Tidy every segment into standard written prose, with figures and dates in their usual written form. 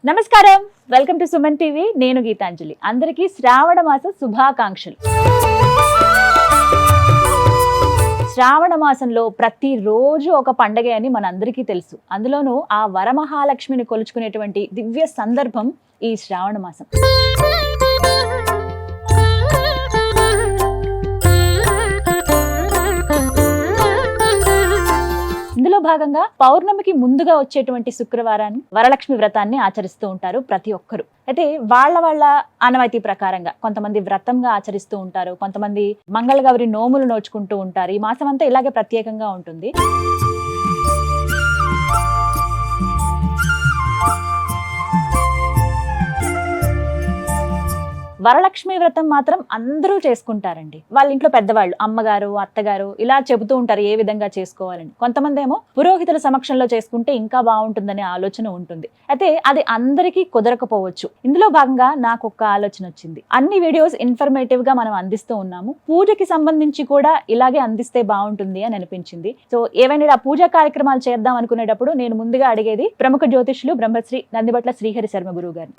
నమస్కారం, welcome to Suman TV. నేను గీతాంజలి. అందరికీ శ్రావణ మాస శుభాకాంక్షలు. శ్రావణ మాసంలో ప్రతిరోజు ఒక పండగ అని మనందరికీ తెలుసు. అందులోనూ ఆ వరమహాలక్ష్మిని కొలుచుకునేటువంటి దివ్య సందర్భం ఈ శ్రావణ మాసం. ఇందులో భాగంగా పౌర్ణమికి ముందుగా వచ్చేటువంటి శుక్రవారాన్ని వరలక్ష్మి వ్రతాన్ని ఆచరిస్తూ ఉంటారు ప్రతి ఒక్కరు. అయితే వాళ్ళ ఆనవాయితీ ప్రకారంగా కొంతమంది వ్రతంగా ఆచరిస్తూ ఉంటారు, కొంతమంది మంగళగౌరి నోములు నోచుకుంటూ ఉంటారు. ఈ మాసం అంతా ఇలాగే ప్రత్యేకంగా ఉంటుంది. వరలక్ష్మి వ్రతం మాత్రం అందరూ చేసుకుంటారండి. వాళ్ళ ఇంట్లో పెద్దవాళ్ళు, అమ్మగారు, అత్తగారు ఇలా చెబుతూ ఉంటారు ఏ విధంగా చేసుకోవాలని. కొంతమంది ఏమో పురోహితుల సమక్షంలో చేసుకుంటే ఇంకా బాగుంటుందనే ఆలోచన ఉంటుంది. అయితే అది అందరికీ కుదరకపోవచ్చు. ఇందులో భాగంగా నాకు ఒక ఆలోచన వచ్చింది. అన్ని వీడియోస్ ఇన్ఫర్మేటివ్ గా మనం అందిస్తూ ఉన్నాము, పూజకి సంబంధించి కూడా ఇలాగే అందిస్తే బాగుంటుంది అని అనిపించింది. సో ఏవైనా పూజా కార్యక్రమాలు చేద్దాం అనుకునేటప్పుడు నేను ముందుగా అడిగేది ప్రముఖ జ్యోతిష్యులు బ్రహ్మశ్రీ నందిబట్ల శ్రీహరి శర్మ గురువు గారు.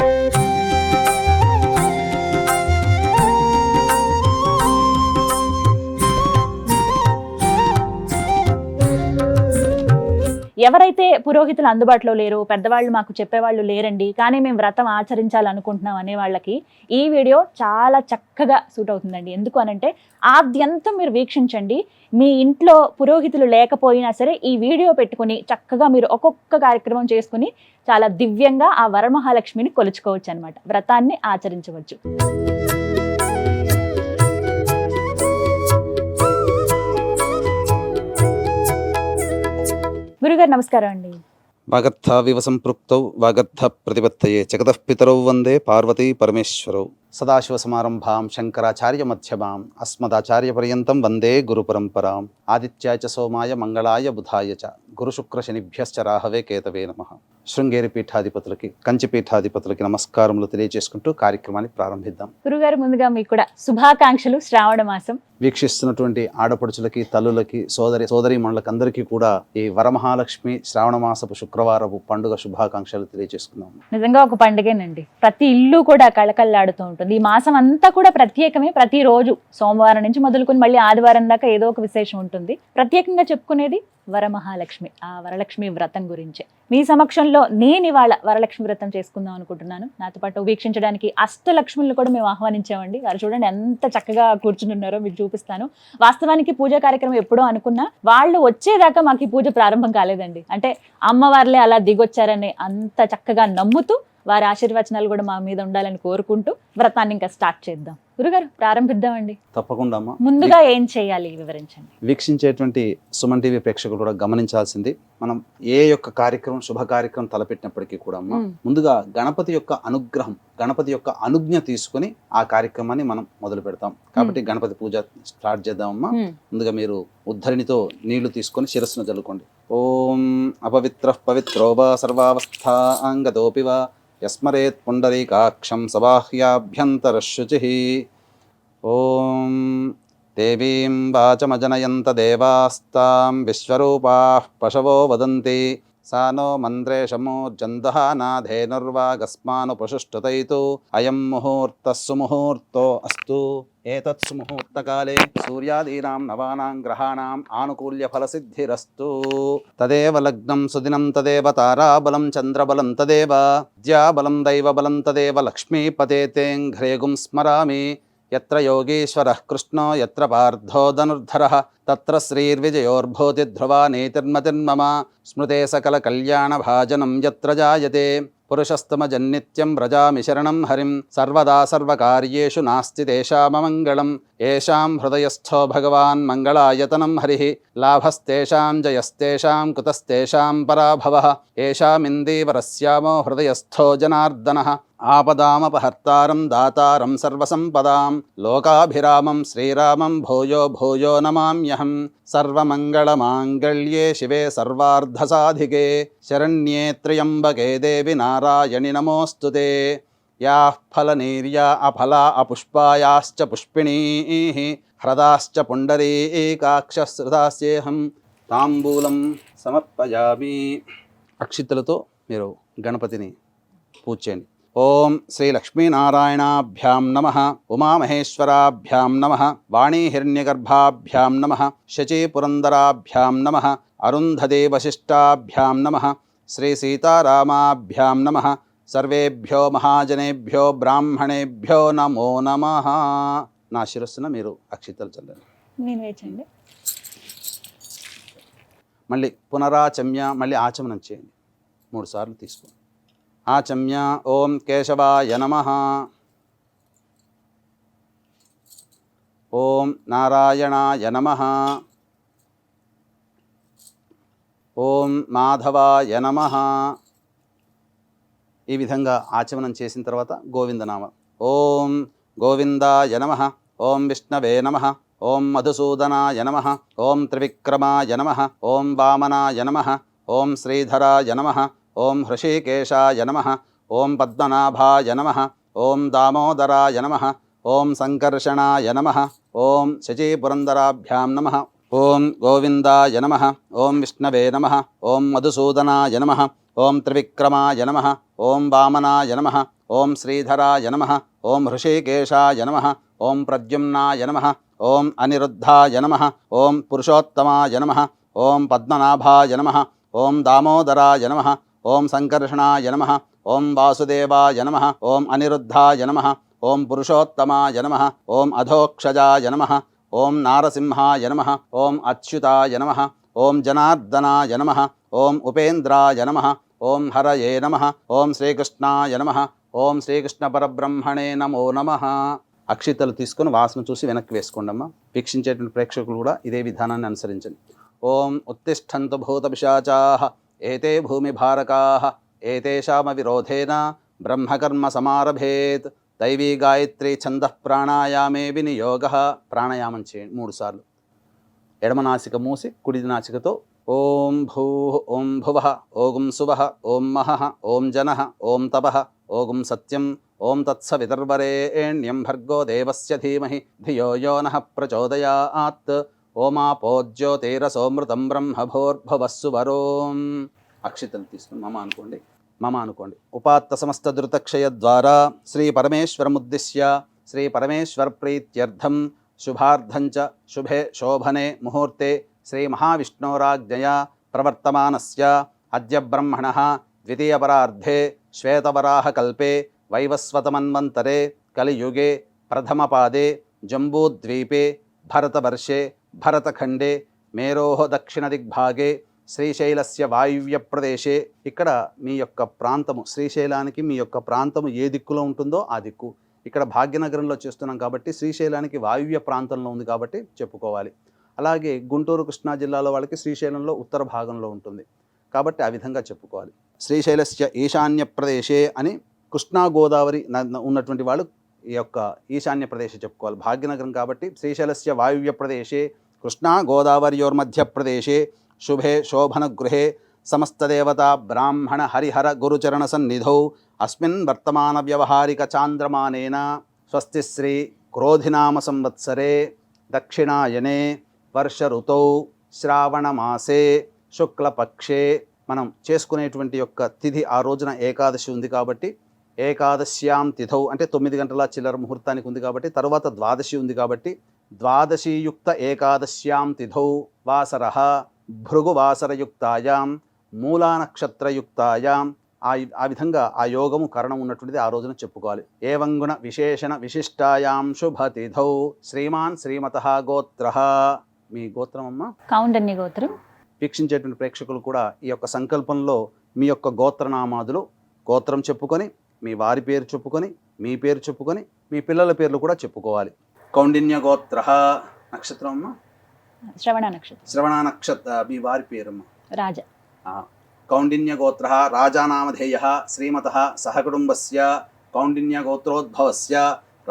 ఎవరైతే పురోహితులు అందుబాటులో లేరు, పెద్దవాళ్ళు మాకు చెప్పేవాళ్ళు లేరండి, కానీ మేము వ్రతం ఆచరించాలనుకుంటున్నాం అనే వాళ్ళకి ఈ వీడియో చాలా చక్కగా సూట్ అవుతుందండి. ఎందుకు అనంటే ఆద్యంతం మీరు వీక్షించండి. మీ ఇంట్లో పురోహితులు లేకపోయినా సరే ఈ వీడియో పెట్టుకుని చక్కగా మీరు ఒక్కొక్క కార్యక్రమం చేసుకుని చాలా దివ్యంగా ఆ వరమహాలక్ష్మిని కొలుచుకోవచ్చు అనమాట, వ్రతాన్ని ఆచరించవచ్చు. గురుగారు నమస్కారం అండి. వాగర్థావివ సంపృక్తౌ వాగర్థ ప్రతిపత్తయే జగతః పితరౌ వందే పార్వతీ పరమేశ్వరౌ. సదాశివ సమారంభాం శంకరాచార్య మధ్యమాం అస్మదాచార్య పర్యంతం వందే గురు పరంపరాం. ఆదిత్యాయ చ సోమాయ మంగళాయ బుధాయ చ గురు శుక్ర శనిభ్యశ్చ రాహవే కేతవే నమః. శృంగేరి పీఠాధిపతులకి, కంచి పీఠాధిపతులకి నమస్కారములు తెలియజేసుకుంటూ కార్యక్రమాన్ని ప్రారంభిద్దాం. గురుగారు ముందుగా మీకు కూడా శుభాకాంక్షలు. శ్రావణ మాసం వీక్షిస్తున్నటువంటి ఆడపడుచులకి, తల్లులకి, సోదరీమణులకి అందరికీ కూడా ఈ వరమహాలక్ష్మి శ్రావణ మాసపు శుక్రవారపు పండుగ శుభాకాంక్షలు తెలియజేసుకుందాం. నిజంగా ఒక పండుగేనండి. ప్రతి ఇల్లు కూడా కళకళలాడుతూ ఉంటుంది. ఈ మాసం అంతా కూడా ప్రత్యేకమే. ప్రతిరోజు సోమవారం నుంచి మొదలుకొని మళ్ళీ ఆదివారం దాకా ఏదో ఒక విశేషం ఉంటుంది. ప్రత్యేకంగా చెప్పుకునేది వరమహాలక్ష్మి, ఆ వరలక్ష్మి వ్రతం గురించే. మీ సమక్షంలో నేను ఇవాళ వరలక్ష్మి వ్రతం చేసుకుందాం అనుకుంటున్నాను. నాతో పాటు వీక్షించడానికి అష్టలక్ష్ములను కూడా మేము ఆహ్వానించామండి. వారు చూడండి ఎంత చక్కగా కూర్చుని ఉన్నారో, మీకు చూపిస్తాను. వాస్తవానికి పూజా కార్యక్రమం ఎప్పుడో అనుకున్నా, వాళ్ళు వచ్చేదాకా మాకు ఈ పూజ ప్రారంభం కాలేదండి. అంటే అమ్మవార్లే అలా దిగొచ్చారని అంత చక్కగా నమ్ముతూ వారి ఆశీర్వచనాలు కూడా మా మీద ఉండాలని కోరుకుంటూ వ్రతాన్ని ఇంకా స్టార్ట్ చేద్దాం. గురుగారు ప్రారంభిద్దామండి. తప్పకుండా అమ్మా. ముందుగా ఏం చేయాలి వివరించండి. వీక్షించేటువంటి సుమన్ టీవీ ప్రేక్షకులు కూడా గమనించాల్సింది, మనం ఏ యొక్క కార్యక్రమం, శుభ కార్యక్రమం తలపెట్టినప్పటికీ కూడా అమ్మా ముందుగా గణపతి యొక్క అనుగ్రహం, గణపతి యొక్క అనుజ్ఞ తీసుకుని ఆ కార్యక్రమాన్ని మనం మొదలు పెడతాం. కాబట్టి గణపతి పూజ స్టార్ట్ చేద్దామమ్మా. ముందుగా మీరు ఉద్ధరిణితో నీళ్లు తీసుకొని శిరస్సును జల్లుకోండి. ఓం అపవిత్ర పవిత్రోవా సర్వావస్థాంగతోపివా యస్మరేత్ పుండరీకాక్షం సబాహ్యాభ్యంతరశుచిః. ఓం దేవీం వాచమజనయంత దేవాస్తాం విశ్వరూపాః పశవో వదంతి సా నో మంత్రేషమూర్జందః నాధేనుర్వాగస్మానుపశుష్టుతైతు అయం ముహూర్తః సుముహూర్తో అస్తు. ఏతత్ సుముహూర్తకాలే సూర్యాదీనాం నవానాం గ్రహాణాం ఆనుకూల్య ఫలసిద్ధిరస్తు. తదేవ లగ్నం సుదినం తదేవ తారాబలం చంద్రబలం తదేవ విద్యాబలం దైవబలం తదేవ లక్ష్మీపతేతేం ఘ్రేగుం స్మరామి. యత్ర యోగీశ్వరః కృష్ణో యత్ర పార్థో ధనుర్ధరః తత్ర శ్రీర్విజయోర్భూతి ధ్రువా నీతిర్మతిర్మమ. స్మృతే సకల కళ్యాణ భాజనం యత్ర జాయతే పురుషస్తమజన్నిత్యం వ్రజామి శరణం హరిం. సర్వదా సర్వకార్యేషు నాస్తి తేషామమంగళం. ఏషాం హృదయస్థో భగవాన్ మంగళాయతనం హరిః. లాభస్తేషాం జయస్తేషాం కుతస్తేషాం పరాభవః. ఏషామిందీవరస్యామో హృదయస్థో జనార్దనః. ఆపదామపహర్తారం దాతారం సర్వసంపదాం. లోకాభిరామం శ్రీరామం భూయో భూయో నమామ్యహం. సర్వమంగళమాంగళ్యే శివే సర్వార్ధసాధికే శరణ్యే త్ర్యంబకే దేవి నారాయణి నమోస్తుతే. యాః ఫలనీర్యా అఫలా అపుష్పాయాశ్చ పుష్పిణీః హ్రదాశ్చ పుండరీకాక్షశ్రుతాస్యేహం. తాంబూలం సమర్పయామి. అక్షితులతో మీరు గణపతిని పూజ చేయండి. ఓం శ్రీ లక్ష్మీనారాయణాభ్యాం నమః, ఉమామహేశ్వరాభ్యాం నమః, వాణీహిరణ్యగర్భాభ్యాం నమః, శచీపురందరాభ్యాం నమః, అరుంధదే వశిష్టాభ్యాం నమః, శ్రీ సీతారామాభ్యాం నమః. సర్వేభ్యో మహాజనేభ్యో బ్రాహ్మణేభ్యో నమో నమః. నా శిరస్సున మీరు అక్షితలు చల్లండి. నేను వేచండి. మళ్ళీ పునరాచమ్య, మళ్ళీ ఆచమనం చేయండి. 3 సార్లు తీసుకోండి. ఆచమ్య. ఓం కేశవాయ నమః. ఓం నారాయణాయ నమః. ఓం మాధవాయ నమః. ఈ విధంగా ఆచమనం చేసిన తర్వాత గోవిందనామ. ఓం గోవిందాయ నమః, ఓం విష్ణవే నమః, ఓం మధుసూదనాయ నమః, ఓం త్రివిక్రమాయ నమః, ఓం వామనాయ నమః, ఓం శ్రీధరాయ నమః, ఓం హృషీకేశాయ నమః, ఓం పద్మనాభాయ నమః, ఓం దామోదరాయ నమః, ఓం సంకర్షణాయ నమః, ఓం శచీపురందరాభ్యాం నమః, ఓం గోవిందాయ నమః, ఓం విష్ణవే నమః, ఓం మధుసూదనాయ నమః, ఓం త్రివిక్రమాయ నమః, ఓం వామనాయ నమః, ఓం శ్రీధరాయ నమః, ఓం హృషీకేశాయ నమః, ఓం ప్రద్యుమ్నాయ నమః, ఓం అనిరుద్ధాయ నమః, ఓం పురుషోత్తమాయ నమః, ఓం పద్మనాభాయ నమః, ఓం దామోదరాయ నమః, ఓం సంకర్షణాయ నమః, ఓం వాసుదేవాయ నమః, ఓం అనిరుద్ధాయ నమః, ఓం పురుషోత్తమాయ నమః, ఓం అధోక్షజాయ నమః, ఓం నారసింహాయ నమః, ఓం అచ్యుతాయ నమః, ఓం జనార్దనాయ నమః, ఓం ఉపేంద్రాయ నమః, ఓం హరయే నమః, ఓం శ్రీకృష్ణాయ నమః, ఓం శ్రీకృష్ణ పరబ్రహ్మణే నమో నమః. అక్షితలు తీసుకొని వాసన చూసి వెనక్కి వేసుకోండి అమ్మా. వీక్షించేటువంటి ప్రేక్షకులు కూడా ఇదే విధానాన్ని అనుసరించండి. ఓం ఉత్తిష్టంతు భూత పిశాచాః ఏతే భూమి భారకాః ఏతేషామ విరోధేన బ్రహ్మకర్మ సమారభేత్. దైవీ గాయత్రీ ఛందః ప్రాణాయామే వినియోగః. ప్రాణాయామం చేయండి 3 సార్లు. ఎడమ నాసిక మూసి కుడి నాసికతో ఓం భూః, ఓం భువః, ఓం సువః, ఓం మహః, ఓం జనః, ఓం తపః, ఓం సత్యం, ఓం తత్సవితుర్వరేణ్యం భర్గో దేవస్య ధీమహి ధియో యో నః ప్రచోదయాత్. ఓమాపోజ్యోతిరసోమృతం బ్రహ్మభోర్భువస్సు వరోం. అక్షితలు తీసుకుని మమ అనుకోండి. మమ అనుకోండి. ఉపాత్త సమస్త ధృతక్షయ ద్వారా శ్రీ పరమేశ్వరముద్దిశ్య శ్రీ పరమేశ్వర ప్రీత్యర్థం శుభార్థంచ శుభే శోభనే ముహూర్తే శ్రీ మహావిష్ణోరాజ్ఞయా ప్రవర్తమానస్య అద్య బ్రహ్మణః ద్వితీయపరార్ధే శ్వేతవరాహకల్పే వైవస్వతమన్వంతరే కలియుగే ప్రథమపాదే జంబూద్వీపే భరతవర్షే భరతఖండే మేరోః దక్షిణదిగ్భాగే శ్రీశైలస్య వాయువ్య ప్రదేశే. ఇక్కడ మీ యొక్క ప్రాంతము, శ్రీశైలానికి మీ యొక్క ప్రాంతము ఏ దిక్కులో ఉంటుందో ఆ దిక్కు. ఇక్కడ భాగ్యనగరంలో చేస్తున్నాం కాబట్టి శ్రీశైలానికి వాయువ్య ప్రాంతంలో ఉంది కాబట్టి చెప్పుకోవాలి. అలాగే గుంటూరు కృష్ణా జిల్లాలో వాళ్ళకి శ్రీశైలంలో ఉత్తర భాగంలో ఉంటుంది కాబట్టి ఆ విధంగా చెప్పుకోవాలి. శ్రీశైలస్య ఈశాన్య ప్రదేశే అని కృష్ణా గోదావరి ఉన్నటువంటి వాళ్ళు ఈ యొక్క ఈశాన్య ప్రదేశం చెప్పుకోవాలి. భాగ్యనగరం కాబట్టి శ్రీశైలస్య వాయువ్య ప్రదేశే కృష్ణా గోదావర్యోర్మధ్య ప్రదేశే శుభే శోభన గృహే సమస్తదేవతా బ్రాహ్మణ హరిహర గురుచరణ సన్నిధౌ అస్మిన్ వర్తమాన వ్యవహారిక చాంద్రమానేన స్వస్తి శ్రీ క్రోధినామ సంవత్సరే దక్షిణాయనే వర్ష ఋతౌ శ్రావణమాసే శుక్లపక్షే. మనం చేసుకునేటువంటి యొక్క తిథి ఆ రోజున ఏకాదశి ఉంది కాబట్టి ఏకాదశ్యాం తిథౌ అంటే 9 గంటల చిల్లర ముహూర్తానికి ఉంది కాబట్టి తర్వాత ద్వాదశి ఉంది కాబట్టి ద్వాదశీయుక్త ఏకాదశ్యాం తిథౌ వాసరః భృగువాసరయుక్తాయాం మూలా నక్షత్రయుక్తాయాం. ఆ విధంగా ఆ యోగము కరణం ఉన్నటువంటిది ఆ రోజున చెప్పుకోవాలి. ఏవంగుణ విశేషణ విశిష్టాయాం శుభతిథౌ శ్రీమాన్ శ్రీమతః గోత్రః. మీ గోత్రం అమ్మ? కౌండన్య గోత్రం. వీక్షించేటువంటి ప్రేక్షకులు కూడా ఈ యొక్క సంకల్పంలో మీ యొక్క గోత్రనామాదులు గోత్రం చెప్పుకొని మీ వారి పేరు చెప్పుకొని మీ పేరు చెప్పుకొని మీ పిల్లల పేర్లు కూడా చెప్పుకోవాలి. కౌండిన్య గోత్రః. నక్షత్రం అమ్మ? శ్రవణ నక్షత్రం. శ్రవణ నక్షత్ర. మీ వారి పేరమ్మ? రాజ. కౌండిన్య గోత్రః రాజానామధేయః శ్రీమతః సహకుటుంబస్య కౌండిన్య గోత్రోద్భవస్య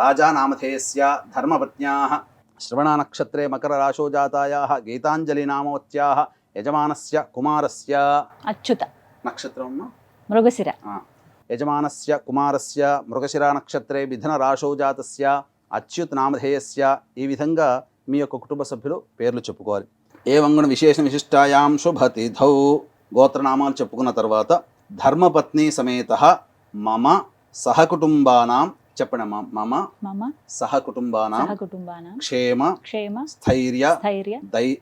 రాజానామధేయస్య ధర్మపత్న్యాః శ్రవణ నక్షత్రే మకర రాశో జాతాయాః గీతాంజలి నామవత్యాః యజమానస్య కుమారస్య. అచ్యుత. నక్షత్రం అమ్మ? మృగశిర. యజమానస్య కుమారస్య మృగశిర నక్షత్రే మిథున రాశో జాతస్య అచ్యుత్ నామధేయస్య. ఈ విధంగా మీ యొక్క కుటుంబ సభ్యులు పేర్లు చెప్పుకోవాలి. ఏవంగుణ విశేష విశిష్టాయాం శుభతిథౌ. గోత్రనామాలు చెప్పుకున్న తర్వాత ధర్మపత్ని సమేత మమ సహకుటుంబానాం చెప్పండమ్మా. మమ మమ సహకుటుంబానాం సహకుటుంబానాం క్షేమ క్షేమ స్థైర్య స్థైర్య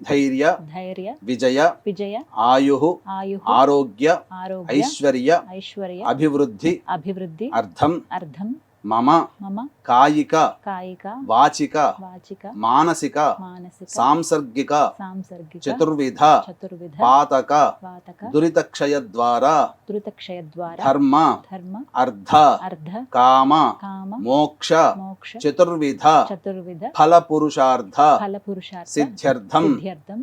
ధైర్య ధైర్య విజయ విజయ ఆయు ఆయు ఆరోగ్య ఆరోగ్య ఐశ్వర్య ఐశ్వర్య అభివృద్ధి అభివృద్ధి అర్థం అర్థం మమ మమ కాయిక కాయిక వాచిక వాచిక మానసిక మానసిక సాంసర్గిక సాంసర్గిక చతుర్విధ చతుర్విధ పాతక వాతక దురితక్షయ ద్వారా దురితక్షయ ద్వారా ధర్మ ధర్మ అర్థ అర్ధ కామ కామ మోక్ష మోక్ష చతుర్విధ చతుర్విధ ఫల పురుషార్థ ఫల పురుషార్థ సిద్ధ్యర్థం సిద్ధ్యర్థం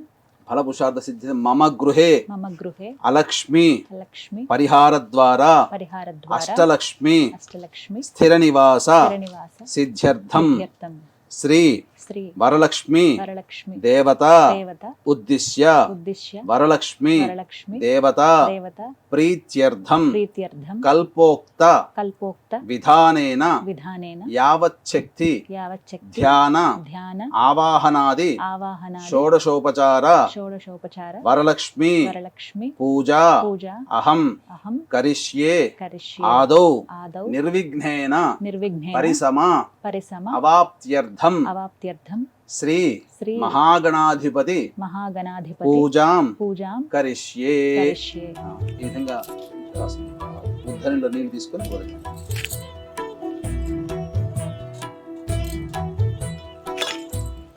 ఫల పురుషార్థ సిద్ధి మమ గృహే మమ గృహే అలక్ష్మి లక్ష్మి పరిహార ద్వారా పరిహార ద్వారా అష్టలక్ష్మి అష్టలక్ష్మి స్థిర నివాస శ్రీనివాస సిద్ధ్యర్థం సిద్ధ్యర్థం శ్రీ శ్రీ వరలక్ష్మి వరలక్ష్మి దేవత దేవత ఉద్దిశ్య ఉద్దిశ్య వరలక్ష్మి వరలక్ష్మి దేవత దేవత ప్రీత్యర్థం ప్రీత్యర్థం కల్పోక్త కల్పోక్త విధానేన విధానేన యావచ్చక్తి యావచ్చక్తి ధ్యాన ధ్యాన ఆవాహనాది ఆవాహనాది షోడశోపచార షోడశోపచార వరలక్ష్మి వరలక్ష్మి పూజా పూజ అహం అహం కరిష్యే కరిష్యే ఆదౌ ఆదౌ నిర్విఘ్నేన నిర్విఘ్నేన పరిసమ పరిసమ అవాప్త్యర్థం అవాప్త్యర్థం శ్రీ శ్రీ మహాగణాధిపతి మహాగణాధిపతి పూజాం పూజాం కరిష్యే కరిష్యే. ఈ విధంగా రాసుకోండి. ఉద్ధరణలో నీళ్ళు తీసుకొని వదలండి.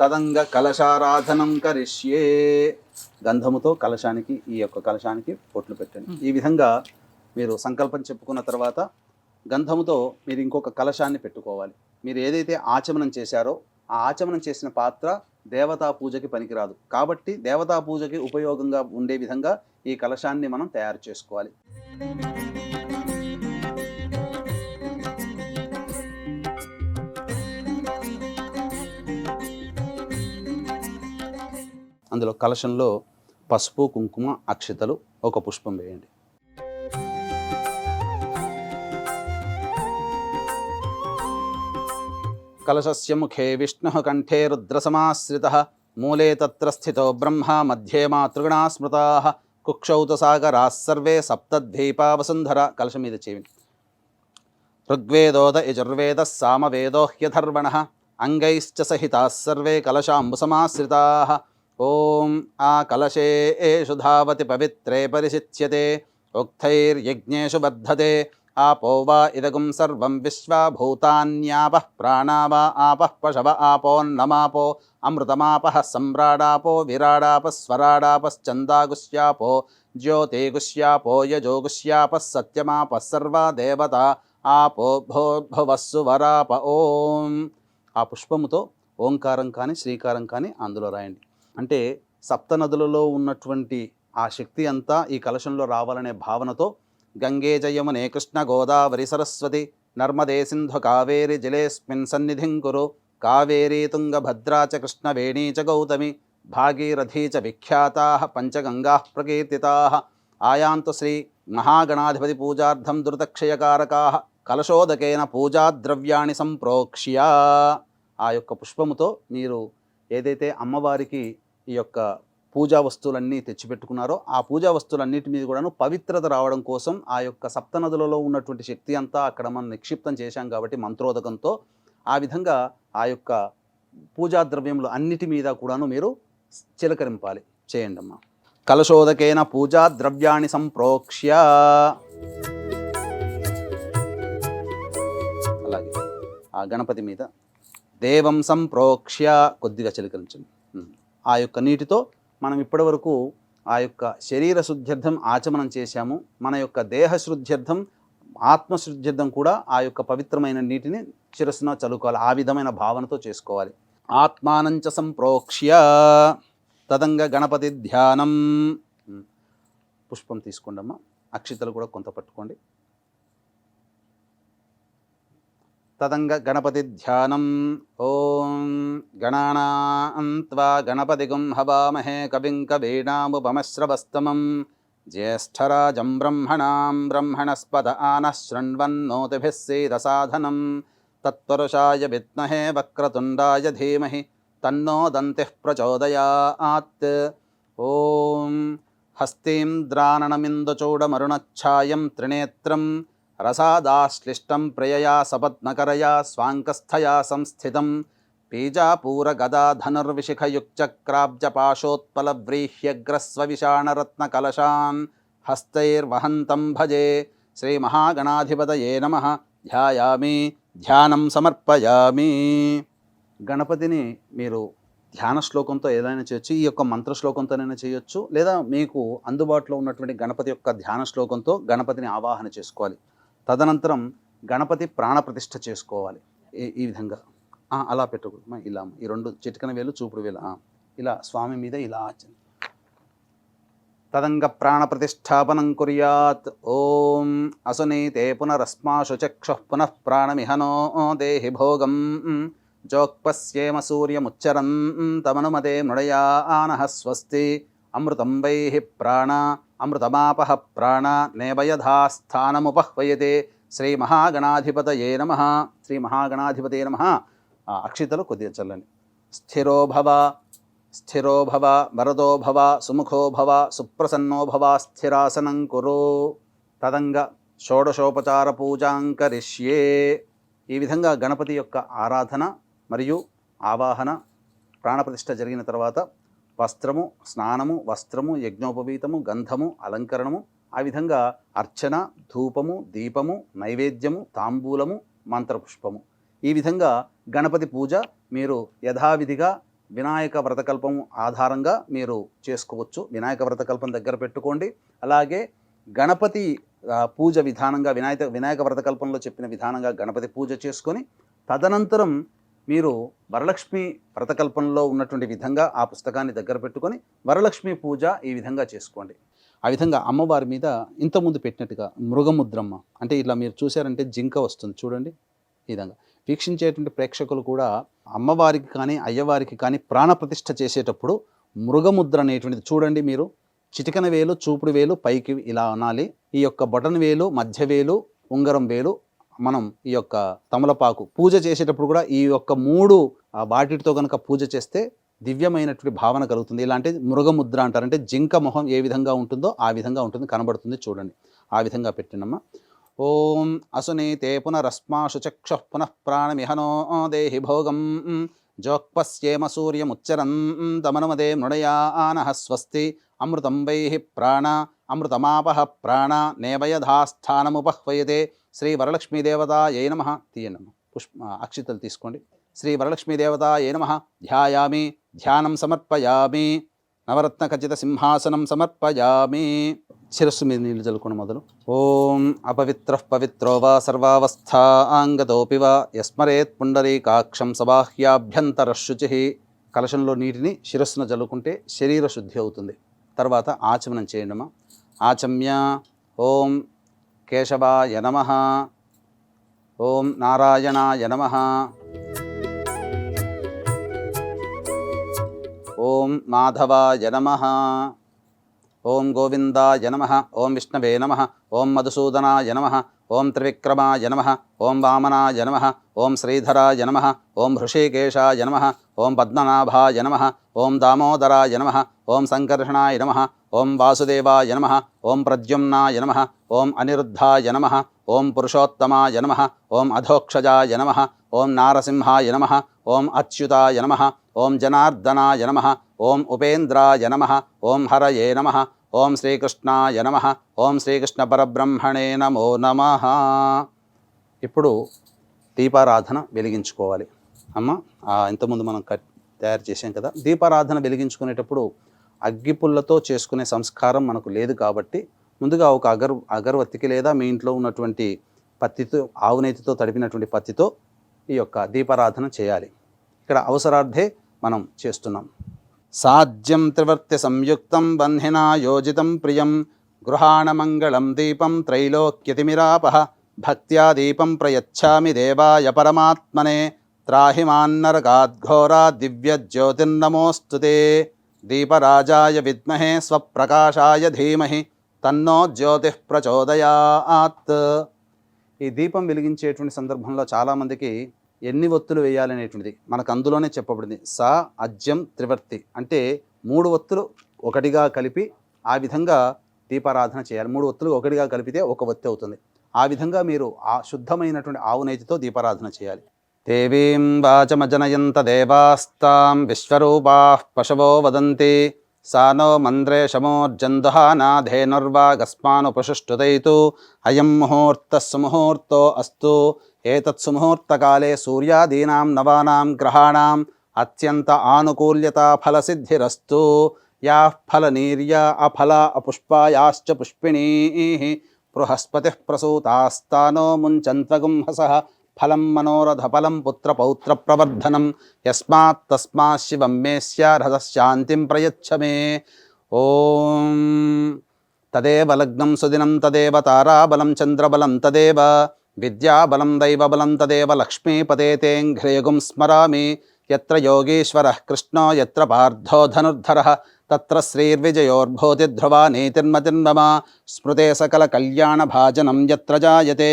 తదంగ కలశారాధనం కరిష్యే. గంధముతో కలశానికి ఈ యొక్క కలశానికి పొట్లు పెట్టండి. ఈ విధంగా మీరు సంకల్పం చెప్పుకున్న తర్వాత గంధముతో మీరు ఇంకొక కలశాన్ని పెట్టుకోవాలి. మీరు ఏదైతే ఆచమనం చేశారో ఆ ఆచమనం చేసిన పాత్ర దేవతా పూజకి పనికిరాదు. కాబట్టి దేవతా పూజకి ఉపయోగంగా ఉండే విధంగా ఈ కలశాన్ని మనం తయారు చేసుకోవాలి. అందులో కలశంలో పసుపు కుంకుమ అక్షతలు ఒక పుష్పం వేయండి. కలశస్య ముఖే విష్ణుః కంఠే రుద్రసమాశ్రితః మూలే తత్ర స్థితో బ్రహ్మ మధ్యే మాతృగణా స్మృతాః కుక్షౌత సాగరాः సర్వే సప్తద్వీపా వసుంధర. కలశం మీద చేయండి. ఋగ్వేదోద యజుర్వేదः సామవేదో హ్యథర్వణः అంగైశ్చ సహితాः సర్వే కలశాంబుసమాశ్రితాः. ఓం ఆ కలశే ఏషు ధావతి పవిత్రే పరిశిచ్యతే ఉక్తైర్యజ్ఞేషు బద్ధతే ఆపో వా ఇదగుం సర్వం విశ్వా భూతాన్యాపః ప్రాణా వా ఆపః పశవ ఆపోన్నమాపో అమృతమాపః సమ్రాడాపో విరాడాపः స్వరాడాపశ్చందాగుష్యాపో జ్యోతిగుష్యాపో యజోగుష్యాపः సత్యమాపः సర్వా దేవతా ఆపో భోర్భువస్సు వరాప. ఓం. ఆ పుష్పముతో ఓంకారం కానీ శ్రీకారం కానీ అందులో రాయండి. అంటే సప్త నదులలో ఉన్నటువంటి ఆ శక్తి అంతా ఈ కలశంలో రావాలనే భావనతో గంగే జయమునే కృష్ణ గోదావరి సరస్వతి నర్మదే సింధు కావేరి జలేస్మిన్ సన్నిధిం కురు కావేరీ తుంగభద్రా చ కృష్ణవేణీ చ గౌతమి భాగీరథీ చ విఖ్యాతాః పంచగంగాః ప్రకీర్తితాః. ఆయాంతు శ్రీ మహాగణాధిపతి పూజార్థం దురితక్షయకారకాః కలశోదకేన పూజాద్రవ్యాణి సంప్రోక్ష్య. ఆ యొక్క పుష్పముతో మీరు ఏదైతే అమ్మవారికి ఈ యొక్క పూజా వస్తువులన్నీ తెచ్చిపెట్టుకున్నారో ఆ పూజా వస్తువులన్నిటి మీద కూడాను పవిత్రత రావడం కోసం ఆ యొక్క సప్తనదులలో ఉన్నటువంటి శక్తి అంతా అక్కడ మనం నిక్షిప్తం చేశాం కాబట్టి మంత్రోదకంతో ఆ విధంగా ఆ యొక్క పూజా ద్రవ్యములు అన్నిటి మీద కూడాను మీరు చిలకరింపాలి. చేయండి అమ్మా. కలశోదకేన పూజా ద్రవ్యాన్ని సంప్రోక్ష్య. అలాగే ఆ గణపతి మీద దేవం సంప్రోక్ష్య కొద్దిగా చిలకరించండి. ఆ యొక్క నీటితో మనం ఇప్పటివరకు ఆ యొక్క శరీర శుద్ధ్యర్థం ఆచమనం చేశాము. మన యొక్క దేహ శుద్ధ్యర్థం ఆత్మశుద్ధ్యర్థం కూడా ఆ యొక్క పవిత్రమైన నీటిని శిరస్సున చల్లుకోవాలి. ఆ విధమైన భావనతో చేసుకోవాలి. ఆత్మానంచ సంప్రోక్ష్య తదంగ గణపతి ధ్యానం. పుష్పం తీసుకోండి అమ్మా. అక్షితలు కూడా కొంత పట్టుకోండి. తదంగ గణపతి ధ్యానం. ఓం గణానాం త్వా గణపతిగుం హవామహే కవిం కవీనాముపమశ్రవస్తమం జ్యేష్ఠరాజం బ్రహ్మణాం బ్రహ్మణస్పద ఆనః శృణ్వన్నోతిభిः सीदसाधनं తత్పురుషాయ విద్మహే వక్రతుండాయ ధీమహి తన్నో దంతిః ప్రచోదయాత్. ఓం హస్తీంద్రాననమిందుచూడమరుణఛాయం త్రినేత్రం రసాదాశ్లిష్టం ప్రియయా సపద్మకరయా స్వాంకస్థయా సంస్థితం పీజాపూరగదా ధనుర్విశిఖయుక్చక్రాబ్జపాశోత్పలవ్రీహ్యగ్రస్వవిషాణరత్నకలశాన్ హస్తైర్వహంతం భజే. శ్రీమహాగణాధిపతయే నమః. ధ్యాయామి, ధ్యానం సమర్పయామి. గణపతిని మీరు ధ్యాన శ్లోకంతో ఏదైనా చేయొచ్చు, ఈ యొక్క మంత్ర శ్లోకంతోనైనా చేయొచ్చు, లేదా మీకు అందుబాటులో ఉన్నటువంటి గణపతి యొక్క ధ్యాన శ్లోకంతో గణపతిని ఆవాహన చేసుకోవాలి. తదనంతరం గణపతి ప్రాణప్రతిష్ఠ చేసుకోవాలి. ఈ విధంగా అలా పెట్టకూడదు, ఇలా ఈ రెండు చిటికన వేలు చూపుడు వేలు ఇలా స్వామి మీద ఇలా తదంగ ప్రాణప్రతిష్టాపనం కుర్యాత్. ఓం అసునీతే పునరస్మాశు చక్షుః పునః ప్రాణమిహనో దేహి భోగం జోక్పశ్యేమ సూర్యముచ్చరన్ తమనుమతే మృడయానః స్వస్తి. అమృతం వైః ప్రాణ అమృతమాపః ప్రాణ నేవయథాస్థానముపహ్వయతే. శ్రీమహాగణాధిపతయే నమః. శ్రీమహాగణాధిపతయే నమః. అక్షితలు కొద్దిగా చల్లండి. స్థిరో భవ, స్థిరో భవ, వరదో భవ, సుముఖో భవ, సుప్రసన్నో భవ, స్థిరాసనం కురు. తదంగ షోడశోపచార పూజాం కరిష్యే. ఈ విధంగా గణపతి యొక్క ఆరాధన మరియు ఆవాహన ప్రాణప్రతిష్ఠ జరిగిన తర్వాత వస్త్రము, స్నానము, వస్త్రము, యజ్ఞోపవీతము, గంధము, అలంకరణము, ఆ విధంగా అర్చన, ధూపము, దీపము, నైవేద్యము, తాంబూలము, మంత్రపుష్పము, ఈ విధంగా గణపతి పూజ మీరు యథావిధిగా వినాయక వ్రతకల్పం ఆధారంగా మీరు చేసుకోవచ్చు. వినాయక వ్రతకల్పం దగ్గర పెట్టుకోండి. అలాగే గణపతి పూజ విధానంగా వినాయక వ్రతకల్పంలో చెప్పిన విధానంగా గణపతి పూజ చేసుకొని తదనంతరం మీరు వరలక్ష్మి వ్రతకల్పంలో ఉన్నటువంటి విధంగా ఆ పుస్తకాన్ని దగ్గర పెట్టుకొని వరలక్ష్మి పూజ ఈ విధంగా చేసుకోండి. ఆ విధంగా అమ్మవారి మీద ఇంతకుముందు పెట్టినట్టుగా మృగముద్రమ్మ అంటే ఇట్లా మీరు చూశారంటే జింక వస్తుంది చూడండి. ఈ విధంగా వీక్షించేటువంటి ప్రేక్షకులు కూడా అమ్మవారికి కానీ అయ్యవారికి కానీ ప్రాణప్రతిష్ఠ చేసేటప్పుడు మృగముద్ర అనేటువంటిది చూడండి. మీరు చిటికన వేలు, చూపుడు వేలు పైకి ఇలా అనాలి. ఈ యొక్క బొటన వేలు, మధ్య వేలు, ఉంగరం వేలు, మనం ఈ యొక్క తమలపాకు పూజ చేసేటప్పుడు కూడా ఈ యొక్క మూడు వాటితో కనుక పూజ చేస్తే దివ్యమైనటువంటి భావన కలుగుతుంది. ఇలాంటి మృగముద్ర అంటారు. అంటే జింక మొహం ఏ విధంగా ఉంటుందో ఆ విధంగా ఉంటుంది, కనబడుతుంది చూడండి. ఆ విధంగా పెట్టినమ్మా. ఓం అసునీతే పునరస్మాశు చక్షుః పునః ప్రాణమిహనో దేహి భోగం జోక్పశ్యేమ సూర్యముచ్చరన్ తమనుమతే మృడయానః స్వస్తి. అమృతం వైః ప్రాణ అమృతమాపః ప్రాణ నేవయథాస్థానముపహ్వయతే. శ్రీ వరలక్ష్మీదేవతాయై నమః. తీయనమ్మ అక్షితలు తీసుకోండి. శ్రీ వరలక్ష్మీదేవతాయై నమః. ధ్యాయామి, ధ్యానం సమర్పయామి. నవరత్న ఖచ్చిత సింహాసనం సమర్పయామి. శిరస్సు మీద నీళ్లు చల్లుకోండి మొదలు. ఓం అపవిత్రః పవిత్రో వా సర్వావస్థాంగతోపి వా యస్మరేత్ పుండరీకాక్షం సబాహ్యాభ్యంతరశుచిః. కలశంలో నీటిని శిరస్సును చల్లుకుంటే శరీర శుద్ధి అవుతుంది. తర్వాత ఆచమనం చేయండమ్మా. ఆచమ్య ఓం కేశవాయ నమః, ఓం నారాయణాయ నమః, ఓం మాధవాయ నమః, ఓం గోవిందాయ నమః, ఓం విష్ణవే నమః, ఓం మధుసూదనాయ నమః, ఓం త్రివిక్రమాయ నమః, ఓం వామనాయ నమః, ఓం శ్రీధరాయ నమః, ఓం హృషీకేశాయ నమః, ఓం పద్మనాభాయ నమః, ఓం దామోదరాయ నమః, ఓం సంకర్షణాయ నమః, ఓం వాసుదేవాయ నమః, ఓం ప్రద్యుమ్నాయ నమః, ఓం అనిరుద్ధాయ నమః, ఓం పురుషోత్తమాయ నమః, ఓం అధోక్షజాయ నమః, ఓం నారసింహాయ నమః, ఓం అచ్యుతాయ నమః, ఓం జనార్దనాయ నమః, ఓం ఉపేంద్రాయ నమః, ఓం హరయే నమః, ఓం శ్రీకృష్ణాయ నమః, ఓం శ్రీకృష్ణ పరబ్రహ్మణే నమో నమః. ఇప్పుడు దీపారాధన వెలిగించుకోవాలి. అమ్మ ఇంతకుముందు మనం తయారు చేసాం కదా. దీపారాధన వెలిగించుకునేటప్పుడు అగ్గిపుల్లతో చేసుకునే సంస్కారం మనకు లేదు కాబట్టి ముందుగా ఒక అగరవత్తికి లేదా మీ ఇంట్లో ఉన్నటువంటి పత్తితో, ఆవునేతితో తడిపినటువంటి పత్తితో ఈ యొక్క దీపారాధన చేయాలి. ఇక్కడ అవసరార్థే మనం చేస్తున్నాం. సాధ్యం త్రివర్తి సంయుక్తం బంధినా యోజితం ప్రియం గృహాణమంగళం దీపం త్రైలోక్యతిమిరాపః భక్త్యా దీపం ప్రయచ్ఛామి దేవాయ పరమాత్మనే త్రాహిమాన్నరకాద్ఘోరా దివ్యజ్యోతిర్నమోస్తుతే దీపరాజాయ విద్మహే స్వప్రకాశాయ ధీమహి తన్నో జ్యోతిః ప్రచోదయాత్. ఈ దీపం వెలిగించేటువంటి సందర్భంలో చాలామందికి ఎన్ని ఒత్తులు వేయాలనేటువంటిది మనకు అందులోనే చెప్పబడింది. సా అజ్యం త్రివర్తి అంటే 3 ఒత్తులు ఒకటిగా కలిపి ఆ విధంగా దీపారాధన చేయాలి. 3 ఒత్తులు ఒకటిగా కలిపితే ఒక ఒత్తి అవుతుంది. ఆ విధంగా మీరు ఆ శుద్ధమైనటువంటి ఆవు నెయ్యితో దీపారాధన చేయాలి. దేవీం వాచమజనయంత దేవాస్తాం విశ్వరూపాః పశవో వదంతి సా నో మంత్రేషమోర్జందుహానాధేనుర్వాగస్మానుపశుష్టుదైతు అయం ముహూర్తః సుముహూర్తో అస్తు ఏతత్ సుముహూర్తకాలే సూర్యాదీనాం నవానాం గ్రహాణాం అత్యంత ఆనుకూల్యత ఫలసిద్ధిరస్తు యాః ఫలనీర్యా అఫలా అపుష్పాయాశ్చ పుష్పిణీః బృహస్పతిః ప్రసూతాస్తానో ముంచంత్వగుంహసః ఫలం మనోరథ ఫలం పుత్ర పౌత్ర ప్రవర్ధనం యస్మాత్ తస్మాత్ శివం మే శాంతిం ప్రయచ్చ మే. ఓం తదేవ లగ్నం సుదినం తదేవ తారాబలం చంద్రబలం తదేవ విద్యాబలం దైవబలం తదేవ లక్ష్మీపతే తేంఘ్రేగుం స్మరామి. యత్ర యోగీశ్వరః కృష్ణో యత్ర పార్థో ధనుర్ధరః తత్ర శ్రీర్విజయోర్భూతిధ్రువా నీతిర్మతిర్మమ. స్మృతే సకల కళ్యాణ భాజనం యత్ర జాయతే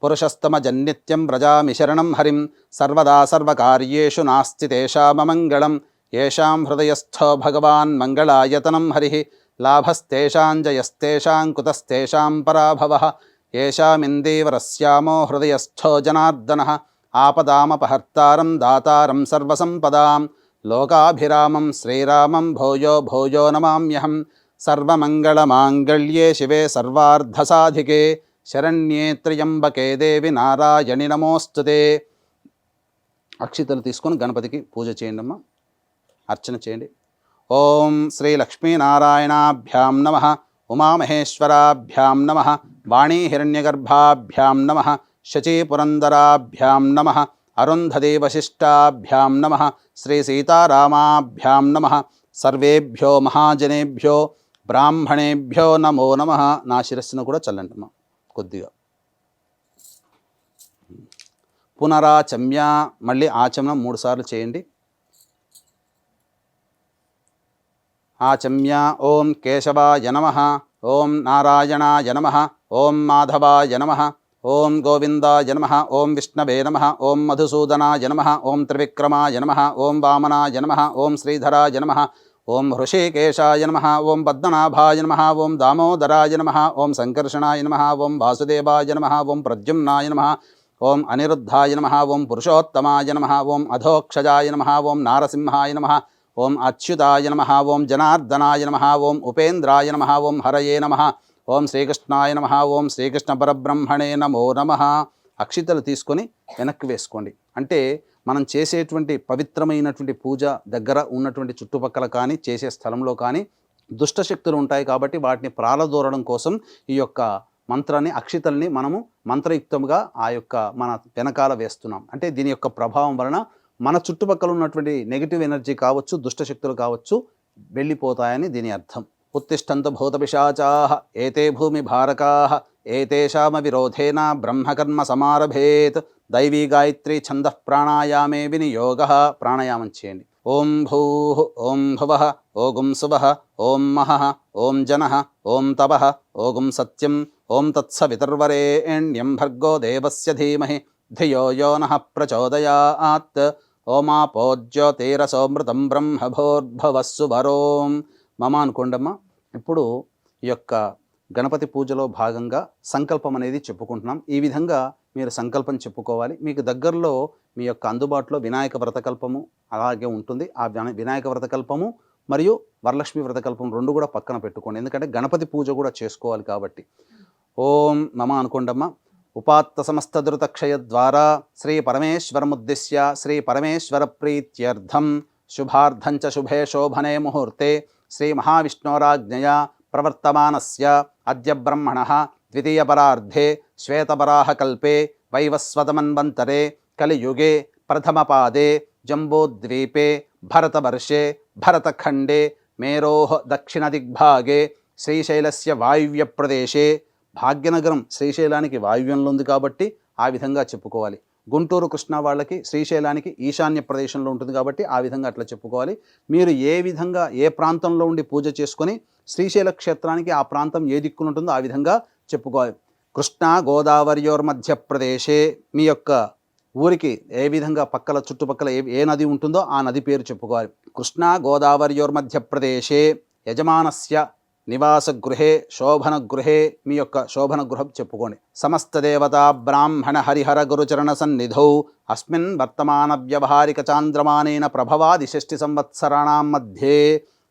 పురుషస్తమజన్నిత్యం వ్రజామి శరణం హరిం. సర్వదా సర్వకార్యేషు నాస్తి తేషామమంగళం. యేషాం హృదయస్థో భగవాన్ మంగళాయతనం హరిః. లాభస్తేషాం జయస్తేషాం కుతస్తేషాం పరాభవః. యేషామిందీవరస్యామో హృదయస్థో జనార్దనః. ఆపదామపహర్తారం దాతారం సర్వసంపదాం. లోకాభిరామం శ్రీరామం భూయో భూయో నమామ్యహం. సర్వమంగళమాంగళ్యే శివే సర్వార్ధసాధికే శరణ్యే త్ర్యంబకే దేవి నారాయణి నమోస్తుతే. అక్షితలు తీసుకొని గణపతికి పూజ చేయండి అమ్మా, అర్చన చేయండి. ఓం శ్రీ లక్ష్మీనారాయణాభ్యాం నమః. ఉమామహేశ్వరాభ్యాం నమః. వాణీ హిరణ్యగర్భాభ్యాం నమః. శచీపురందరాభ్యాం నమః. అరుంధతీ వశిష్టాభ్యాం నమః. శ్రీ సీతారామాభ్యాం నమః. సర్వేభ్యో మహాజనేభ్యో బ్రాహ్మణేభ్యో నమో నమః. నా శిరస్సును కూడా చల్లండి అమ్మా కొద్దిగా. పునరాచమ్య, మళ్ళీ ఆచమనం 3 సార్లు చేయండి. ఆచమ్య. ఓం కేశవాయ నమః. ఓం నారాయణాయ నమః. ఓం మాధవాయ నమః. ఓం గోవిందాయ నమః. ఓం విష్ణవే నమః. ఓం మధుసూదనాయ నమః. ఓం త్రివిక్రమాయ నమః. ఓం వామనాయ నమః. ఓం శ్రీధరాయ నమః. ఓం హృషీకేశాయ నమః. ఓం పద్మనాభాయ నమః. ఓం దామోదరాయ నమః. ఓం సంకర్షణాయ నమః. ఓం వాసుదేవాయ నమః. ఓం ప్రద్యుమ్నాయ నమః. ఓం అనిరుద్ధాయ నమః. ఓం పురుషోత్తమాయ నమః. ఓం అధోక్షజాయ నమః. ఓం నారసింహాయ నమః. ఓం అచ్యుతాయ నమః. ఓం జనార్దనాయ నమః. ఓం ఉపేంద్రాయ నమః. ఓం హరయే నమః. ఓం శ్రీకృష్ణాయ నమః. ఓం శ్రీకృష్ణ పరబ్రహ్మణే నమో నమః. అక్షితలు తీసుకొని వెనక్కి వేసుకోండి. అంటే మనం చేసేటువంటి పవిత్రమైనటువంటి పూజ దగ్గర ఉన్నటువంటి చుట్టుపక్కల కానీ చేసే స్థలంలో కానీ దుష్టశక్తులు ఉంటాయి కాబట్టి వాటిని ప్రాలదూరడం కోసం ఈ యొక్క మంత్రాన్ని, అక్షితల్ని మనము మంత్రయుక్తంగా ఆ యొక్క మన వెనకాల వేస్తున్నాం. అంటే దీని యొక్క ప్రభావం వలన మన చుట్టుపక్కల ఉన్నటువంటి నెగిటివ్ ఎనర్జీ కావచ్చు, దుష్టశక్తులు కావచ్చు, వెళ్ళిపోతాయని దీని అర్థం. ఉత్తిష్టంతు భూతపిశాచాః ఏతే భూమి భారకాః ఏతేషామ విరోధేన బ్రహ్మకర్మ సమారభేత్. దైవీ గాయత్రి ఛందః ప్రాణాయామే వినియోగః. ప్రాణాయామం చేయండి. ఓం భూః, ఓం భువః, ఓం సువః, ఓం మహః, ఓం జనః, ఓం తపః, ఓం సత్యం, ఓం తత్సవితుర్వరేణ్యం భర్గో దేవస్య ధీమహి ధియో యో నః ప్రచోదయాత్. ఓమాపో జ్యోతిరసోమృతం బ్రహ్మభోర్భవస్సు వరోం మమ అనుకోండమ్మా. ఇప్పుడు ఈ యొక్క గణపతి పూజలో భాగంగా సంకల్పం అనేది చెప్పుకుంటున్నాం. ఈ విధంగా మీరు సంకల్పం చెప్పుకోవాలి. మీకు దగ్గరలో మీ యొక్క అందుబాటులో వినాయక వ్రతకల్పము అలాగే ఉంటుంది. ఆ వినాయక వ్రతకల్పము మరియు వరలక్ష్మి వ్రతకల్పం 2 కూడా పక్కన పెట్టుకోండి. ఎందుకంటే గణపతి పూజ కూడా చేసుకోవాలి కాబట్టి. ఓం మమ అనుకోండమ్మా. ఉపాత్త సమస్త ధృతక్షయ ద్వారా శ్రీ పరమేశ్వరముద్దిశ్య శ్రీ పరమేశ్వర ప్రీత్యర్థం శుభార్థం చ శుభే శోభనే ముహూర్తే శ్రీ మహావిష్ణోరాజ్ఞయా ప్రవర్తమానస్య అద్య బ్రహ్మణః ద్వితీయపరార్ధే శ్వేతవరాహకల్పే వైవస్వతమన్వంతరే కలియుగే ప్రథమపాదే జంబూద్వీపే భరతవర్షే భరతఖండే మేరోః దక్షిణదిగ్భాగే శ్రీశైలస్య వాయువ్యప్రదేశే. భాగ్యనగరం శ్రీశైలానికి వాయువ్యంలో ఉంది కాబట్టి ఆ విధంగా చెప్పుకోవాలి. గుంటూరు కృష్ణా వాళ్ళకి శ్రీశైలానికి ఈశాన్య ప్రదేశంలో ఉంటుంది కాబట్టి ఆ విధంగా అట్లా చెప్పుకోవాలి. మీరు ఏ విధంగా ఏ ప్రాంతంలో ఉండి పూజ చేసుకొని శ్రీశైల క్షేత్రానికి ఆ ప్రాంతం ఏ దిక్కున ఉంటుందో ఆ విధంగా చెప్పుకోవాలి. కృష్ణా గోదావరియోర్ మధ్యప్రదేశే మీ యొక్క ఊరికి ఏ విధంగా పక్కల చుట్టుపక్కల ఏ నది ఉంటుందో ఆ నది పేరు చెప్పుకోవాలి. కృష్ణా గోదావరియోర్ మధ్యప్రదేశే యజమానస్య నివాస గృహే శోభన గృహే మీ యొక్క శోభన గృహం చెప్పుకోండి. సమస్త దేవతా బ్రాహ్మణ హరిహర గురుచరణ సన్నిధౌ అస్మిన్ వర్తమాన వ్యవహారిక చాంద్రమానేన ప్రభవాది షష్ఠి సంవత్సరాణం మధ్యే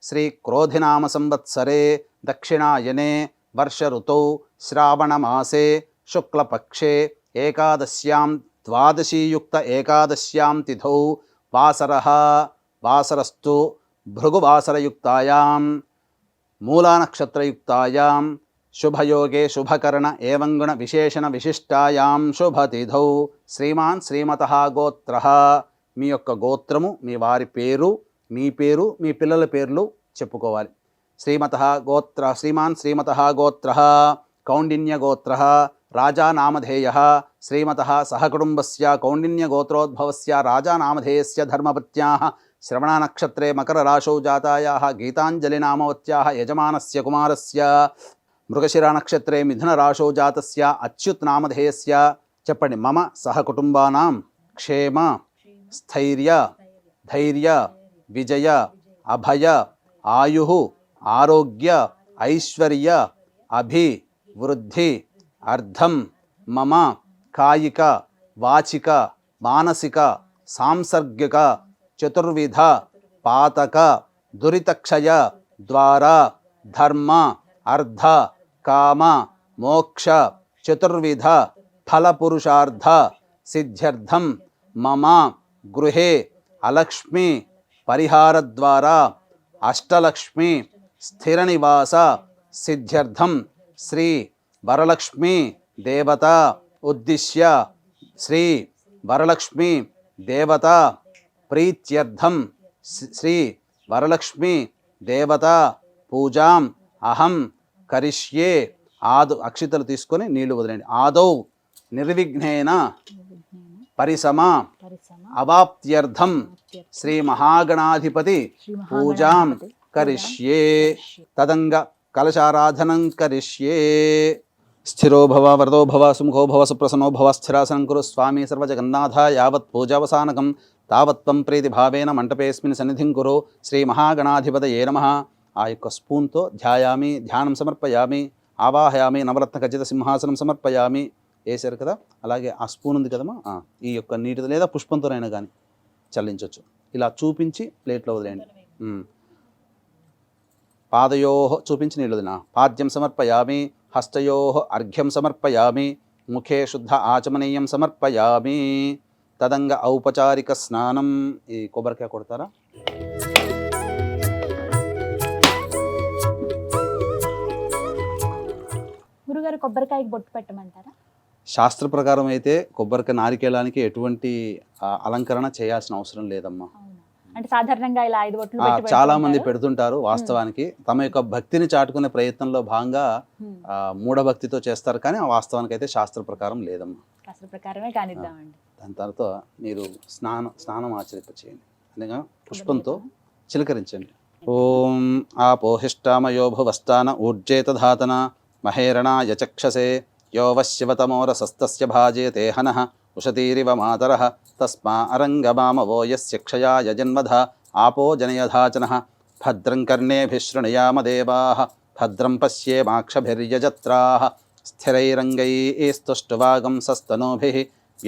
శ్రీ క్రోధినామ సంవత్సరే దక్షిణాయనే వర్ష ఋతౌ శ్రావణమాసే శుక్లపక్షే ఏకాదశ్యాం ద్వాదశీయుక్త ఏకాదశ్యాం తిథౌ వాసరస్తు భృగువాసరయుక్తాయాం మూలానక్షత్రయుక్తాయాం శుభయోగే శుభకరణ ఏవం గుణ విశేషణ విశిష్టాయాం శుభతిథౌ శ్రీమాన్ శ్రీమతః గోత్రః మీ యొక్క గోత్రము, మీ వారి పేరు, మీ పేరు, మీ పిల్లల పేర్లు చెప్పుకోవాలి. శ్రీమాన్ శ్రీమతః గోత్రః కౌండిన్య గోత్రః రాజా నామధేయః శ్రీమతః సహకుటుంబస్య కౌండిన్య గోత్రోద్భవస్య రాజా నామధేయస్య ధర్మపత్న్యాః శ్రవణ నక్షత్రే మకర రాశౌ జాతాయాః గీతాంజలి నామవత్యాః యజమానస్య కుమారస్య మృగశిర నక్షత్రే మిథున రాశౌ జాతస్య అచ్యుత్ నామధేయస్య చెప్పండి. మమ సహకుటుంబానాం క్షేమ స్థైర్య ధైర్య విజయ అభయ ఆయు ఆరోగ్య ఐశ్వర్య అభివృద్ధి అర్థం మమ కాయిక వాచిక మానసిక సాంసర్గిక చతుర్విధ పాతక దురితక్షయ ద్వారా ధర్మ అర్థ కామ మోక్ష చతుర్విధ ఫలపురుషార్థ సిద్ధ్యర్థం మమ గృహే అలక్ష్మి పరిహార ద్వారా అష్టలక్ష్మి స్థిర నివాస సిద్ధ్యర్థం శ్రీ వరలక్ష్మి దేవత ఉద్దిశ్య శ్రీ వరలక్ష్మి దేవత ప్రీత్యర్థం శ్రీ వరలక్ష్మి దేవత పూజాం అహం కరిష్యే. అక్షితలు తీసుకొని నీళ్లు వదిలేండి. ఆదౌ నిర్విఘ్నేన పరిసమ అవాప్త్యర్థం శ్రీ మహాగణాధిపతి పూజాం కరిష్యే. తదంగ కలశారాధనం కరిష్యే. స్థిరో భవ వరదో భవ సుముఖో భవ సుప్రసన్నో భవ స్థిరాసనం కురు స్వామి సర్వజగన్నాథ యావత్ పూజావసానకం తావత్వం ప్రీతిభావేన మంటపేస్మిన్ సన్నిధిం కురు శ్రీ మహాగణాధిపతయే నమః. ఆ యొక్క స్పూన్తో ధ్యానం సమర్పయామి, ఆవాహయామి, నవరత్న ఖచ్చిత సింహాసనం సమర్పయామి. వేసారు కదా, అలాగే ఆ స్పూన్ ఉంది కదమ్మా, ఈ యొక్క నీటితో లేదా పుష్పంతోనైనా కానీ చల్లించవచ్చు. ఇలా చూపించి ప్లేట్లో వదిలేయండి. పాదయో చూపించి నీళ్ళు వదిలిన పాద్యం సమర్పయామి, హస్తయో అర్ఘ్యం సమర్పయామి, ముఖే శుద్ధ ఆచమనీయం సమర్పయామి. తదంగ ఔపచారిక స్నానం. ఈ కొబ్బరికాయ కొడతారా? గురుగారు కొబ్బరికాయకి బొట్టు పెట్టమంటారా? శాస్త్ర ప్రకారం అయితే కొబ్బరికాయ నారికేళానికి ఎటువంటి అలంకరణ చేయాల్సిన అవసరం లేదమ్మా. అంటే సాధారణంగా ఇలా 5 బొట్లు చాలా మంది పెడుతుంటారు. వాస్తవానికి తమ యొక్క భక్తిని చాటుకునే ప్రయత్నంలో భాగంగా మూఢభక్తితో చేస్తారు, కానీ వాస్తవానికి అయితే శాస్త్ర ప్రకారం లేదమ్మా. శాస్త్ర ప్రకారమే కానిద్దామండి. దాని తర్వాత మీరు స్నానం ఆచరింపచేయండి. అనగా పుష్పంతో చిలకరించండి. ఓం ఆపోహిష్టామయో భువస్థాన ఊర్జేతధాతన మహేరణాయ చక్షసే యో వశ్యవతమోరసస్తస్య భాజేతే హనః ఉషతీరివ మాతరః తస్మా అరంగమామవో యస్య క్షయాయ జన్మధ ఆపో జనయధాచనః భద్రం కర్ణేభిः శృణుయామ దేవాः భద్రం పశ్యేమాక్షభిర్యజత్రాः స్థిరైరంగైస్తుష్టువాగంసస్తనూభిः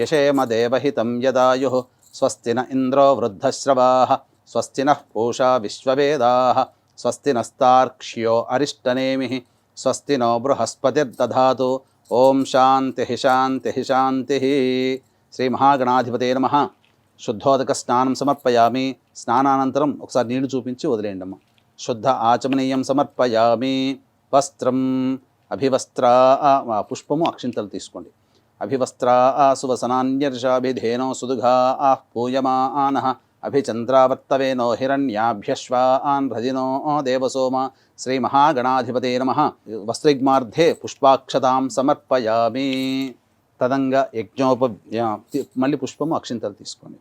యశేమ దేవహితం యదాయుః స్వస్తి న ఇంద్రో వృద్ధశ్రవాः స్వస్తి నః పూషా విశ్వవేదాः స్వస్తి నస్తార్క్ష్యో అరిష్టనేమిః స్వస్తి నో బృహస్పతిర్దధాతు. ఓం శాంతి శాంతి శాంతి. శ్రీ మహాగణాధిపతే నమః. శుద్ధోదక స్నానం సమర్పయామి. స్నానానంతరం ఒకసారి నీళ్లు చూపించి వదిలేయండి అమ్మ. శుద్ధ ఆచమనీయం సమర్పయామి. వస్త్రం అభివస్త్రా పుష్పము అక్షింతలు తీసుకోండి. అభివస్త్రా సువసనాన్యర్షాభిధేనో సుదుఘా పూయమానః అభిచంద్రావర్తవేనో హిరణ్యాభ్యశ్వాన్ హృదినో దేవసోమ. శ్రీ మహాగణాధిపతే నమః. వస్త్రయుగ్మార్ధే పుష్పాక్షతాం సమర్పయామి. తదంగ మళ్ళీ పుష్పము అక్షింతలు తీసుకోండి.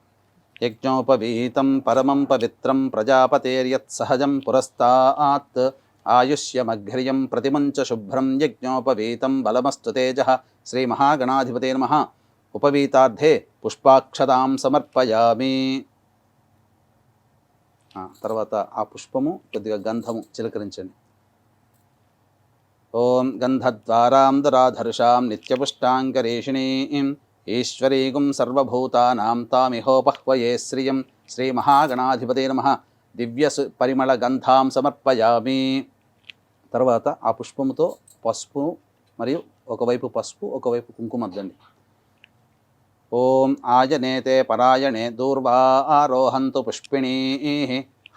యజ్ఞోపవీతం పరమం పవిత్రం ప్రజాపతేర్యత్ సహజం పురస్తాత్ ఆయుష్యమఘ్రియం ప్రతిమంచ శుభ్రం యజ్ఞోపవీతం బలమస్తు తేజః. శ్రీ మహాగణాధిపతే నమః. ఉపవీతార్థే పుష్పాక్షతాం సమర్పయామి. తర్వాత ఆ పుష్పము కొద్దిగా గంధము చిలకరించండి. ఓం గంధద్వారాం దరాధర్షాం నిత్యపుష్టాంగరేషిణీం ఈశ్వరీగుం సర్వభూతానాం తామిహోపహ్వయే శ్రియం శ్రీమహాగణాధిపతే నమః దివ్య పరిమళ గంధాం సమర్పయామి. తర్వాత ఆ పుష్పముతో పసుపు మరియు ఒకవైపు పసుపు ఒకవైపు కుంకుమ అద్దండి. ఓం ఆయనేతే పరాయణే దూర్వా ఆరోహంతు పుష్పిణీ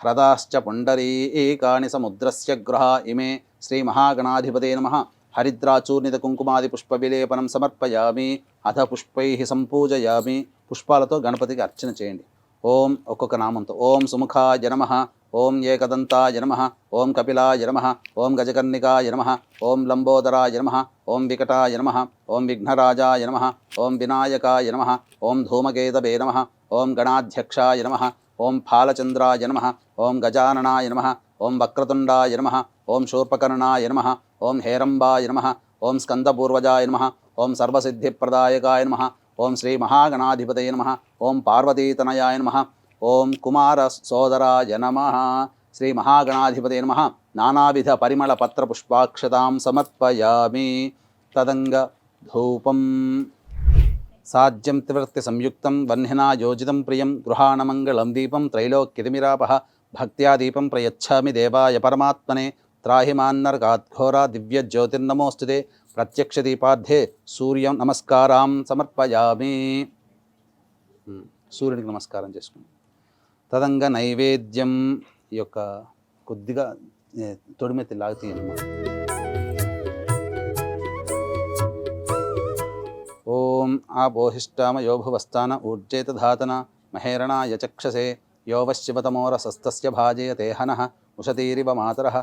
హ్రదాశ్చ పుండరీకాని సముద్రస్య గృహ ఇమే శ్రీమహాగణాధిపతే నమః హరిద్రాచూర్ణిత కుంకుమాది పుష్పవిలేపనం సమర్పయామి. అథ పుష్పై సంపూజయామి. పుష్పాలతో గణపతికి అర్చన చేయండి. ఓం ఒక్కొక్క నామంతో ఓం సుముఖాయ నమః, ఓం ఏకదంతాయ నమః, ఓం కపిలాయ నమః, ఓం గజకర్ణికాయ నమః, ఓం లంబోదరాయ నమః, ఓం వికటాయ నమః, ఓం విఘ్నరాజాయ నమః, ఓం వినాయకాయ నమః, ఓం ధూమకేతవే నమః, ఓం గణాధ్యక్షాయ నమః, ఓం ఫాలచంద్రాయ నమః, ఓం గజాననాయ నమః, ఓం వక్రతుండాయ నమః, ఓం శూర్పకర్ణాయ నమః, ఓం హేరంబాయ నమః, ఓం స్కందపూర్వజాయ నమః, ఓం సర్వసిద్ధిప్రదాయకాయ నమః, ఓం శ్రీ మహాగణాధిపతయ నమః, ఓం పార్వతీతనయాయ నమః, ఓం కుమార సోదరాయ నమః. శ్రీ మహాగణాధిపతయ నమః. నానావిధ పరిమళ పత్ర పుష్పాక్షతాం సమర్పయామి. తదంగ ధూపం సాజ్యం త్రివృత్తి సంయుక్తం వహ్నినా యోజితం ప్రియం గృహాణమంగళం దీపం త్రైలోక్యతిమిరాపః భక్త్యా దీపం ప్రయచ్ఛామి దేవాయ పరమాత్మనే త్రాహి మాన్నర్గాద్ఘోరా దివ్య జ్యోతిర్నమోస్తుతే ప్రత్యక్ష దీపార్థే సూర్యం నమస్కారం సమర్పయామి. సూర్యునికి నమస్కారం చేసుకుని తదంగా నైవేద్యం ఈ యొక్క కొద్దిగా తొడిమెత్తి లాగుతీయమ్మా. ఓం ఆపోహిష్టామ యోభువస్థాన ఊర్జేత ధాతన మహేరణాయ చక్షసే యోవశివతమోరసస్తస్య భాజయతే హనః ఉషతీరివ మాతరః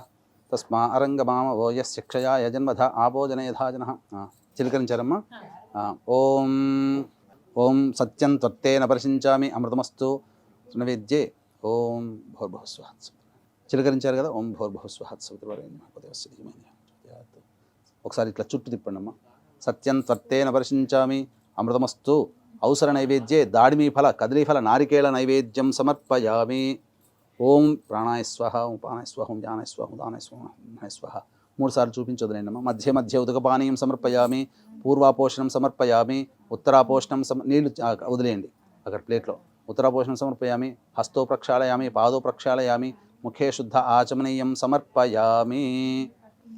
తస్మా అరంగమామ ఓయస్య క్షయాయ జన్మధ ఆపోజనయధాజనః. చిలకరించారమ్మా. ఓం ఓం సత్యం త్వత్తేన పరిశించామి అమృతమస్తు నైవేద్యే. ఓం భోర్భువస్వహత్. చిలకరించారు కదా. ఓం భోర్భువస్వహత్. ఒకసారి ఇట్లా చుట్టూ తిప్పండి అమ్మా. సత్యం త్వత్తేన పరిశించామి అమృతమస్తు ఔసర నైవేద్యే దాడిమీ ఫల కదలీఫల నారికేళ నైవేద్యం సమర్పయామి. ఓం ప్రాణాయ స్వహ, ఓం ప్రాణాయ స్వహ, ఓం జ్ఞానాయ స్వహ, ఓం దానాయ స్వహ, ఓం స్వహ. 3 సార్లు చూపించొద్దులేండమ్మా. మధ్య మధ్య ఉదకపానీయం సమర్పయామి. పూర్వాపోషణం సమర్పయామి. ఉత్తరాపోషణం నీళ్ళు వదిలేయండి అక్కడ ప్లేట్లో. ఉత్తరాపోషణం సమర్పయామి. హస్తో ప్రక్షాళయామి, పాదో ప్రక్షాళయామి, ముఖే శుద్ధ ఆచమనీయం సమర్పయామి.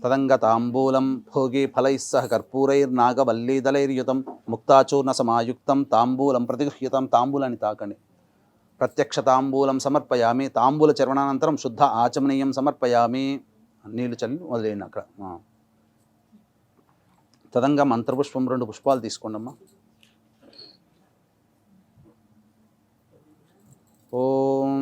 తదంగ తాంబూలం భోగి ఫలైः సహ కర్పూరైర్నాగవల్లీదళైర్యుతం ముక్తాచూర్ణ సమాయుక్తం తాంబూలం ప్రతిగృహ్యతం. తాంబూలాన్ని తాకండి. ప్రత్యక్ష తాంబూలం సమర్పయామి. తాంబూల చర్వణానంతరం శుద్ధ ఆచమనీయం సమర్పయామి. నీళ్లు చల్లి వదిలేయండి అక్కడ. తదంగా మంత్రపుష్పం 2 పుష్పాలు తీసుకోండమ్మా. ఓం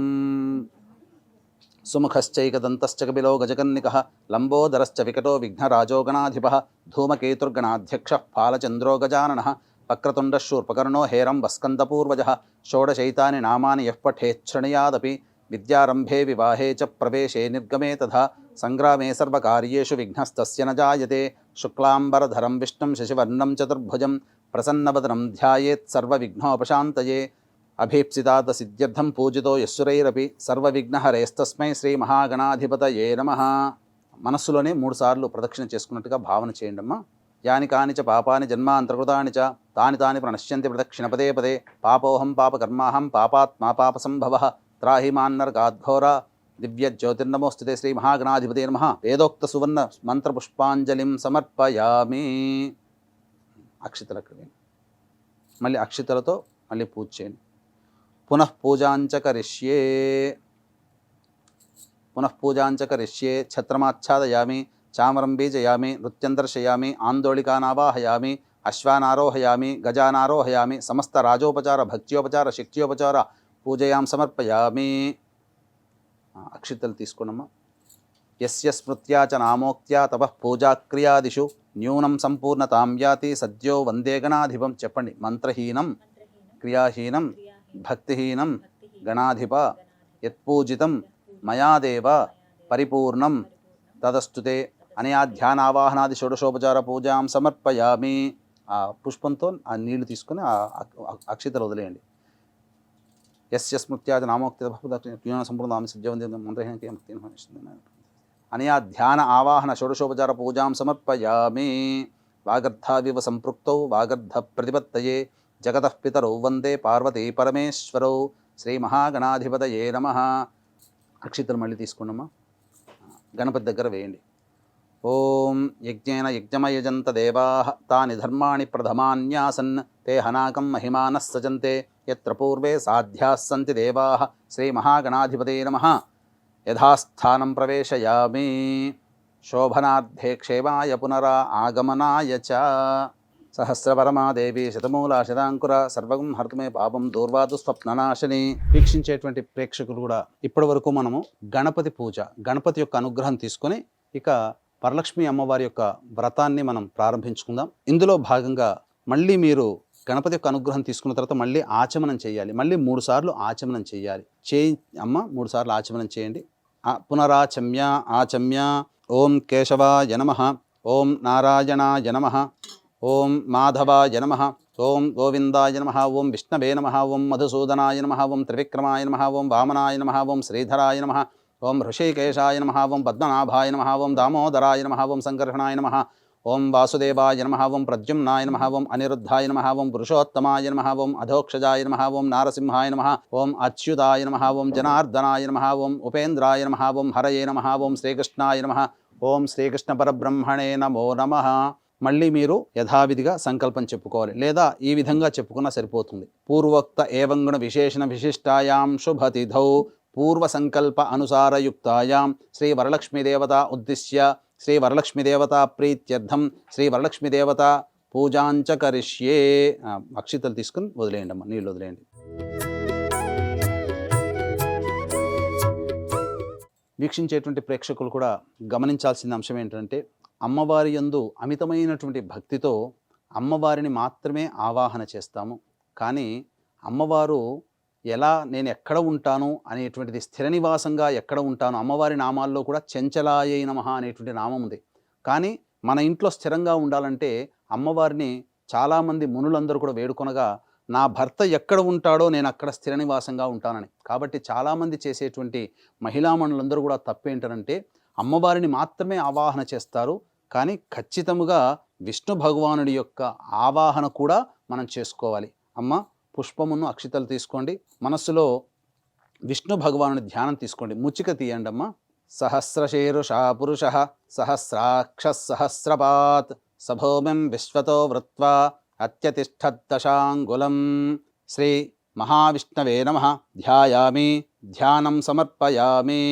సుముఖశ్చైకదంతశ్చ కపిలో గజకర్ణికః లంబోదరశ్చ వికటో విఘ్నరాజోగణాధిపः ధూమకేతుర్గణాధ్యక్షः ఫాలచంద్రో గజాననः వక్రతుండశూర్పకర్ణో హేరం వస్కందపూర్వజः షోడశైతాని నామాని యః పఠేచ్ఛృణయాదపి విద్యారంభే వివాహే చ ప్రవేశే నిర్గమే తథా సంగ్రామే సర్వకార్యేషు విఘ్నస్తస్య న జాయతే. శుక్లాంబరధరం విష్ణుం శశివర్ణం చతుర్భుజం ప్రసన్నవదనం ధ్యాయేత్ సర్వవిఘ్నోపశాంతయే. అభీప్సితార్థ సిద్ధ్యర్థం పూజితో యస్సురైరపి సర్వవిఘ్నహరేస్తస్మై శ్రీ మహాగణాధిపతయే నమః. మనస్సులోనే 3 సార్లు ప్రదక్షిణ చేసుకున్నట్టుగా భావన చేయండమ్మా. యాని కాని చ పాపాని జన్మాంతర్కృతాని చ తాని తాని ప్రణశ్యంతి ప్రదక్షిణ పదే పదే. పాపోహం పాపకర్మాహం పాపాత్మా పాపసంభవః త్రాహి మాన్నర్గాద్ఘోర దివ్య జ్యోతిర్నమోస్తుతే శ్రీ మహాగణాధిపతే నమః. వేదోక్త సువర్ణ మంత్రపుష్పాంజలిం సమర్పయామి. అక్షితల క్రమేణ మళ్ళీ అక్షితలతో మళ్ళీ పూజ చేయండి. పునః పూజాంచ కరిష్యే ఛత్రమాచ్ఛాదయామి చామరం బీజయామి నృత్యం దర్శయామి ఆందోళికానావాహయామి అశ్వానారోహయామి గజానారోహయామి సమస్త రాజోపచార భక్త్యోపచార శక్త్యోపచార పూజయాం సమర్పయామి. అక్షితలు తీసుకోనమ్మా. యస్య స్మృత్యా చ నామోక్త్యా తపః పూజాక్రియాదిషు న్యూనం సంపూర్ణతాం యాతి సద్యో వందే గణాధిపం. చెప్పండి. మంత్రహీనం క్రియాహీనం భక్తిహీనం గణాధిప యత్పూజితం మయాదేవ పరిపూర్ణం తదస్తుతే అనయా ధ్యానావాహనాది షోడశోపచార పూజాం సమర్పయామి. ఆ పుష్పంతో ఆ నీళ్లు తీసుకుని ఆ అక్షితలు వదిలేయండి. యస్య స్మృత్యాది నామోక్తి సంపూర్ణ సద్యవంతి మంత్రహీనం అనయా ధ్యాన ఆవాహన షోడశోపచార పూజాం సమర్పయామి. వాగర్ధావివ సంపృక్తౌ వాగర్ధ ప్రతిపత్తయే జగతః పితరౌ వందే పార్వతీ పరమేశ్వరౌ. శ్రీ మహాగణాధిపతయే నమః. అక్షితలు మళ్ళీ తీసుకున్నామా, గణపతి దగ్గర వేయండి. ఓం యజ్ఞేన యజ్ఞమయజంత దేవాః తాని ధర్మాణి ప్రథమాన్యాసన్ తే హనాకం మహిమానః సజంతే యత్ర పూర్వే సాధ్యాః సంతి దేవాః. శ్రీ మహాగణాధిపతయే నమః. యథాస్థానం ప్రవేశయామి. శోభనార్థే క్షేమాయ పునరా ఆగమనాయ చ. సహస్రపరమా దేవి శతమూలా శతాంకుర సర్వగం హర్తుమే పాపం దూర్వాదు స్వప్ననాశని. వీక్షించేటువంటి ప్రేక్షకులు కూడా ఇప్పటి వరకు మనము గణపతి పూజ, గణపతి యొక్క అనుగ్రహం తీసుకొని ఇక వరలక్ష్మి అమ్మవారి యొక్క వ్రతాన్ని మనం ప్రారంభించుకుందాం. ఇందులో భాగంగా మళ్ళీ మీరు గణపతి యొక్క అనుగ్రహం తీసుకున్న తర్వాత మళ్ళీ ఆచమనం చేయాలి. మళ్ళీ 3 సార్లు ఆచమనం చేయాలి. అమ్మ 3 సార్లు ఆచమనం చేయండి. పునరాచమ్య ఆచమ్య. ఓం కేశవాయ నమః, ఓం నారాయణాయ నమః, ఓం మాధవాయ నమః, ఓం గోవిందాయ నమః, ఓం విష్ణవే నమః, ఓం మధుసూదనాయ నమః, ఓం త్రివిక్రమాయ నమః, ఓం వామనాయ నమః, ఓం శ్రీధరాయ నమః, ఓం హృషికేశాయ నమః, ఓం పద్మనాభాయ నమః, ఓం దామోదరాయ నమః, ఓం సంకర్షణాయ నమః, ఓం వాసుదేవాయ నమః, ఓం ప్రద్యుమ్నాయ నమః, ఓం అనిరుద్ధాయ నమః, ఓం పురుషోత్తమాయ నమః, ఓం అధోక్షజాయ నమః, ఓం నారసింహాయ నమః, ఓం అచ్యుతాయ నమః, ఓం జనార్దనాయ నమః, ఓం ఉపేంద్రాయ నమః, ఓం హరయే నమః, ఓం శ్రీకృష్ణాయ నమః, ఓం శ్రీకృష్ణ పరబ్రహ్మణే నమో నమః. మళ్ళీ మీరు యథావిధిగా సంకల్పం చెప్పుకోవాలి, లేదా ఈ విధంగా చెప్పుకున్నా సరిపోతుంది. పూర్వోక్త ఏవంగుణ విశేషణ విశిష్టాయాం శుభతిథౌ పూర్వ సంకల్ప అనుసారయుక్తాయాం శ్రీ వరలక్ష్మీదేవత ఉద్దిశ్య శ్రీ వరలక్ష్మీదేవత ప్రీత్యర్థం శ్రీ వరలక్ష్మీదేవత పూజాంచ కరిష్యే. అక్షితలు తీసుకుని వదిలేయండి అమ్మ, నీళ్ళు వదిలేయండి. వీక్షించేటువంటి ప్రేక్షకులు కూడా గమనించాల్సిన అంశం ఏంటంటే, అమ్మవారి యందు అమితమైనటువంటి భక్తితో అమ్మవారిని మాత్రమే ఆవాహన చేస్తాము. కానీ అమ్మవారు నేను ఎక్కడ ఉంటాను అనేటువంటిది, స్థిర నివాసంగా ఎక్కడ ఉంటాను, అమ్మవారి నామాల్లో కూడా చెంచలాయై నమః అనేటువంటి నామం ఉంది. కానీ మన ఇంట్లో స్థిరంగా ఉండాలంటే అమ్మవారిని చాలామంది మునులందరూ కూడా వేడుకొనగా, నా భర్త ఎక్కడ ఉంటాడో నేను అక్కడ స్థిర నివాసంగా ఉంటానని. కాబట్టి చాలామంది చేసేటువంటి మహిళామణులందరూ కూడా తప్పేంటంటే అమ్మవారిని మాత్రమే ఆవాహన చేస్తారు. కానీ ఖచ్చితంగా విష్ణు భగవానుడి యొక్క ఆవాహన కూడా మనం చేసుకోవాలి. అమ్మ పుష్పమును అక్షితలు తీసుకోండి, మనస్సులో విష్ణు భగవానుడి ధ్యానం తీసుకోండి. ముచ్చిక తీయండి అమ్మ. సహస్రశీరుషా పురుష సహస్రాక్ష సహస్రపాత్ సభౌమిం విశ్వతో వృత్వా అత్యతిష్ఠద్దశాంగులం. శ్రీ మహావిష్ణవే నమః. ధ్యాయామి, ధ్యానం సమర్పయామి.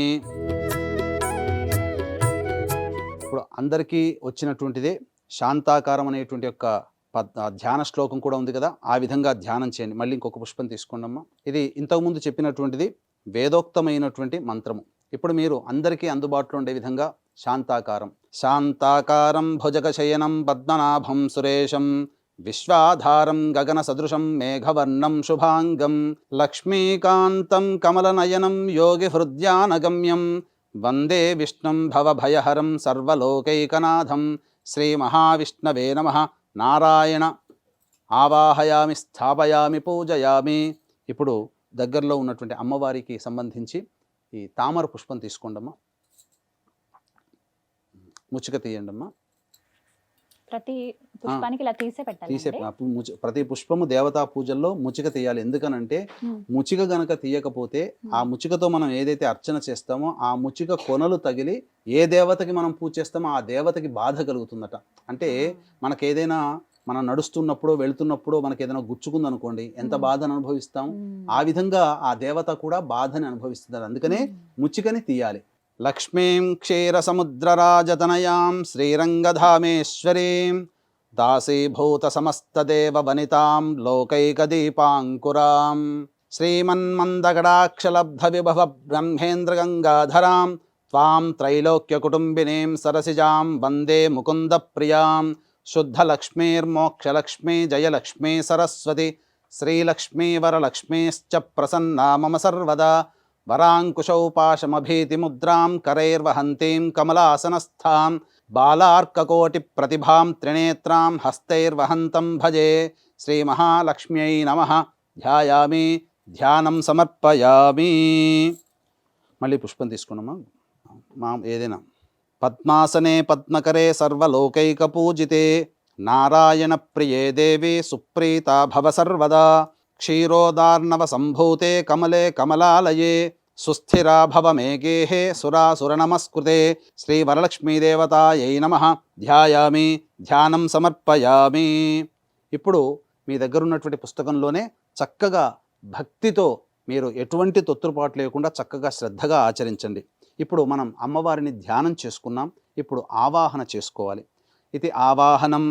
ఇప్పుడు అందరికీ వచ్చినటువంటిదే శాంతాకారం అనేటువంటి యొక్క ధ్యాన శ్లోకం కూడా ఉంది కదా, ఆ విధంగా ధ్యానం చేయండి. మళ్ళీ ఇంకొక పుష్పం తీసుకోండమ్మా. ఇది ఇంతకుముందు చెప్పినటువంటిది వేదోక్తమైనటువంటి మంత్రము. ఇప్పుడు మీరు అందరికీ అందుబాటులో ఉండే విధంగా శాంతాకారం. శాంతాకారం భుజగశయనం పద్మనాభం సురేశం విశ్వాధారం గగన సదృశం మేఘవర్ణం శుభాంగం లక్ష్మీకాంతం కమలనయనం యోగి హృద్యానగమ్యం వందే విష్ణుం భవభయహరం సర్వలోకైకనాథం. శ్రీ మహావిష్ణవే నమః. నారాయణ ఆవాహయామి, స్థాపయామి, పూజయామి. ఇప్పుడు దగ్గరలో ఉన్నటువంటి అమ్మవారికి సంబంధించి ఈ తామర పుష్పం తీసుకోండమ్మా. ముచ్చిక తీయండమ్మా. ప్రతి పుష్పానికి ఇలా తీసే పెట్టాలి. ప్రతి పుష్పము దేవతా పూజల్లో ముచ్చిక తీయాలి. ఎందుకనంటే ముచ్చిక గనక తీయకపోతే ఆ ముచ్చికతో మనం ఏదైతే అర్చన చేస్తామో ఆ ముచ్చిక కొనలు తగిలి ఏ దేవతకి మనం పూజ చేస్తామో ఆ దేవతకి బాధ కలుగుతుందట. అంటే మనకేదైనా మనం నడుస్తున్నప్పుడు వెళుతున్నప్పుడు మనకి ఏదైనా గుచ్చుకుందనుకోండి, ఎంత బాధను అనుభవిస్తాం, ఆ విధంగా ఆ దేవత కూడా బాధని అనుభవిస్తుంది. అందుకనే ముచ్చికని తీయాలి. లక్ష్మీం క్షీరసముద్రరాజతనయాం శ్రీరంగధామేశ్వరీం దాసీభూత సమస్తదేవ వనితాం లోకైకదీపాంకురాం శ్రీమన్మందగడాక్షలబ్ధ విభవ బ్రహ్మేంద్రగంగాధరాం త్వాం త్రైలోక్యకుటుంబినీం సరసిజాం వందే ముకుందప్రియాం శుద్ధలక్ష్మీర్మోక్షలక్ష్మీ జయలక్ష్మీ సరస్వతి శ్రీలక్ష్మీ వరలక్ష్మీశ్చ ప్రసన్నా మమ సర్వదా వరాంకుశౌ పాశమభీతిముద్రాం కరైర్వహంతీం కమలాసనస్థాం బాలార్కకోటి ప్రతిభాం త్రినేత్రాం హస్తైర్వహంతం భజే. శ్రీ మహాలక్ష్మ్యై నమః. ధ్యాయామి, ధ్యానం సమర్పయామి. మళ్ళీ పుష్పం తీసుకున్నామా, ఏదైనా పద్మాసనే పద్మకరే సర్వలోకైకపూజితే నారాయణ ప్రియే దేవి సుప్రీతా భవ సర్వదా క్షీరోదార్ణవ సంభూతే కమలే కమలాలయే సుస్థిరా భవ మే గేహే సురాసుర నమస్కృతే శ్రీ వరలక్ష్మీదేవతాయై నమః ధ్యాయామి ధ్యానం సమర్పయామి. ఇప్పుడు మీ దగ్గర ఉన్నటువంటి పుస్తకంలోనే చక్కగా భక్తితో మీరు ఎటువంటి తొత్తుపాటు లేకుండా చక్కగా శ్రద్ధగా ఆచరించండి. ఇప్పుడు మనం అమ్మవారిని ధ్యానం చేసుకున్నాం. ఇప్పుడు ఆవాహన చేసుకోవాలి. ఇది ఆవాహనం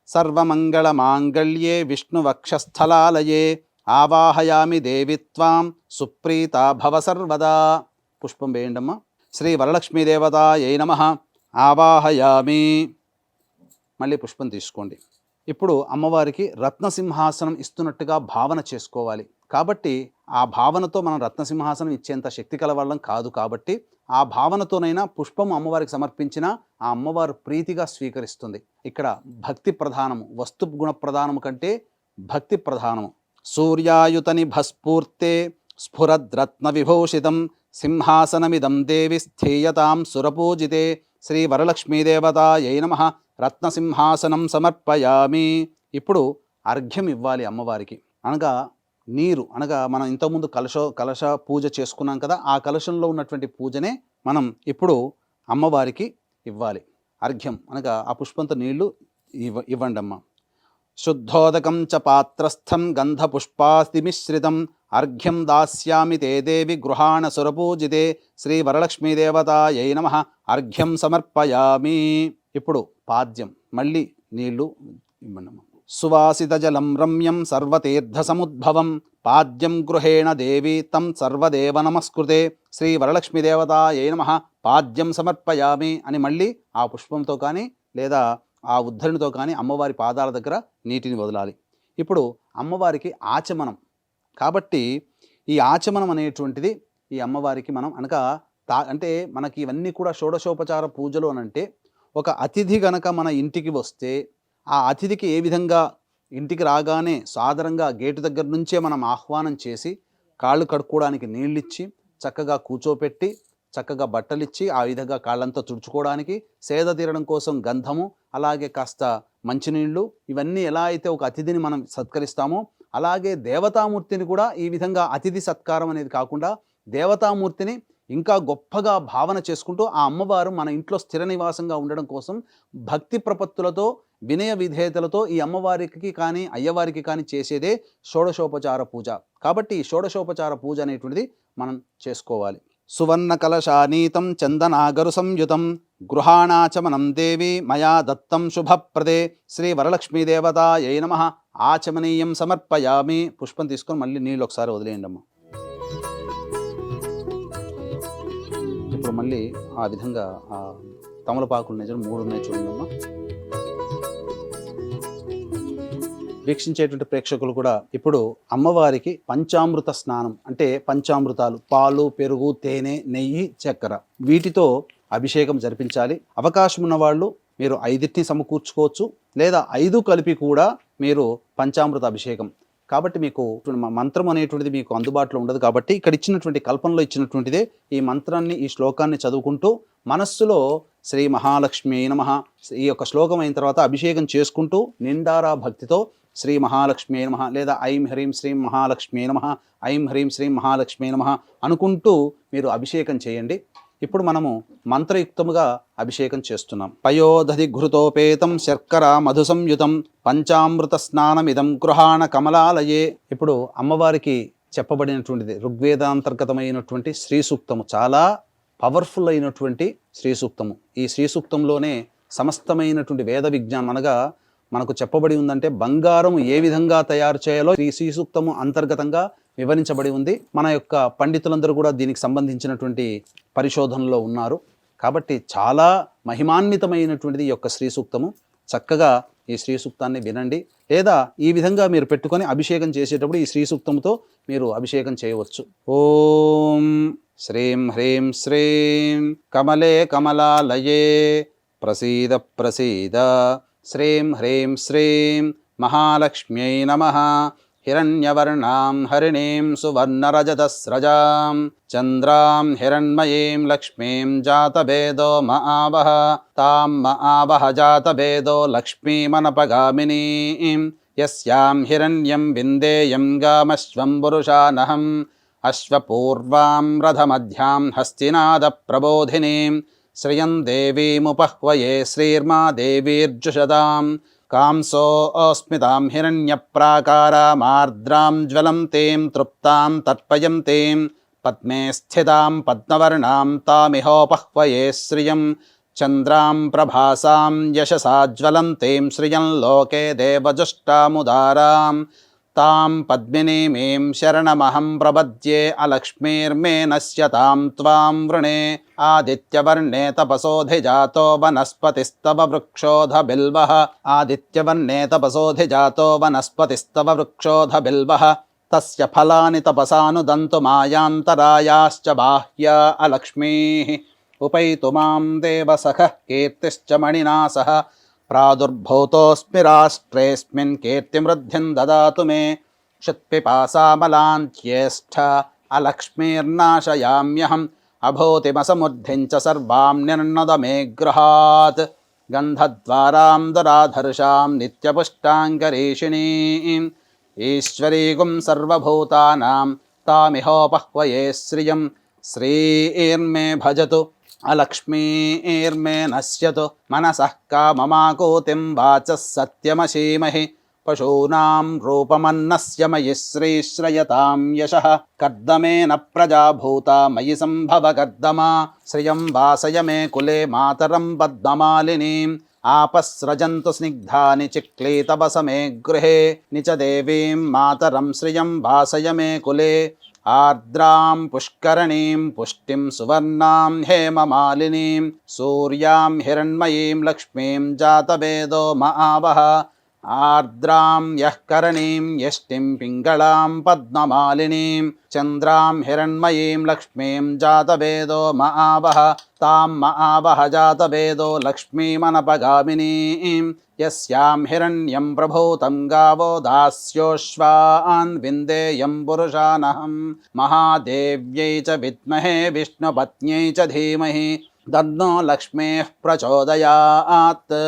సర్వమంగళ మాంగళ్యే విష్ణువక్షస్థలాలయే ఆవాహయామి దేవిత్వాం సుప్రీతా భవ సర్వదా. పుష్పం వేయండమ్మా. శ్రీ వరలక్ష్మీదేవతాయై నమః ఆవాహయామి. మళ్ళీ పుష్పం తీసుకోండి. ఇప్పుడు అమ్మవారికి రత్నసింహాసనం ఇస్తున్నట్టుగా భావన చేసుకోవాలి. కాబట్టి ఆ భావనతో మనం రత్నసింహాసనం ఇచ్చేంత శక్తి కలవాళ్ళం కాదు. కాబట్టి ఆ భావనతోనైనా పుష్పం అమ్మవారికి సమర్పించినా ఆ అమ్మవారు ప్రీతిగా స్వీకరిస్తుంది. ఇక్కడ భక్తి ప్రధానము, వస్తు గుణ ప్రధానము కంటే భక్తి ప్రధానము. సూర్యాయుతని భస్ఫూర్తే స్ఫురద్రత్న విభూషితం సింహాసనమిదం దేవి స్థీయతాం సురపూజితే శ్రీ వరలక్ష్మీదేవతాయై నమః రత్నసింహాసనం సమర్పయామి. ఇప్పుడు అర్ఘ్యం ఇవ్వాలి అమ్మవారికి. అనగా నీరు, అనగా మనం ఇంతకుముందు కలశ పూజ చేసుకున్నాం కదా, ఆ కలశంలో ఉన్నటువంటి పూజనే మనం ఇప్పుడు అమ్మవారికి ఇవ్వాలి. అర్ఘ్యం అనగా ఆ పుష్పంతో నీళ్లు ఇవ్వండి అమ్మ. శుద్ధోదకం చ పాత్రస్థం గంధపుష్పాస్తిమిశ్రితం అర్ఘ్యం దాస్యామి తే దేవి గృహాణ సురపూజితే శ్రీ వరలక్ష్మీదేవతాయై నమః అర్ఘ్యం సమర్పయామి. ఇప్పుడు పాద్యం, మళ్ళీ నీళ్లు ఇవ్వండి. సువాసిత జలం రమ్యం సర్వతీర్థ సముద్భవం పాద్యం గృహేణ దేవి తం సర్వదేవ నమస్కృతే శ్రీ వరలక్ష్మీదేవతాయై నమః పాద్యం సమర్పయామి అని మళ్ళీ ఆ పుష్పంతో కానీ లేదా ఆ ఉద్ధరణితో కానీ అమ్మవారి పాదాల దగ్గర నీటిని వదలాలి. ఇప్పుడు అమ్మవారికి ఆచమనం. కాబట్టి ఈ ఆచమనం అనేటువంటిది ఈ అమ్మవారికి మనం అనగా అంటే మనకి ఇవన్నీ కూడా షోడశోపచార పూజలు అనంటే ఒక అతిథి గనక మన ఇంటికి వస్తే ఆ అతిథికి ఏ విధంగా ఇంటికి రాగానే సాదరంగా గేటు దగ్గర నుంచే మనం ఆహ్వానం చేసి కాళ్ళు కడుక్కోవడానికి నీళ్ళిచ్చి చక్కగా కూర్చోపెట్టి చక్కగా బట్టలిచ్చి ఆ విధంగా కాళ్ళంతా తుడుచుకోవడానికి సేద తీరడం కోసం గంధము అలాగే కాస్త మంచినీళ్ళు ఇవన్నీ ఎలా అయితే ఒక అతిథిని మనం సత్కరిస్తామో అలాగే దేవతామూర్తిని కూడా ఈ విధంగా అతిథి సత్కారం అనేది కాకుండా దేవతామూర్తిని ఇంకా గొప్పగా భావన చేసుకుంటూ ఆ అమ్మవారు మన ఇంట్లో స్థిర నివాసంగా ఉండడం కోసం భక్తి ప్రపత్తులతో వినయ విధేయతలతో ఈ అమ్మవారికి కానీ అయ్యవారికి కానీ చేసేదే షోడశోపచార పూజ. కాబట్టి ఈ షోడశోపచార పూజ అనేటువంటిది మనం చేసుకోవాలి. సువర్ణ కలశానీతం చందనాగరు సంయుతం గృహాణాచమనం దేవి మయా దత్తం శుభప్రదే శ్రీ వరలక్ష్మీదేవతాయై నమః ఆచమనీయం సమర్పయామి. పుష్పం తీసుకొని మళ్ళీ నీళ్ళు ఒకసారి వదిలేయండి అమ్మ. ఇప్పుడు మళ్ళీ ఆ విధంగా ఆ తమలపాకులు నిజం 3 ఉన్నాయి చూడండి అమ్మ. వీక్షించేటువంటి ప్రేక్షకులు కూడా ఇప్పుడు అమ్మవారికి పంచామృత స్నానం అంటే పంచామృతాలు పాలు, పెరుగు, తేనె, నెయ్యి, చక్కెర వీటితో అభిషేకం జరిపించాలి. అవకాశం ఉన్న వాళ్ళు మీరు 5ని సమకూర్చుకోవచ్చు లేదా 5 కలిపి కూడా మీరు పంచామృత అభిషేకం. కాబట్టి మీకు మంత్రం అనేటువంటిది మీకు అందుబాటులో ఉండదు. కాబట్టి ఇక్కడ ఇచ్చినటువంటి కల్పనలో ఇచ్చినటువంటిదే ఈ మంత్రాన్ని ఈ శ్లోకాన్ని చదువుకుంటూ మనస్సులో శ్రీ మహాలక్ష్మి నమః ఈ యొక్క శ్లోకం అయిన తర్వాత అభిషేకం చేసుకుంటూ నిండారా భక్తితో శ్రీ మహాలక్ష్మి నమః లేదా ఐం హ్రీం శ్రీం మహాలక్ష్మి నమః ఐం హ్రీం శ్రీం మహాలక్ష్మి నమః అనుకుంటూ మీరు అభిషేకం చేయండి. ఇప్పుడు మనము మంత్రయుక్తముగా అభిషేకం చేస్తున్నాం. పయోదధి ఘృతోపేతం శర్కర మధు సంయుతం పంచామృత స్నానమిదం గృహాణ కమలాలయే. ఇప్పుడు అమ్మవారికి చెప్పబడినటువంటిది ఋగ్వేదాంతర్గతమైనటువంటి శ్రీ సూక్తము, చాలా పవర్ఫుల్ అయినటువంటి శ్రీ సూక్తము. ఈ శ్రీ సూక్తంలోనే సమస్తమైనటువంటి వేద విజ్ఞానం అనగా మనకు చెప్పబడి ఉందంటే బంగారం ఏ విధంగా తయారు చేయాలో ఈ శ్రీ సూక్తము అంతర్గతంగా వివరించబడి ఉంది. మన యొక్క పండితులందరూ కూడా దీనికి సంబంధించినటువంటి పరిశోధనలో ఉన్నారు. కాబట్టి చాలా మహిమాన్వితమైనటువంటిది ఈ యొక్క శ్రీ సూక్తము. చక్కగా ఈ శ్రీ సూక్తాన్ని వినండి లేదా ఈ విధంగా మీరు పెట్టుకొని అభిషేకం చేసేటప్పుడు ఈ శ్రీ సూక్తంతో మీరు అభిషేకం చేయవచ్చు. ఓం శ్రీం హ్రీం శ్రీం కమలే కమలాలయే ప్రసీద ప్రసీద శ్రీం హ్రీం శ్రీం మహాలక్ష్మ్యై నమః హిరణ్యవర్ణాం హరిణీం సువర్ణరజతస్రజాం చంద్రాం హిరణ్మయీం లక్ష్మీం జాతవేదో మఆవహ తాం మఆవహ జాతవేదో లక్ష్మీమనపగామినీం యస్యాం హిరణ్యం విందేయం గామశ్వం పురుషానహం అశ్వపూర్వాం రథమధ్యాం హస్తినాద ప్రబోధినీం శ్రియం దేవీముపహ్వయే శ్రీర్మా దేవీర్జుషదాం కాంసోऽస్మితాం హిరణ్యప్రాకారామార్ద్రాం జ్వలంతీం తృప్తాం తర్పయంతీం పద్మే స్థితాం పద్మవర్ణాం తామిహోపహ్వయే శ్రియం చంద్రాం ప్రభాసాం యశసా జ్వలంతీం శ్రియం లోకే దేవజుష్టాముదారాం తాం పద్మినీమీం శరణమహం ప్రపద్యే అలక్ష్మీర్మే నశ్యతాం త్వాం వృణే ఆదిత్యవర్ణే తపసోధిజాతో వనస్పతిస్తవ వృక్షోధ బిల్వః ఆదిత్యవర్ణే తపసోధిజాతో వనస్పతిస్తవ వృక్షోధ బిల్వః తస్య ఫలాని తపసానుదంతు మాయాంతరాయాశ్చ బాహ్యా అలక్ష్మీః ఉపైతు మాం దేవసఖః కీర్తిశ్చ మణినా సహ ప్రాదుర్భూతోऽస్మి రాష్ట్రేऽస్మిన్ కీర్తిమృద్ధిం దదాతు మే క్షుత్పిపాసామలాంత్యేష్ట అలక్ష్మీర్నాశయామ్యహం అభూతిమసమృద్ధిం చ సర్వాం నిర్ణద మే గృహాత్ గంధద్వారాం దురాధర్షాం నిత్యపుష్టాంగరీషిణీం ఈశ్వరీగుం సర్వభూతానాం తామిహోపహ్వయే శ్రియం శ్రీర్మే భజతు అలక్ష్మీర్మే నశ్యతు మనసః కామమాకూతిం వాచः సత్యమశీమహి పశూనాం రూపమన్నస్య మయి శ్రీశ్రయతాం యశః కర్దమేన ప్రజాభూతా మయి సంభవ కర్దమా శ్రియం వాసయ మే కులే మాతరం పద్మమాలినీం ఆపస్రజంతు స్నిగ్ధాని చిక్లీతవస మే గృహే నిచ దేవీం మాతరం శ్రియం వాసయ మే కులే ఆర్ద్రాం పుష్కరణీం పుష్టిం సువర్ణాం హేమమాలినీం సూర్యాం హిరణ్మయీం లక్ష్మీం జాతవేదో మఆవహ ఆర్ద్రాం యః కరణీం యష్టిం పింగళాం పద్మమాలినీం చంద్రాం హిరణ్మయీం లక్ష్మీం జాతవేదో మఆవహ తాం మఆవహ జాతవేదో లక్ష్మీమనపగామినీం యస్యాం హిరణ్యం ప్రభూతం గావో దాస్యోశ్వాన్ విందేయం పురుషానహం మహాదేవ్యై చ విద్మహే విష్ణుపత్న్యై చ ధీమహి తన్నో లక్ష్మీః ప్రచోదయాత్.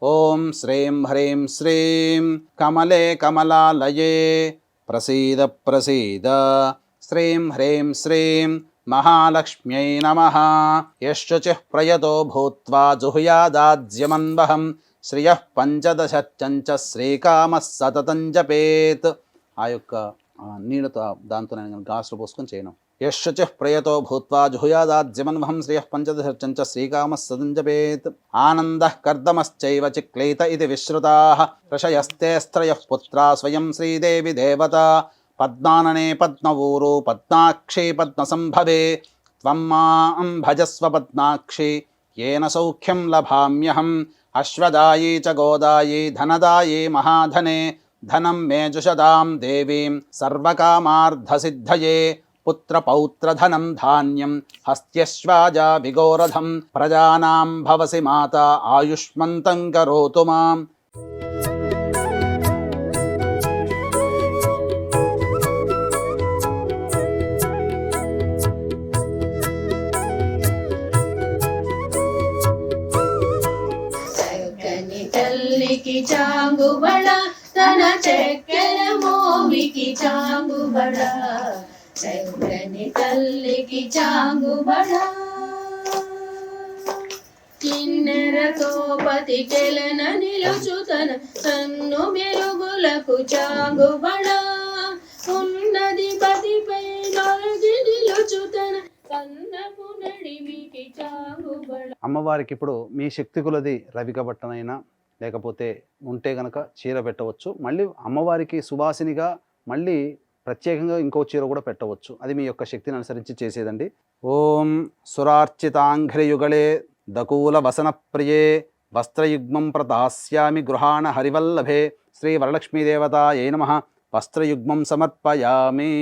ఓం శ్రీం హ్రీం శ్రీం కమలే కమలాలయే ప్రసీద ప్రసీద. శ్రీం హ్రీం శ్రీం మహాలక్ష్మ్యై నమః. యశ్శుచిః ప్రయతో భూత్వా జుహుయాదాజ్యమన్వహం శ్రియః పంచదశచ్చంచ శ్రీకామः సతతం జపేత్. ఆ యొక్క నీళ్ళతో దాంతో నేను గ్లాసులో పోసుకొని చేయను. యశ్శుచిః ప్రయతో భూత్వా జుహుయాదాజ్యమన్వహం శ్రియః పంచదశచ్చంచ శ్రీకామः సతతం జపేత్. ఆనందః కర్దమశ్చైవ చిక్లీత ఇది విశ్రుతాః ఋషయస్తే స్త్రయః పుత్రా స్వయం శ్రీదేవి దేవతా పద్మాననే పద్మవూరు పద్మాక్షి పద్మసంభవే త్వం మాం భజస్వ పద్మాక్షి येन సౌఖ్యం లభామ్యహం. అశ్వదాయీ చ గోదాయీ ధనదాయీ మహాధనే ధనం మే జుషదాం దేవీం సర్వకామార్థసిద్ధయే. పుత్రపౌత్రధనం ధాన్యం హస్త్యశ్వాజా విగోరథం ప్రజానాం భవసి మాత ఆయుష్మంతం కరోతు మాం. తల్లికి చాంగుబడ తన చెక్కెల మోవికి చాంగుబడ చక్కని తల్లికి చాంగుబడ కిన్నెరతో పతికెలన నిలుచుతన తన్ను మెరుగులకు చాంగుబడ ఉన్నది పతిపై నొలగి నిలుచుతన కన్నపు నడిమికి చాంగుబడ. అమ్మవారికి ఇప్పుడు మీ శక్తి కొలది రవిక బట్టనైనా లేకపోతే ఉంటే గనక చీర పెట్టవచ్చు. మళ్ళీ అమ్మవారికి సువాసినిగా మళ్ళీ ప్రత్యేకంగా ఇంకో చీర కూడా పెట్టవచ్చు. అది మీ యొక్క శక్తిని అనుసరించి చేసేదండి. ఓం సురార్చితాంఘ్రియుగళే దకూల వసన ప్రియే వస్త్రయుగ్మం ప్రదాస్యామి గృహాణ హరివల్లభే శ్రీ వరలక్ష్మీదేవతాయై నమః. వస్త్రయుగ్మం సమర్పయామి.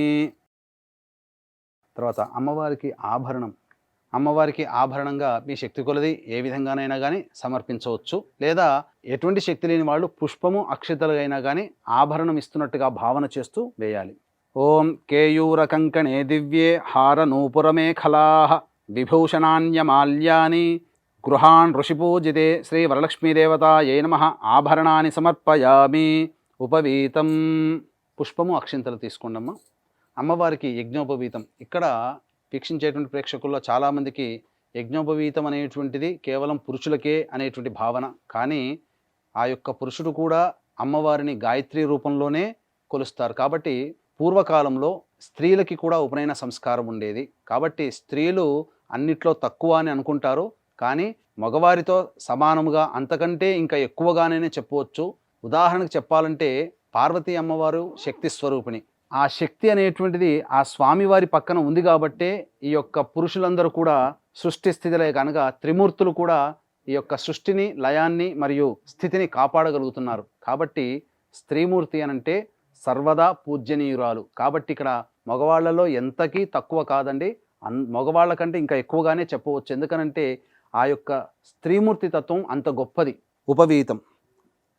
తర్వాత అమ్మవారికి ఆభరణం అమ్మవారికి ఆభరణంగా మీ శక్తి కొలది ఏ విధంగానైనా కానీ సమర్పించవచ్చు. లేదా ఎటువంటి శక్తి లేని వాళ్ళు పుష్పము అక్షతలు అయినా కానీ ఆభరణం ఇస్తున్నట్టుగా భావన చేస్తూ వేయాలి. ఓం కేయూర కంకణే దివ్యే హార నూపురమేఖలా విభూషణాన్యమాల్యాని గృహాన్ ఋషిపూజితే శ్రీ వరలక్ష్మీదేవతాయై నమః ఆభరణాన్ని సమర్పయామి. ఉపవీతం పుష్పము అక్షింతలు తీసుకోండమ్మా. అమ్మవారికి యజ్ఞోపవీతం. ఇక్కడ వీక్షించేటువంటి ప్రేక్షకుల్లో చాలామందికి యజ్ఞోపవీతం అనేటువంటిది కేవలం పురుషులకే అనేటువంటి భావన. కానీ ఆ యొక్క పురుషుడు కూడా అమ్మవారిని గాయత్రి రూపంలోనే కొలుస్తారు. కాబట్టి పూర్వకాలంలో స్త్రీలకి కూడా ఉపనయన సంస్కారం ఉండేది. కాబట్టి స్త్రీలు అన్నిట్లో తక్కువ అని అనుకుంటారు. కానీ మగవారితో సమానముగా అంతకంటే ఇంకా ఎక్కువగానే చెప్పవచ్చు. ఉదాహరణకు చెప్పాలంటే పార్వతీ అమ్మవారు శక్తి స్వరూపిణి. ఆ శక్తి అనేటువంటిది ఆ స్వామివారి పక్కన ఉంది కాబట్టే ఈ యొక్క పురుషులందరూ కూడా సృష్టి స్థితిలే కనుక త్రిమూర్తులు కూడా ఈ యొక్క సృష్టిని, లయాన్ని మరియు స్థితిని కాపాడగలుగుతున్నారు. కాబట్టి స్త్రీమూర్తి అనంటే సర్వదా పూజ్యనీయురాలు. కాబట్టి ఇక్కడ మగవాళ్లలో ఎంతకీ తక్కువ కాదండి, మగవాళ్ళ కంటే ఇంకా ఎక్కువగానే చెప్పవచ్చు. ఎందుకనంటే ఆ యొక్క స్త్రీమూర్తి తత్వం అంత గొప్పది. ఉపవీతం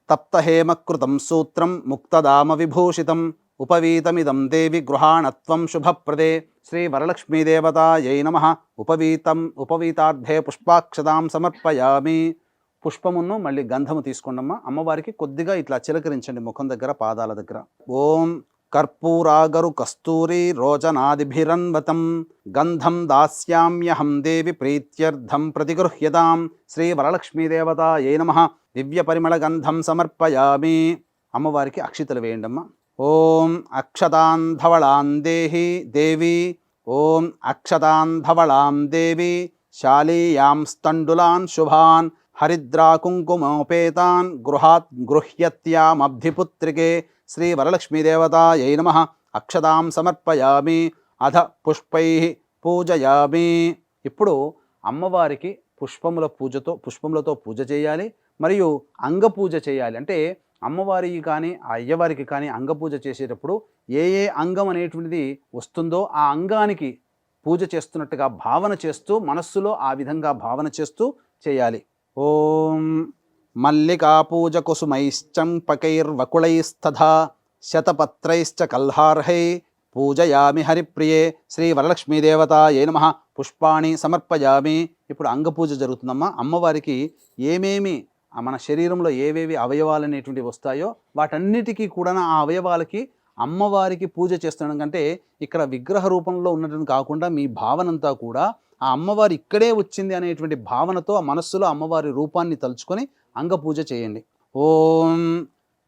తప్తహేమకృతం సూత్రం ముక్తదామ విభూషితం ఉపవీతమిదం దేవి గృహాణత్వం శుభప్రదే శ్రీ వరలక్ష్మీదేవతాయై నమః. ఉపవీతార్థే పుష్పాక్షతాం సమర్పయామి. పుష్పమును మళ్ళీ గంధము తీసుకోండమ్మా. అమ్మవారికి కొద్దిగా ఇట్లా చిలకరించండి ముఖం దగ్గర, పాదాల దగ్గర. ఓం కర్పూరాగరు కస్తూరి రోచనాదిభిరన్వతం గంధం దాస్యామ్యహం దేవి ప్రీత్యర్థం ప్రతిగృహ్యతాం శ్రీ వరలక్ష్మీదేవతాయై నమః. దివ్య పరిమళ గంధం సమర్పయామి. అమ్మవారికి అక్షితలు వేయండమ్మా. ఓం అక్షతాన్ ధవళాన్ దేహి దేవి. ఓం అక్షతాన్ ధవళాం దేవి శాలీయాం స్థండులాన్ శుభాన్ హరిద్రా కుంకుమోపేతాన్ గృహ్యత్యామబ్ధిపుత్రికే శ్రీ వరలక్ష్మీదేవతాయై నమః. అక్షతాం సమర్పయామి. అధ పుష్పై పూజయామి. ఇప్పుడు అమ్మవారికి పుష్పములతో పూజ చేయాలి, మరియు అంగపూజ చేయాలి. అంటే అమ్మవారికి కానీ అయ్యవారికి కానీ అంగపూజ చేసేటప్పుడు ఏ అంగం అనేటువంటిది వస్తుందో ఆ అంగానికి పూజ చేస్తున్నట్టుగా భావన చేస్తూ, మనస్సులో ఆ విధంగా భావన చేస్తూ చేయాలి. ఓం మల్లికా పూజ కుసుమైశ్చంపకైర్వకుళైస్తథా శతపత్రైశ్చ కల్హార్హై పూజయామి హరిప్రియే శ్రీ వరలక్ష్మీదేవతాయై నమః. పుష్పాణి సమర్పయామి. ఇప్పుడు అంగపూజ జరుగుతుందమ్మా. అమ్మవారికి ఏమేమి మన శరీరంలో ఏవేవి అవయవాలు అనేటువంటివి వస్తాయో వాటన్నిటికీ కూడా ఆ అవయవాలకి అమ్మవారికి పూజ చేస్తుండడం కంటే ఇక్కడ విగ్రహ రూపంలో ఉన్నటువంటి కాకుండా మీ భావనంతా కూడా ఆ అమ్మవారి ఇక్కడే వచ్చింది అనేటువంటి భావనతో ఆ మనస్సులో అమ్మవారి రూపాన్ని తలుచుకొని అంగపూజ చేయండి. ఓం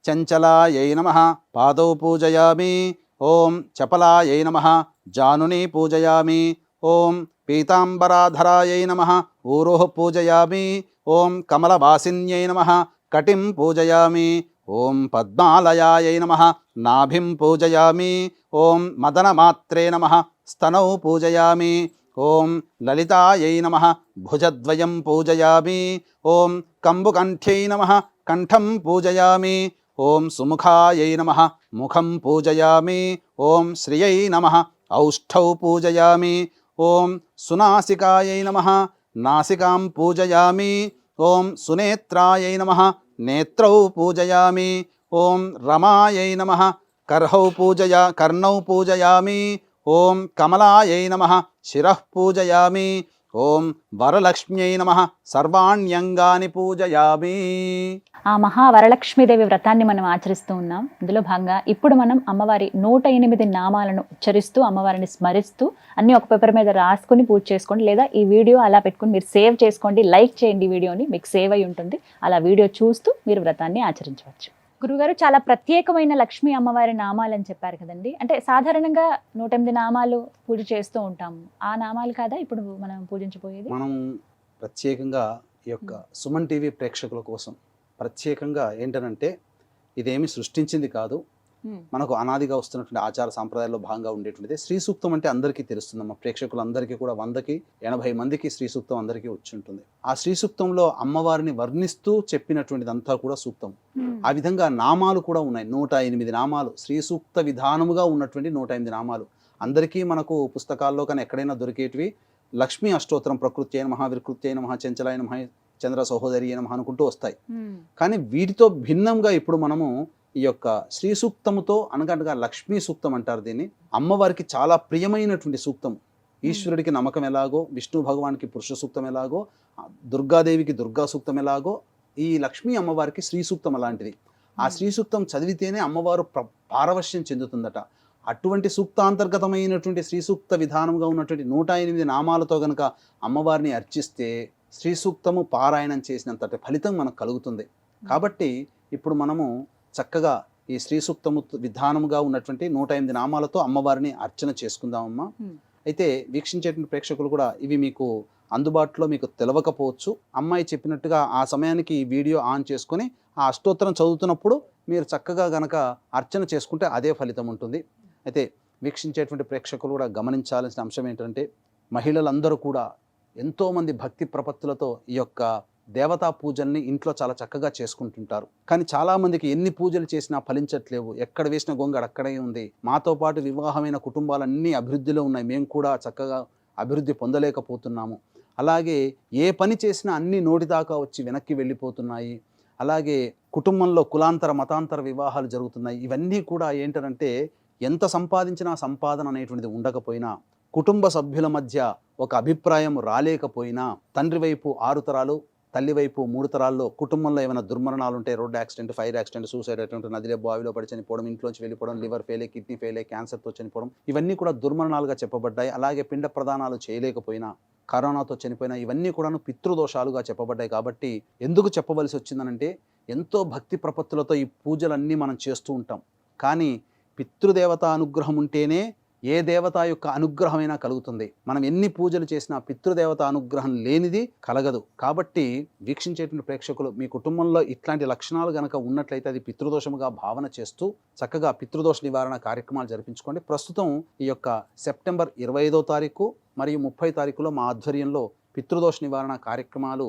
చంచలాయై నమః పాదౌ పూజయామి. ఓం చపలాయై నమః జానుని పూజయామి. ఓం పీతాంబరాధరాయై నమః ఊరోః పూజయామి. ఓం కమలవాసిన్యై నమః కటిం పూజయామి. ఓం పద్మాలయాయై నమః నాభిం పూజయామి. ఓం మదనమాత్రే నమః స్తనౌ పూజయామి. ఓం లలితాయై నమః భుజద్వయం పూజయామి. ఓం కంబుకంఠ్యై నమః కంఠం పూజయామి. ఓం సుముఖాయై నమః ముఖం పూజయామి. ఓం శ్రియై నమః ఔష్ఠౌ పూజయామి. ఓం సునాసికాయై నమః నాసికాం పూజయామి. ఓం సునేత్రాయై నమః నేత్రౌ పూజయామి. ఓం రమాయై నమః కర్ణౌ పూజయామి. ఓం కమలాయై నమః శిరః పూజయామి. ఓం వరలక్ష్మ్యై నమః సర్వాణ్యంగాని పూజయామి. ఆ మహావరలక్ష్మీదేవి వ్రతాన్ని మనం ఆచరిస్తూ ఉన్నాం. ఇందులో భాగంగా ఇప్పుడు మనం అమ్మవారి 108 నామాలను ఉచ్చరిస్తూ అమ్మవారిని స్మరిస్తూ అన్ని ఒక పేపర్ మీద రాసుకుని పూజ చేసుకోండి. లేదా ఈ వీడియో అలా పెట్టుకుని మీరు సేవ్ చేసుకోండి, లైక్ చేయండి వీడియోని, మీకు సేవ్ అయి ఉంటుంది. అలా వీడియో చూస్తూ మీరు వ్రతాన్ని ఆచరించవచ్చు. గురుగారు, చాలా ప్రత్యేకమైన లక్ష్మీ అమ్మవారి నామాలని చెప్పారు కదండి. అంటే సాధారణంగా 108 నామాలు పూజ చేస్తూ ఉంటాము. ఆ నామాలు కాదా ఇప్పుడు మనం పూజించబోయేది? మనం ప్రత్యేకంగా ఈ యొక్క సుమన్ టీవీ ప్రేక్షకుల కోసం ప్రత్యేకంగా ఏంటనంటే ఇదేమి సృష్టించింది కాదు, మనకు అనాదిగా వస్తున్నటువంటి ఆచార సాంప్రదాయాల్లో భాగంగా ఉండేటువంటిది. శ్రీ సూక్తం అంటే అందరికీ తెలుస్తుందమ్మా. ప్రేక్షకులందరికీ కూడా 100కి 80 మందికి శ్రీ సూక్తం అందరికీ వచ్చి ఉంటుంది. ఆ శ్రీ సూక్తంలో అమ్మవారిని వర్ణిస్తూ చెప్పినటువంటిదంతా కూడా సూక్తం. ఆ విధంగా నామాలు కూడా ఉన్నాయి. 108 నామాలు శ్రీ సూక్త విధానముగా ఉన్నటువంటి 108 నామాలు అందరికీ మనకు పుస్తకాల్లో కానీ ఎక్కడైనా దొరికేటివి లక్ష్మీ అష్టోత్తరం ప్రకృత్యై నమః వికృత్యై నమః చంచలాయ నమః చంద్ర సహోదరి నమః అనుకుంటూ వస్తాయి. కానీ వీటితో భిన్నంగా ఇప్పుడు మనము ఈ యొక్క శ్రీ సూక్తముతో అనగా లక్ష్మీ సూక్తం అంటారు దీన్ని. అమ్మవారికి చాలా ప్రియమైనటువంటి సూక్తం. ఈశ్వరుడికి నమ్మకం ఎలాగో, విష్ణు భగవానికి పురుష సూక్తం ఎలాగో, దుర్గాదేవికి దుర్గా సూక్తం ఎలాగో, ఈ లక్ష్మీ అమ్మవారికి శ్రీ సూక్తం అలాంటిది. ఆ శ్రీ సూక్తం చదివితేనే అమ్మవారు పారవశ్యం చెందుతుందట. అటువంటి సూక్తాంతర్గతమైనటువంటి శ్రీ సూక్త విధానంగా ఉన్నటువంటి 108 నామాలతో గనక అమ్మవారిని అర్చిస్తే శ్రీ సూక్తము పారాయణం చేసినంతటి ఫలితం మనకు కలుగుతుంది. కాబట్టి ఇప్పుడు మనము చక్కగా ఈ శ్రీ సూక్తము విధానముగా ఉన్నటువంటి 108 నామాలతో అమ్మవారిని అర్చన చేసుకుందామమ్మా. అయితే వీక్షించేటువంటి ప్రేక్షకులు కూడా ఇవి మీకు అందుబాటులో మీకు తెలవకపోవచ్చు. అమ్మాయి చెప్పినట్టుగా ఆ సమయానికి ఈ వీడియో ఆన్ చేసుకొని ఆ అష్టోత్తరం చదువుతున్నప్పుడు మీరు చక్కగా గనక అర్చన చేసుకుంటే అదే ఫలితం ఉంటుంది. అయితే వీక్షించేటువంటి ప్రేక్షకులు కూడా గమనించాల్సిన అంశం ఏంటంటే, మహిళలందరూ కూడా ఎంతోమంది భక్తి ప్రపత్తులతో ఈ యొక్క దేవతా పూజల్ని ఇంట్లో చాలా చక్కగా చేసుకుంటుంటారు. కానీ చాలామందికి ఎన్ని పూజలు చేసినా ఫలించట్లేవు. ఎక్కడ వేసిన గొంగడ అక్కడే ఉంది. మాతో పాటు వివాహమైన కుటుంబాలన్నీ అభివృద్ధిలో ఉన్నాయి, మేము కూడా చక్కగా అభివృద్ధి పొందలేకపోతున్నాము. అలాగే ఏ పని చేసినా అన్ని నోటిదాకా వచ్చి వెనక్కి వెళ్ళిపోతున్నాయి. అలాగే కుటుంబంలో కులాంతర మతాంతర వివాహాలు జరుగుతున్నాయి. ఇవన్నీ కూడా ఏంటంటే, ఎంత సంపాదించినా సంపాదన అనేటువంటిది ఉండకపోయినా, కుటుంబ సభ్యుల మధ్య ఒక అభిప్రాయం రాలేకపోయినా, తండ్రి వైపు 6 తరాలు, తల్లి వైపు 3 తరాల్లో కుటుంబంలో ఏమైనా దుర్మరణాలు ఉంటే, road accident, fire accident, suicide attempt, నదిలో బావిలో పడి చనిపోవడం, ఇంట్లోంచి వెళ్ళిపోవడం, లివర్ ఫెయిలే, కిడ్నీ ఫెయిలే, క్యాన్సర్తో చనిపోవడం, ఇవన్నీ కూడా దుర్మరణాలుగా చెప్పబడ్డాయి. అలాగే పిండ ప్రదానాలు చేయలేకపోయినా, కరోనాతో చనిపోయినా, ఇవన్నీ కూడాను పితృదోషాలుగా చెప్పబడ్డాయి. కాబట్టి ఎందుకు చెప్పవలసి వచ్చిందనంటే, ఎంతో భక్తి ప్రపత్తులతో ఈ పూజలన్నీ మనం చేస్తూ ఉంటాం. కానీ పితృదేవత అనుగ్రహం ఉంటేనే ఏ దేవత యొక్క అనుగ్రహమైనా కలుగుతుంది. మనం ఎన్ని పూజలు చేసినా పితృదేవత అనుగ్రహం లేనిది కలగదు. కాబట్టి వీక్షించేటువంటి ప్రేక్షకులు మీ కుటుంబంలో ఇట్లాంటి లక్షణాలు గనక ఉన్నట్లయితే అది పితృదోషముగా భావన చేస్తూ చక్కగా పితృదోష నివారణ కార్యక్రమాలు జరిపించుకోండి. ప్రస్తుతం ఈ యొక్క సెప్టెంబర్ 25వ తారీఖు మరియు 30వ తారీఖులో మా ఆధ్వర్యంలో పితృదోష నివారణ కార్యక్రమాలు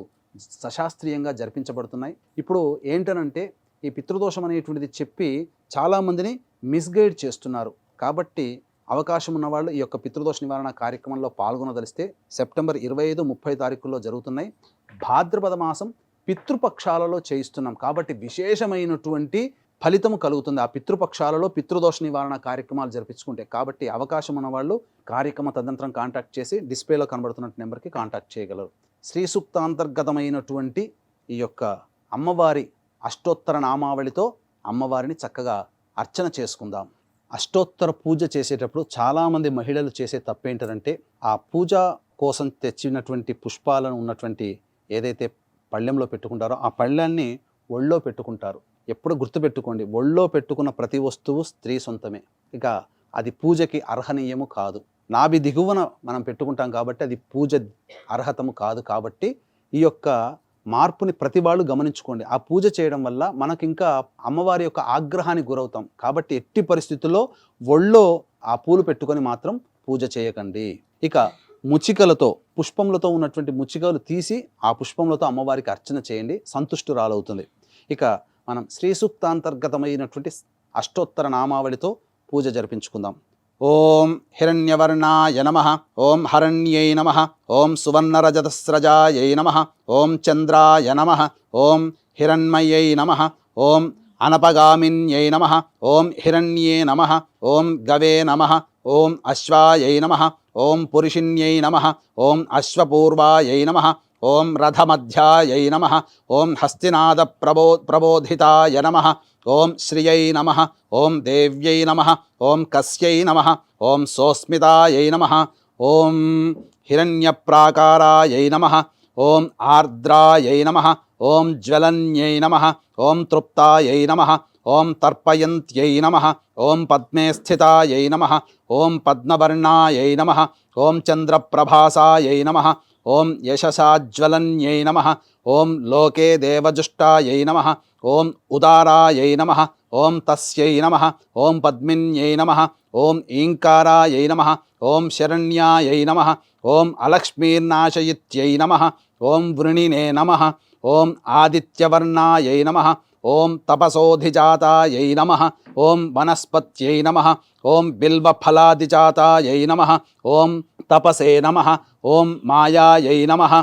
సశాస్త్రీయంగా జరిపించబడుతున్నాయి. ఇప్పుడు ఏంటనంటే, ఈ పితృదోషం అనేటువంటిది చెప్పి చాలామందిని మిస్గైడ్ చేస్తున్నారు. కాబట్టి అవకాశం ఉన్నవాళ్ళు ఈ యొక్క పితృదోష నివారణ కార్యక్రమంలో పాల్గొనదలిస్తే సెప్టెంబర్ 25, 30 తారీఖుల్లో జరుగుతున్నాయి. భాద్రపద మాసం పితృపక్షాలలో చేయిస్తున్నాం. కాబట్టి విశేషమైనటువంటి ఫలితము కలుగుతుంది ఆ పితృపక్షాలలో పితృదోష నివారణ కార్యక్రమాలు జరిపించుకుంటే. కాబట్టి అవకాశం ఉన్నవాళ్ళు కార్యక్రమ తదనంతరం కాంటాక్ట్ చేసి డిస్ప్లేలో కనబడుతున్న నెంబర్కి కాంటాక్ట్ చేయగలరు. శ్రీ సూక్తాంతర్గతమైనటువంటి ఈ యొక్క అమ్మవారి అష్టోత్తర నామావళితో అమ్మవారిని చక్కగా అర్చన చేసుకుందాం. అష్టోత్తర పూజ చేసేటప్పుడు చాలామంది మహిళలు చేసే తప్పేంటంటే, ఆ పూజ కోసం తెచ్చినటువంటి పుష్పాలను ఉన్నటువంటి ఏదైతే పళ్ళెంలో పెట్టుకుంటారో ఆ పళ్ళాన్ని ఒళ్ళో పెట్టుకుంటారు. ఎప్పుడు గుర్తుపెట్టుకోండి, ఒళ్ళో పెట్టుకున్న ప్రతి వస్తువు స్త్రీ సొంతమే. ఇక అది పూజకి అర్హనీయము కాదు. నాభి దిగువన మనం పెట్టుకుంటాం కాబట్టి అది పూజ అర్హతము కాదు. కాబట్టి ఈ యొక్క మార్పుని ప్రతి వాళ్ళు గమనించుకోండి. ఆ పూజ చేయడం వల్ల మనకి ఇంకా అమ్మవారి యొక్క ఆగ్రహానికి గురవుతాం. కాబట్టి ఎట్టి పరిస్థితుల్లో ఒళ్ళో ఆ పూలు పెట్టుకొని మాత్రం పూజ చేయకండి. ఇక ముచికలతో, పుష్పములతో ఉన్నటువంటి ముచికలు తీసి ఆ పుష్పములతో అమ్మవారికి అర్చన చేయండి, సంతుష్టురాలవుతుంది. ఇక మనం శ్రీ సూక్తాంతర్గతమైనటువంటి అష్టోత్తర నామావళితో పూజ జరిపించుకుందాం. ఓం హిరణ్యవర్ణాయ నమః, ఓం హరణ్యై నమః, ఓం సువర్ణరజతస్రజాయై నమః, ఓం చంద్రాయ నమః, ఓం హిరణ్మయై నమః, ఓం అనపగామిన్యై నమః, ఓం హిరణ్యే నమః, ఓం గవే నమః, ఓం అశ్వాయై నమః, ఓం పురుషిణ్యై నమః, ఓం అశ్వపూర్వాయై నమః, ఓం రథమధ్యాయై నమః, ఓం హస్తినాద ప్రబోధితాయ నమః, ఓం శ్రియై నమః, ఓం దేవ్యై నమః, ఓం కస్యై నమః, ఓం సోస్మితాయై నమః, ఓం హిరణ్యప్రాకారాయై నమః, ఓం ఆర్ద్రాయై నమః, ఓం జ్వలన్యై నమః, ఓం తృప్తాయై నమః, ఓం తర్పయంత్యై నమః, ఓం పద్మే స్థితాయై నమః, ఓం పద్మవర్ణాయై నమః, ఓం చంద్రప్రభాసాయై నమః, ఓం యశసాజ్వలన్యై నమః, ఓం లోకే దేవజుష్టాయై నమః, ఓం ఉదారాయై నమః, ఓం తస్యై నమః, ఓం పద్మిన్యై నమః, ఓం ఈంకారాయై నమః, ఓం శరణ్యాయై నమః, ఓం అలక్ష్మీర్నాశయిత్యై నమః, ఓం వృణినే నమః, ఓం ఆదిత్యవర్ణాయై నమః, ఓం తపసోధిజాతాయై నమః, ఓం వనస్పత్యై నమః, ఓం బిల్వఫలాదిజాతాయై నమః, ఓం తపసే నమః ఓం మాయాయై నమః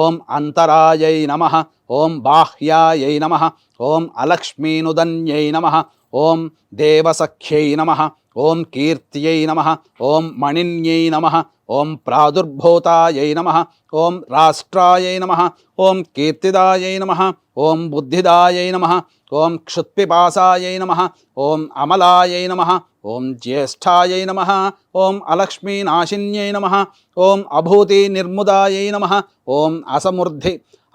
ఓం అంతరాయై నమః ఓం బాహ్యాయై నమః ఓం అలక్ష్మీనుదన్యై నమః ఓం దేవసఖ్యై నమః ఓం కీర్త్యై నమః ఓం మణిన్యై నమః ఓం ప్రాదుర్భూతాయై నమః ఓం రాష్ట్రాయై నమః ఓం కీర్తిదాయై నమః ఓం బుద్ధిదాయై నమః ఓం క్షుత్పిపాసాయై నమః ఓం అమలాయై నమః ఓం జ్యేష్ఠాయై నమః ఓం అలక్ష్మీనాశిన్యై నమః ఓం అభూతి నిర్ముదాయై నమః ఓం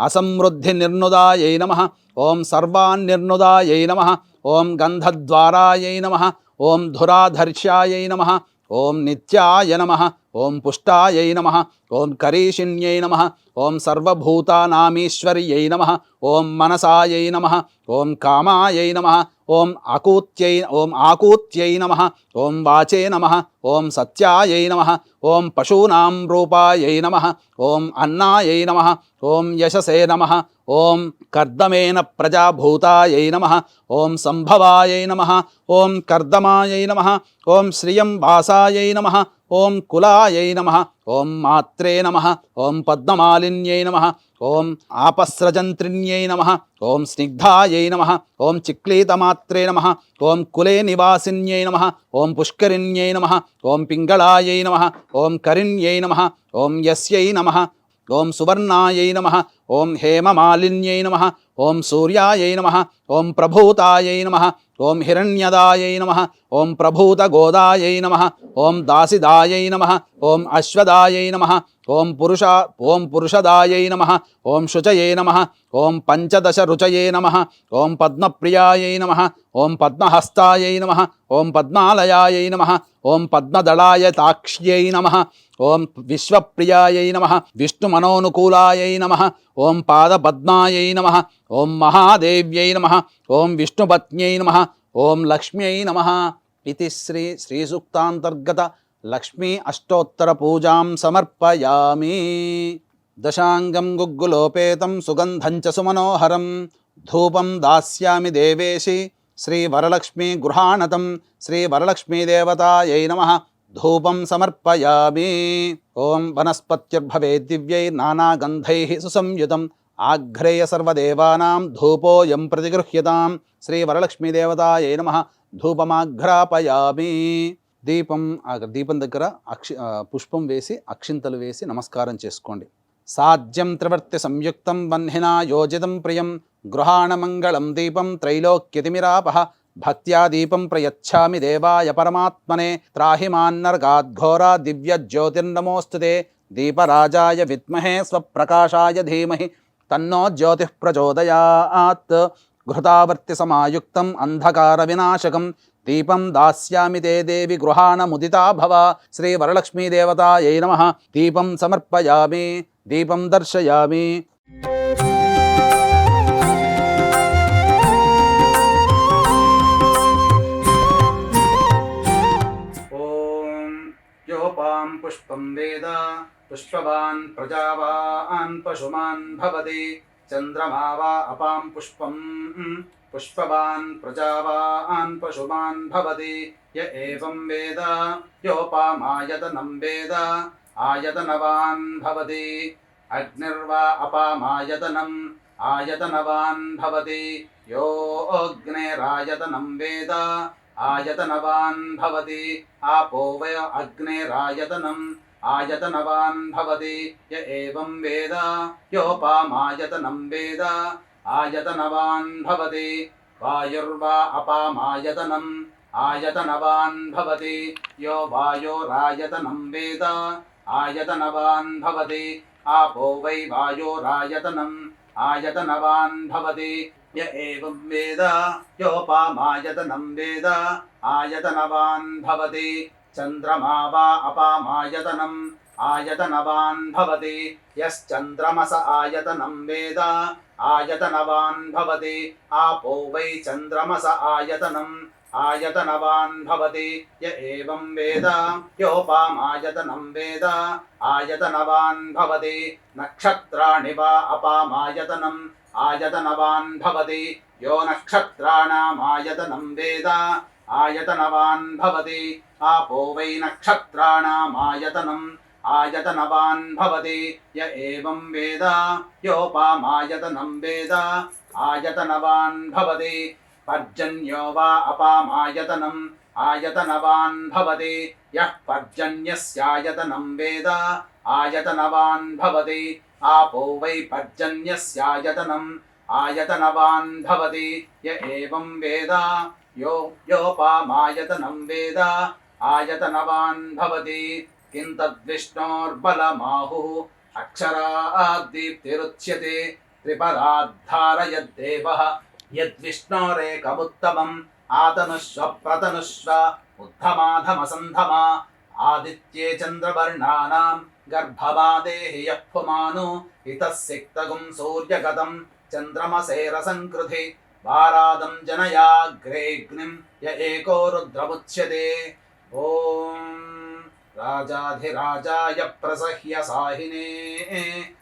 అసమృద్ధి నిర్నుదాయై నమః ఓం సర్వాన్నిర్నుదాయై నమః ఓం గంధద్వారాయై నమః ఓం ధురాధర్ష్యాయై నమః ఓం నిత్యాయ నమః ఓం పుష్టాయై నమః ఓం కరీషిణ్యై నమః ఓం సర్వభూతానామీశ్వర్యై నమః ఓం మనసాయై నమః ఓం కామాయై నమః ఓం ఆకూత్యై నమః ఓం వాచే నమః ఓం సత్యాయై నమః ఓం పశూనాం రూపాయై నమః ఓం అన్నాయై నమః ఓం యశసే నమః ఓం కర్దమేన ప్రజాభూతాయై నమః ఓం సంభవాయై నమః ఓం కర్దమాయై నమః ఓం శ్రియం వాసాయై నమః ఓం కులాయై నమః ఓం మాత్రే నమః ఓం పద్మమాలిన్యై నమః ఓం ఆపస్రజంత్రిణ్యై నమః ఓం స్నిగ్ధాయై నమః ఓం చిక్లీతమాత్రే నమః ఓం కులే నివాసిన్యై నమః ఓం పుష్కరిణ్యై నమః ఓం పింగళాయై నమః ఓం కరిణ్యై నమః ఓం యస్యై నమః ఓం సువర్ణాయై నమః ఓం హేమమాలిన్యై నమః ఓం సూర్యాయై నమః ఓం ప్రభూతాయై నమః ఓం హిరణ్యదాయై నమః ఓం ప్రభూతగోదాయై నమః ఓం దాసిదాయై నమః ఓం అశ్వదాయై నమః ఓం పురుషదాయై నమః ఓం శుచయే నమః ఓం పంచదశ రుచయే నమః ఓం పద్మప్రియాయై నమః ఓం పద్మహస్తాయై నమః ఓం పద్మాలయాయై నమః ఓం పద్మదళాయ తాక్ష్యై నమః ఓం విశ్వప్రియాయై నమః విష్ణుమనోనుకూలాయై నమః ఓం పాదపద్మాయై నమః ఓం మహాదేవ్యై నమః ఓం విష్ణుపత్న్యై నమః ఓం లక్ష్మ్యై నమః ఇది శ్రీ సూక్తాంతర్గత లక్ష్మీ అష్టోత్తర పూజాం సమర్పయామి. దశాంగం గుగ్గులోపేతం సుగంధం చ సుమనోహరం ధూపం దాస్యామి దేవేశి శ్రీ వరలక్ష్మీ గృహాణతం శ్రీ వరలక్ష్మీ దేవతాయై నమః ధూపం సమర్పయామి. ఓం వనస్పత్యుర్భవేద్ దివ్యై నానాగంధైః సుసంయుతం ఆఘ్రేయ సర్వదేవానాం ధూపోయం ప్రతిగృహ్యతాం శ్రీ వరలక్ష్మీ దేవతాయై నమః ధూపమాఘ్రాపయామి. దీపం దగ్గర పుష్పం వేసి అక్షింతలు వేసి నమస్కారం చేసుకోండి. సాధ్యం త్రివర్తి సంయుక్తం వహ్నినా యోజితం ప్రియం గృహాణమంగళం దీపం త్రైలోక్యతిమిరాపః భక్త్యా దీపం ప్రయచ్ఛామి దేవాయ పరమాత్మనే త్రాహిమాన్నర్గాద్ఘోరా దివ్య జ్యోతిర్నమోస్తుతే దీపరాజాయ విద్మహే స్వప్రకాశాయ ధీమహి తన్నో జ్యోతిః ప్రచోదయాత్. ఘృతావర్తి సమాయుక్తం అంధకార వినాశకం దీపం దాస్యామి తే దేవి గృహాణముదితా భవ శ్రీ వరలక్ష్మీ దేవతాయై నమః దీపం సమర్పయామి. దీపం దర్శయామి. ఓం యోపాం పుష్పం వేద పుష్పవాన్ ప్రజావాన్ పశుమాన్ భవతి చంద్రమా వా అపాం పుష్పం పుష్పవాన్ ప్రజావాన్ పశుమాన్ భవతి య ఏవం వేద యోపామాయతనం వేద ఆయతనవాన్ భవతి అగ్నిర్వా అపామాయతనం ఆయతనవాన్ భవతి యో అగ్నేరాయతనం వేద ఆయతనవాన్ భవతి ఆపో వయ అగ్నేరాయతనం ఆయతనవాన్ భవతి య ఏవం వేద యోపామాయతనం వేద ఆయతనవాన్ భవతి వాయుర్వా అపామాయతనం ఆయతనవాన్ భవతి యో వాయోరాయతనం వేద ఆయతనవాన్ భవతి ఆపో వై వాయోరాయతనం ఆయతనవాన్ భవతి య ఏవం వేద యోపామాయతనం వేద ఆయతనవాన్ భవతి చంద్రమా వా అపామాయతనం ఆయతనవాన్ భవతి యశ్చంద్రమస ఆయతనం వేద ఆయతనవాన్ భవతి ఆపో వై చంద్రమస ఆయతనం ఆయతనవాన్ భవతి య ఏవం వేద యోపామాయతనం వేద ఆయతనవాన్ భవతి నక్షత్రాణి వా అపామాయతనం ఆయతనవాన్ భవతి యో నక్షత్రాణామాయతనం వేద ఆయతనవాన్ భవతి ఆపో వై నక్షత్రాణామాయతనం ఆయతనవాన్ భవతి య ఏవం వేద యోపామాయతనం వేద ఆయతనవాన్ భవతి పర్జన్యో వా అపామాయతనం ఆయతనవాన్ భవతి యః పర్జన్యస్యాయతనం వేద ఆయతనవాన్ భవతి ఆపో వై పర్జన్యస్యాయతనం ఆయతనవాన్ భవతి య ఏవం వేద యోపామాయతనం వేద ఆయతనవాన్ భవతి కిం తద్విష్ణోర్బలమాహుః అక్షరాద్దీప్తిరుచ్యతే త్రిపదాద్ధారయద్దేవః యద్విష్ణోరేకముత్తమం ఆతనుష్వ ప్రతనుష్వ ఉద్ధమాధమసంధమా ఆదిత్యే చంద్రవర్ణానాం గర్భవాదేహి యః పుమాను ఇతః సిక్తగుం సూర్యగతం చంద్రమసేరసంకృధి వారాదం జనయాగ్రేగ్నిం య ఏకో రుద్రముచ్యతే. ఓం రాజాధిరాజాయ ప్రసహ్య సాహినే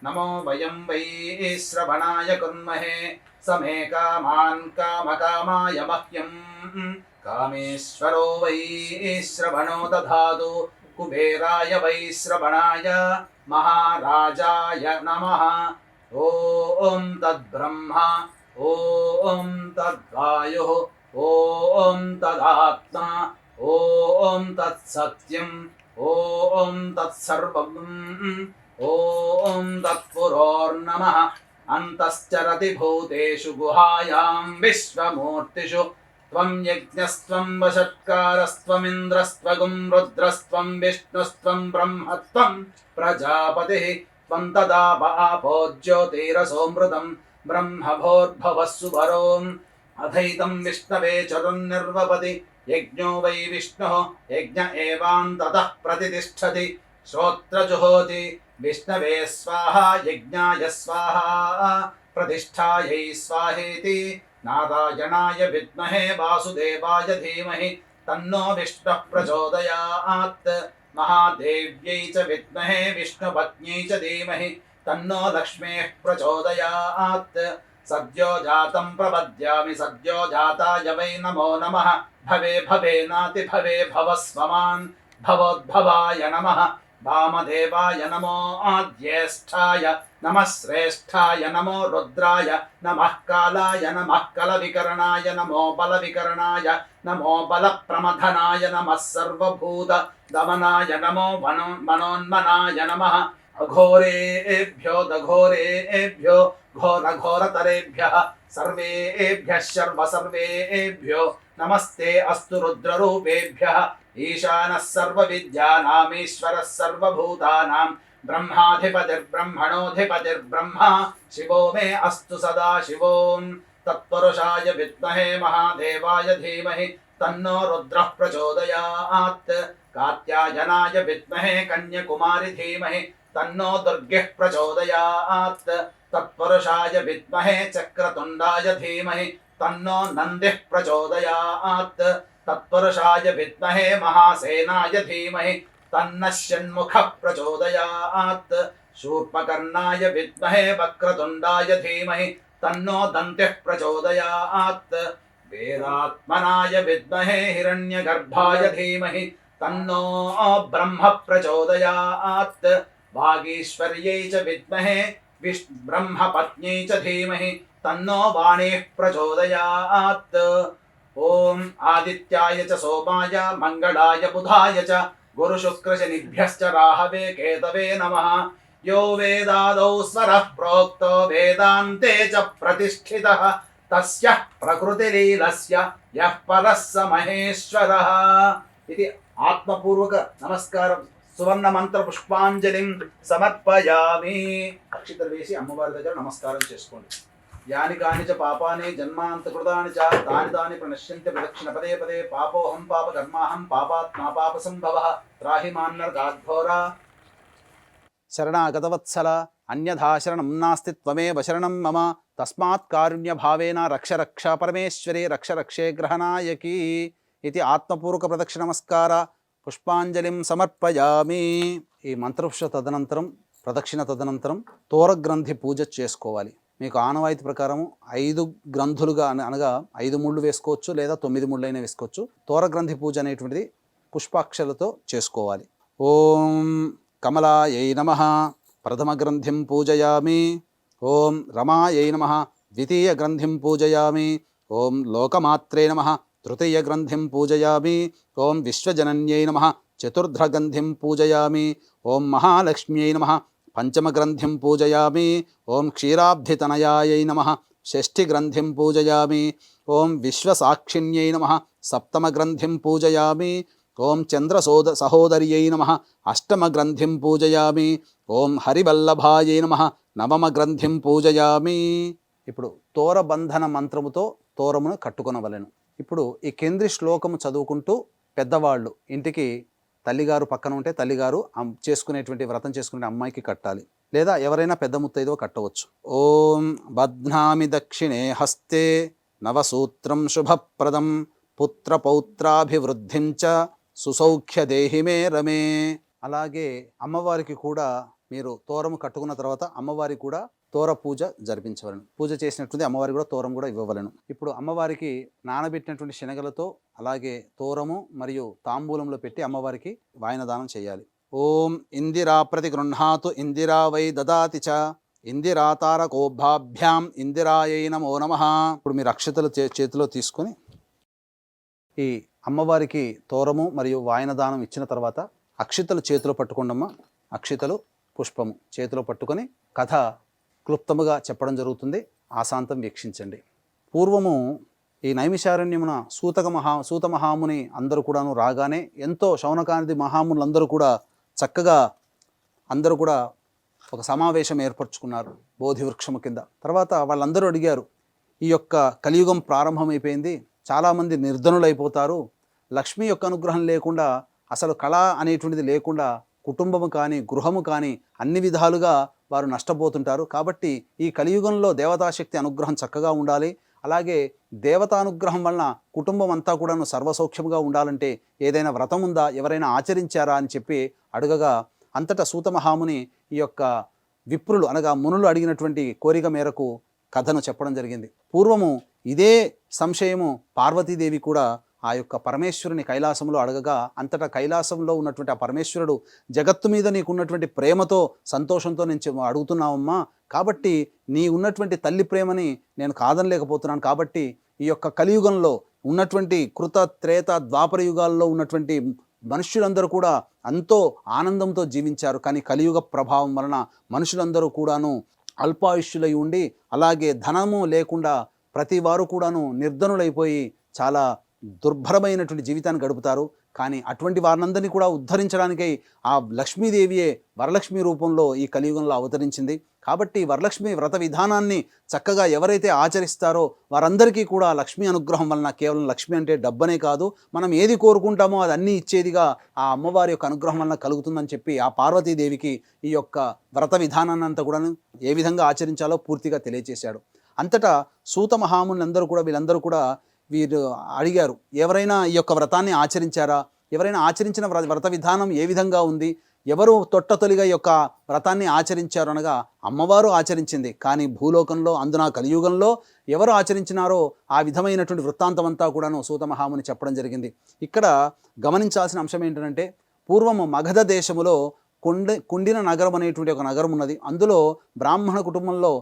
నమో వయం వై శ్రవణాయ కుర్మహే సమే కామాన్ కామకామాయ మహ్యం కామేశ్వరో వై శ్రవణో దధాతు కుబేరాయ వై శ్రవణాయ మహారాజాయ నమః. ఓం తద్బ్రహ్మ ఓం తద్వాయుః ఓం తదాత్మ ఓం తత్సత్యం ఓం తత్సర్వం ఓం తత్పురోర్నమః. అంతశ్చరతి భూతేషు గుహాయాం విశ్వమూర్తిషు త్వం యజ్ఞస్త్వం వషట్కారస్త్వమింద్రస్త్వగుం రుద్రస్త్వం విష్ణుస్త్వం బ్రహ్మత్వం ప్రజాపతిః త్వం తదాప ఆపో జ్యోతిరసోమృతం బ్రహ్మభోర్భవః సువరోం అథైతం విష్ణవే చరుర్నిర్వపతి యజ్ఞో వై విష్ణుః యజ్ఞ ఏవాంతతః ప్రతితిష్ఠతి శ్రోత్రజుహోతి విష్ణవే స్వాహా యజ్ఞాయ స్వాహా ప్రతిష్ఠాయై స్వాహేతి. నారాయణాయ విద్మహే వాసుదేవాయ ధీమహి తన్నో విష్ణుః ప్రచోదయాత్. మహాదేవ్యై చ విద్మహే విష్ణుపత్న్యై చ ధీమహి తన్నో లక్ష్మీః ప్రచోదయాత్. సద్యో జాతం ప్రపద్యామి సద్యో జాతాయ వై నమో నమః. భవే భవేనాతి భవే భవస్వమాన్ భవోద్భవాయ నమః. వామదేవాయ నమో జ్యేష్ఠాయ నమః శ్రేష్ఠాయ నమో రుద్రాయ నమః కాలాయ నమః కలవికరణాయ నమో బలవికరణాయ నమో బలప్రమథనాయ నమః సర్వభూత దమనాయ నమో మనోన్మనాయ నమః. అఘోరేభ్యో దఘోరేభ్యో ఘోరఘోరతరేభ్యః సర్వేభ్యః సర్వసర్వేభ్యో నమస్తే అస్తు రుద్రరూపేభ్యః. ఈశానः సర్వవిద్యానామీశ్వరः సర్వభూతానాం బ్రహ్మాధిపతిర్బ్రహ్మణోధిపతిర్బ్రహ్మ శివో మే అస్తు సదా శివోం. తత్పురుషాయ విద్మహే మహాదేవాయ ధీమహి తన్నో రుద్రః ప్రచోదయాత్. కాత్యాయనాయ విద్మహే కన్యకుమారి ధీమహి తన్నో దుర్గః ప్రచోదయాత్. తత్పురుషాయ విద్మహే చక్రతుండాయ ధీమహి తన్నో నందిః ప్రచోదయాత్. తత్పురుషాయ విద్మహే మహాసేనాయ ధీమహి తన్నః షణ్ముఖః ప్రచోదయాత్. శూర్పకర్ణాయ విద్మహే వక్రతుండాయ ధీమహి తన్నో దంతిః ప్రచోదయాత్. వేదాత్మనాయ విద్మహే హిరణ్యగర్భాయ ధీమహి తన్నో బ్రహ్మ ప్రచోదయాత్. వాగీశ్వర్యై చ విద్మహే బ్రహ్మపత్న్యై చ ధీమహి తన్నో వాణీః ప్రచోదయాత్. ఓం ఆదిత్యాయ చ సోమాయ మంగళాయ బుధాయ చ గురుశుక్రశనిభ్యశ్చ రాహవే కేతవే నమః. యో వేదాదౌ స్వరః ప్రోక్తో వేదాంతే చ ప్రతిష్ఠితః తస్యః ప్రకృతిలీలస్య యః పరః స మహేశ్వరः. ఇది ఆత్మపూర్వక నమస్కారం. సువర్ణ మంత్ర పుష్పాంజలిం సమర్పయామి. అక్షితలు వేసి అమ్మవారి దగ్గర నమస్కారం చేసుకోండి. యాని కాని చ పాపాని జన్మాంతకృతాని చ తాని తాని ప్రణశ్యంతి ప్రదక్షిణ పదే పదే. పాపోహం పాప కర్మాహం పాపాత్మా పాప సంభవః త్రాహి మాన్నర్గాద్ఘోరా. శరణాగతవత్సల అన్యథా శరణం నాస్తి త్వమేవ శరణం మమ. తస్మాత్ కారుణ్య భావేన రక్ష రక్ష పరమేశ్వరి రక్ష రక్షే గ్రహనాయకి. ఇది ఆత్మపూర్వక ప్రదక్షిణ నమస్కార పుష్పాంజలిం సమర్పయామి. ఈ మంత్రపుష్ప తదనంతరం ప్రదక్షిణ తదనంతరం తోరగ్రంథి పూజ చేసుకోవాలి. మీకు ఆనవాయితీ ప్రకారం 5 గ్రంథులుగా అనగా 5 ముళ్ళు వేసుకోవచ్చు లేదా 9 ముళ్ళు అయినా వేసుకోవచ్చు. తోరగ్రంథి పూజ అనేటువంటిది పుష్పాక్షలతో చేసుకోవాలి. ఓం కమలాయై నమః ప్రథమగ్రంథిం పూజయామి. ఓం రమాయై నమః ద్వితీయగ్రంథిం పూజయామి. ఓం లోకమాత్రే నమః తృతీయగ్రంథిం పూజయామి. ఓం విశ్వజనన్యై నమః చతుర్థగ్రంథిం పూజయామి. ఓం మహాలక్ష్మ్యై నమః పంచమగ్రంథిం పూజయామి. ఓం క్షీరాబ్ధితనయాయై నమః షష్ఠిగ్రంథిం పూజయామి. ఓం విశ్వసాక్షిణ్యై నమః సప్తమగ్రంథిం పూజయామి. ఓం సహోదర్యై నమః అష్టమగ్రంథిం పూజయామి. ఓం హరివల్లభాయై నమః నవమగ్రంథిం పూజయామి. ఇప్పుడు తోరబంధన మంత్రముతో తోరమును కట్టుకొనవలెను. ఇప్పుడు ఈ కేంద్రీ శ్లోకము చదువుకుంటూ పెద్దవాళ్ళు ఇంటికి తల్లిగారు పక్కన ఉంటే తల్లిగారు చేసుకునేటువంటి వ్రతం చేసుకునే అమ్మాయికి కట్టాలి, లేదా ఎవరైనా పెద్ద ముత్తైదో కట్టవచ్చు. ఓం బధ్నామి దక్షిణే హస్తే నవసూత్రం శుభప్రదం పుత్రపౌత్రాభివృద్ధిం చ సుసౌఖ్య దేహి మే రమే. అలాగే అమ్మవారికి కూడా మీరు తోరము కట్టుకున్న తర్వాత అమ్మవారికి కూడా తోర పూజ జరిపించవలను. పూజ చేసినట్టుంది అమ్మవారికి కూడా తోరం కూడా ఇవ్వవలను. ఇప్పుడు అమ్మవారికి నానబెట్టినటువంటి శనగలతో అలాగే తోరము మరియు తాంబూలంలో పెట్టి అమ్మవారికి వాయనదానం చేయాలి. ఓం ఇందిరా ప్రతి గృహ్ణాతు ఇందిరా వై దదాతి చ ఇందిరా తారకోభాభ్యాం ఇందిరాయై నమో నమః. ఇప్పుడు మీరు అక్షతలు చేతిలో తీసుకొని ఈ అమ్మవారికి తోరము మరియు వాయనదానం ఇచ్చిన తర్వాత అక్షితలు చేతిలో పట్టుకోండమ్మా. అక్షితలు పుష్పము చేతిలో పట్టుకొని కథ క్లుప్తముగా చెప్పడం జరుగుతుంది. ఆశాంతం వీక్షించండి. పూర్వము ఈ నైమిషారణ్యమున సూత మహాముని అందరూ కూడాను రాగానే ఎంతో శౌనకానిధి మహామునులందరూ కూడా చక్కగా అందరూ కూడా ఒక సమావేశం ఏర్పరచుకున్నారు బోధి వృక్షము కింద. తర్వాత వాళ్ళందరూ అడిగారు, ఈ యొక్క కలియుగం ప్రారంభమైపోయింది, చాలామంది నిర్ధనులైపోతారు, లక్ష్మి యొక్క అనుగ్రహం లేకుండా అసలు కళ అనేటువంటిది లేకుండా కుటుంబము కానీ గృహము కానీ అన్ని విధాలుగా వారు నష్టపోతుంటారు. కాబట్టి ఈ కలియుగంలో దేవతాశక్తి అనుగ్రహం చక్కగా ఉండాలి, అలాగే దేవతానుగ్రహం వలన కుటుంబం అంతా కూడాను సర్వసౌఖ్యముగా ఉండాలంటే ఏదైనా వ్రతం ఉందా, ఎవరైనా ఆచరించారా అని చెప్పి అడగగా అంతటా సూత మహాముని ఈ యొక్క విప్రులు అనగా మునులు అడిగినటువంటి కోరిక మేరకు కథను చెప్పడం జరిగింది. పూర్వము ఇదే సంశయము పార్వతీదేవి కూడా ఆ యొక్క పరమేశ్వరుని కైలాసంలో అడగగా అంతటా కైలాసంలో ఉన్నటువంటి ఆ పరమేశ్వరుడు జగత్తు మీద నీకున్నటువంటి ప్రేమతో సంతోషంతో నేను అడుగుతున్నావమ్మా, కాబట్టి నీ ఉన్నటువంటి తల్లి ప్రేమని నేను కాదనలేకపోతున్నాను, కాబట్టి ఈ యొక్క కలియుగంలో ఉన్నటువంటి కృత త్రేత ద్వాపర యుగాల్లో ఉన్నటువంటి మనుష్యులందరూ కూడా ఎంతో ఆనందంతో జీవించారు. కానీ కలియుగ ప్రభావం వలన మనుషులందరూ కూడాను అల్పాయుష్యులై ఉండి అలాగే ధనము లేకుండా ప్రతి వారు కూడాను నిర్ధనులైపోయి చాలా దుర్భరమైనటువంటి జీవితాన్ని గడుపుతారు. కానీ అటువంటి వారినందరినీ కూడా ఉద్ధరించడానికై ఆ లక్ష్మీదేవియే వరలక్ష్మి రూపంలో ఈ కలియుగంలో అవతరించింది. కాబట్టి వరలక్ష్మి వ్రత విధానాన్ని చక్కగా ఎవరైతే ఆచరిస్తారో వారందరికీ కూడా లక్ష్మీ అనుగ్రహం వలన కేవలం లక్ష్మి అంటే డబ్బనే కాదు, మనం ఏది కోరుకుంటామో అది అన్నీ ఇచ్చేదిగా ఆ అమ్మవారి యొక్క అనుగ్రహం వలన కలుగుతుందని చెప్పి ఆ పార్వతీదేవికి ఈ యొక్క వ్రత విధానాన్ని అంతా కూడా ఏ విధంగా ఆచరించాలో పూర్తిగా తెలియచేశాడు. అంతటా సూత మహామునులందరూ కూడా వీళ్ళందరూ కూడా వీరు అడిగారు, ఎవరైనా ఈ యొక్క వ్రతాన్ని ఆచరించారా, ఎవరైనా ఆచరించిన వ్రత విధానం ఏ విధంగా ఉంది, ఎవరు తొట్టతొలిగా ఈ యొక్క వ్రతాన్ని ఆచరించారు అనగా అమ్మవారు ఆచరించింది. కానీ భూలోకంలో అందున కలియుగంలో ఎవరు ఆచరించినారో ఆ విధమైనటువంటి వృత్తాంతం అంతా కూడాను సూత మహాముని చెప్పడం జరిగింది. ఇక్కడ గమనించాల్సిన అంశం ఏంటంటే పూర్వము మగధ దేశములో కుండిన నగరం అనేటువంటి ఒక నగరం ఉన్నది. అందులో బ్రాహ్మణ కుటుంబంలో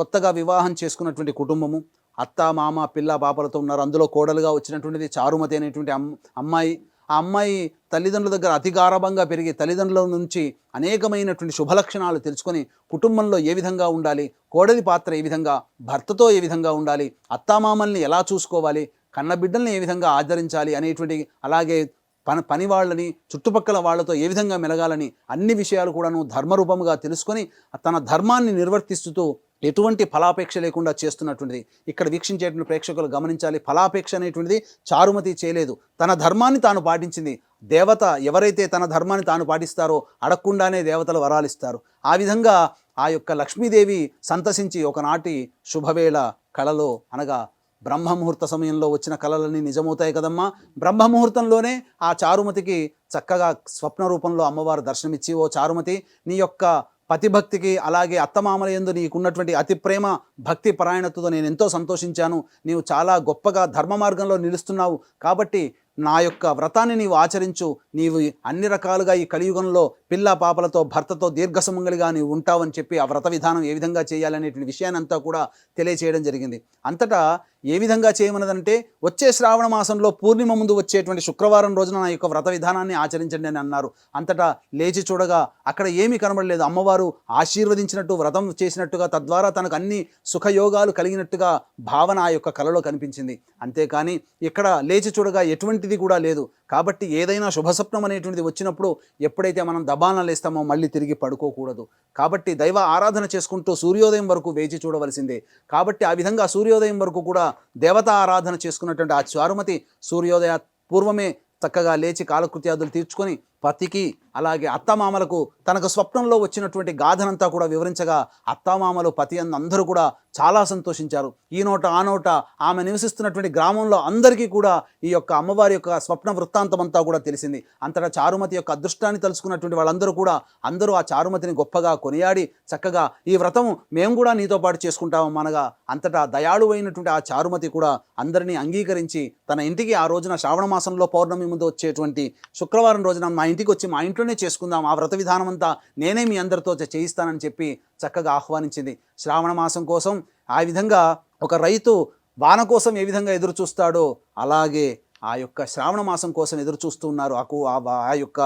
కొత్తగా వివాహం చేసుకున్నటువంటి కుటుంబము అత్త మామ పిల్ల పాపలతో ఉన్నారు. అందులో కోడలుగా వచ్చినటువంటిది చారుమతి అనేటువంటి అమ్మాయి. ఆ అమ్మాయి తల్లిదండ్రుల దగ్గర అతి గారాబంగా పెరిగి తల్లిదండ్రుల నుంచి అనేకమైనటువంటి శుభలక్షణాలు తెలుసుకొని కుటుంబంలో ఏ విధంగా ఉండాలి, కోడలి పాత్ర ఏ విధంగా, భర్తతో ఏ విధంగా ఉండాలి, అత్తామామల్ని ఎలా చూసుకోవాలి, కన్నబిడ్డల్ని ఏ విధంగా ఆదరించాలి అనేటువంటి, అలాగే పని వాళ్ళని చుట్టుపక్కల వాళ్ళతో ఏ విధంగా మెలగాలని అన్ని విషయాలు కూడాను ధర్మరూపముగా తెలుసుకొని తన ధర్మాన్ని నిర్వర్తిస్తూ ఎటువంటి ఫలాపేక్ష లేకుండా చేస్తున్నటువంటిది. ఇక్కడ వీక్షించేటువంటి ప్రేక్షకులు గమనించాలి, ఫలాపేక్ష అనేటువంటిది చారుమతి చేయలేదు, తన ధర్మాన్ని తాను పాటించింది. దేవత ఎవరైతే తన ధర్మాన్ని తాను పాటిస్తారో అడగకుండానే దేవతలు వరాలిస్తారు. ఆ విధంగా ఆ యొక్క లక్ష్మీదేవి సంతసించి ఒకనాటి శుభవేళ కళలో అనగా బ్రహ్మముహూర్త సమయంలో వచ్చిన కళలన్నీ నిజమవుతాయి కదమ్మా. బ్రహ్మముహూర్తంలోనే ఆ చారుమతికి చక్కగా స్వప్న రూపంలో అమ్మవారు దర్శనమిచ్చి, ఓ చారుమతి, నీ యొక్క పతిభక్తికి అలాగే అత్తమామల యందు నీకున్నటువంటి అతి ప్రేమ భక్తి పరాయణతతో నేను ఎంతో సంతోషించాను. నీవు చాలా గొప్పగా ధర్మ మార్గంలో నిలుస్తున్నావు, కాబట్టి నా యొక్క వ్రతాన్ని నీవు ఆచరించు, నీవు అన్ని రకాలుగా ఈ కలియుగంలో పిల్ల పాపలతో భర్తతో దీర్ఘసుమంగళిగా నీవు ఉంటావని చెప్పి ఆ వ్రత విధానం ఏ విధంగా చేయాలనేటువంటి విషయాన్ని అంతా కూడా తెలియచేయడం జరిగింది. అంతటా ఏ విధంగా చేయమన్నదంటే వచ్చే శ్రావణ మాసంలో పూర్ణిమ ముందు వచ్చేటువంటి శుక్రవారం రోజున నా యొక్క వ్రత విధానాన్ని ఆచరించండి అని అన్నారు. అంతటా లేచి చూడగా అక్కడ ఏమీ కనబడలేదు. అమ్మవారు ఆశీర్వదించినట్టు, వ్రతం చేసినట్టుగా, తద్వారా తనకు అన్ని సుఖయోగాలు కలిగినట్టుగా భావన ఆ యొక్క కలలో కనిపించింది. అంతేకాని ఇక్కడ లేచి చూడగా ఎటువంటిది కూడా లేదు. కాబట్టి ఏదైనా శుభస్వప్నం అనేటువంటిది వచ్చినప్పుడు ఎప్పుడైతే మనం దబాన లేస్తామో మళ్ళీ తిరిగి పడుకోకూడదు. కాబట్టి దైవ ఆరాధన చేసుకుంటూ సూర్యోదయం వరకు వేచి చూడవలసిందే. కాబట్టి ఆ విధంగా సూర్యోదయం వరకు కూడా దేవతా ఆరాధన చేసుకున్నటువంటి ఆ చారుమతి సూర్యోదయ పూర్వమే చక్కగా లేచి కాలకృత్యాదులు తీర్చుకొని పతికి అలాగే అత్తమామలకు తనకు స్వప్నంలో వచ్చినటువంటి గాథనంతా కూడా వివరించగా అత్తమామలు పతి అందరూ కూడా చాలా సంతోషించారు. ఈ నోట ఆ నోట ఆమె నివసిస్తున్నటువంటి గ్రామంలో అందరికీ కూడా ఈ యొక్క అమ్మవారి యొక్క స్వప్న వృత్తాంతం అంతా కూడా తెలిసింది. అంతటా చారుమతి యొక్క అదృష్టాన్ని తలుచుకున్నటువంటి వాళ్ళందరూ కూడా అందరూ ఆ చారుమతిని గొప్పగా కొనియాడి చక్కగా ఈ వ్రతం మేము కూడా నీతో పాటు చేసుకుంటాము అనగా అంతటా దయాళు అయినటువంటి ఆ చారుమతి కూడా అందరినీ అంగీకరించి తన ఇంటికి ఆ రోజున శ్రావణ మాసంలో పౌర్ణమి ముందు వచ్చేటువంటి శుక్రవారం రోజున మా ఇంటికి వచ్చి మా ఇంట్లోనే చేసుకుందాం, ఆ వ్రత విధానం అంతా నేనే మీ అందరితో చేయిస్తానని చెప్పి చక్కగా ఆహ్వానించింది. శ్రావణ మాసం కోసం ఆ విధంగా ఒక రైతు వాన కోసం ఏ విధంగా ఎదురు చూస్తాడో అలాగే ఆ యొక్క శ్రావణ మాసం కోసం ఎదురు చూస్తూ ఉన్నారు. ఆ యొక్క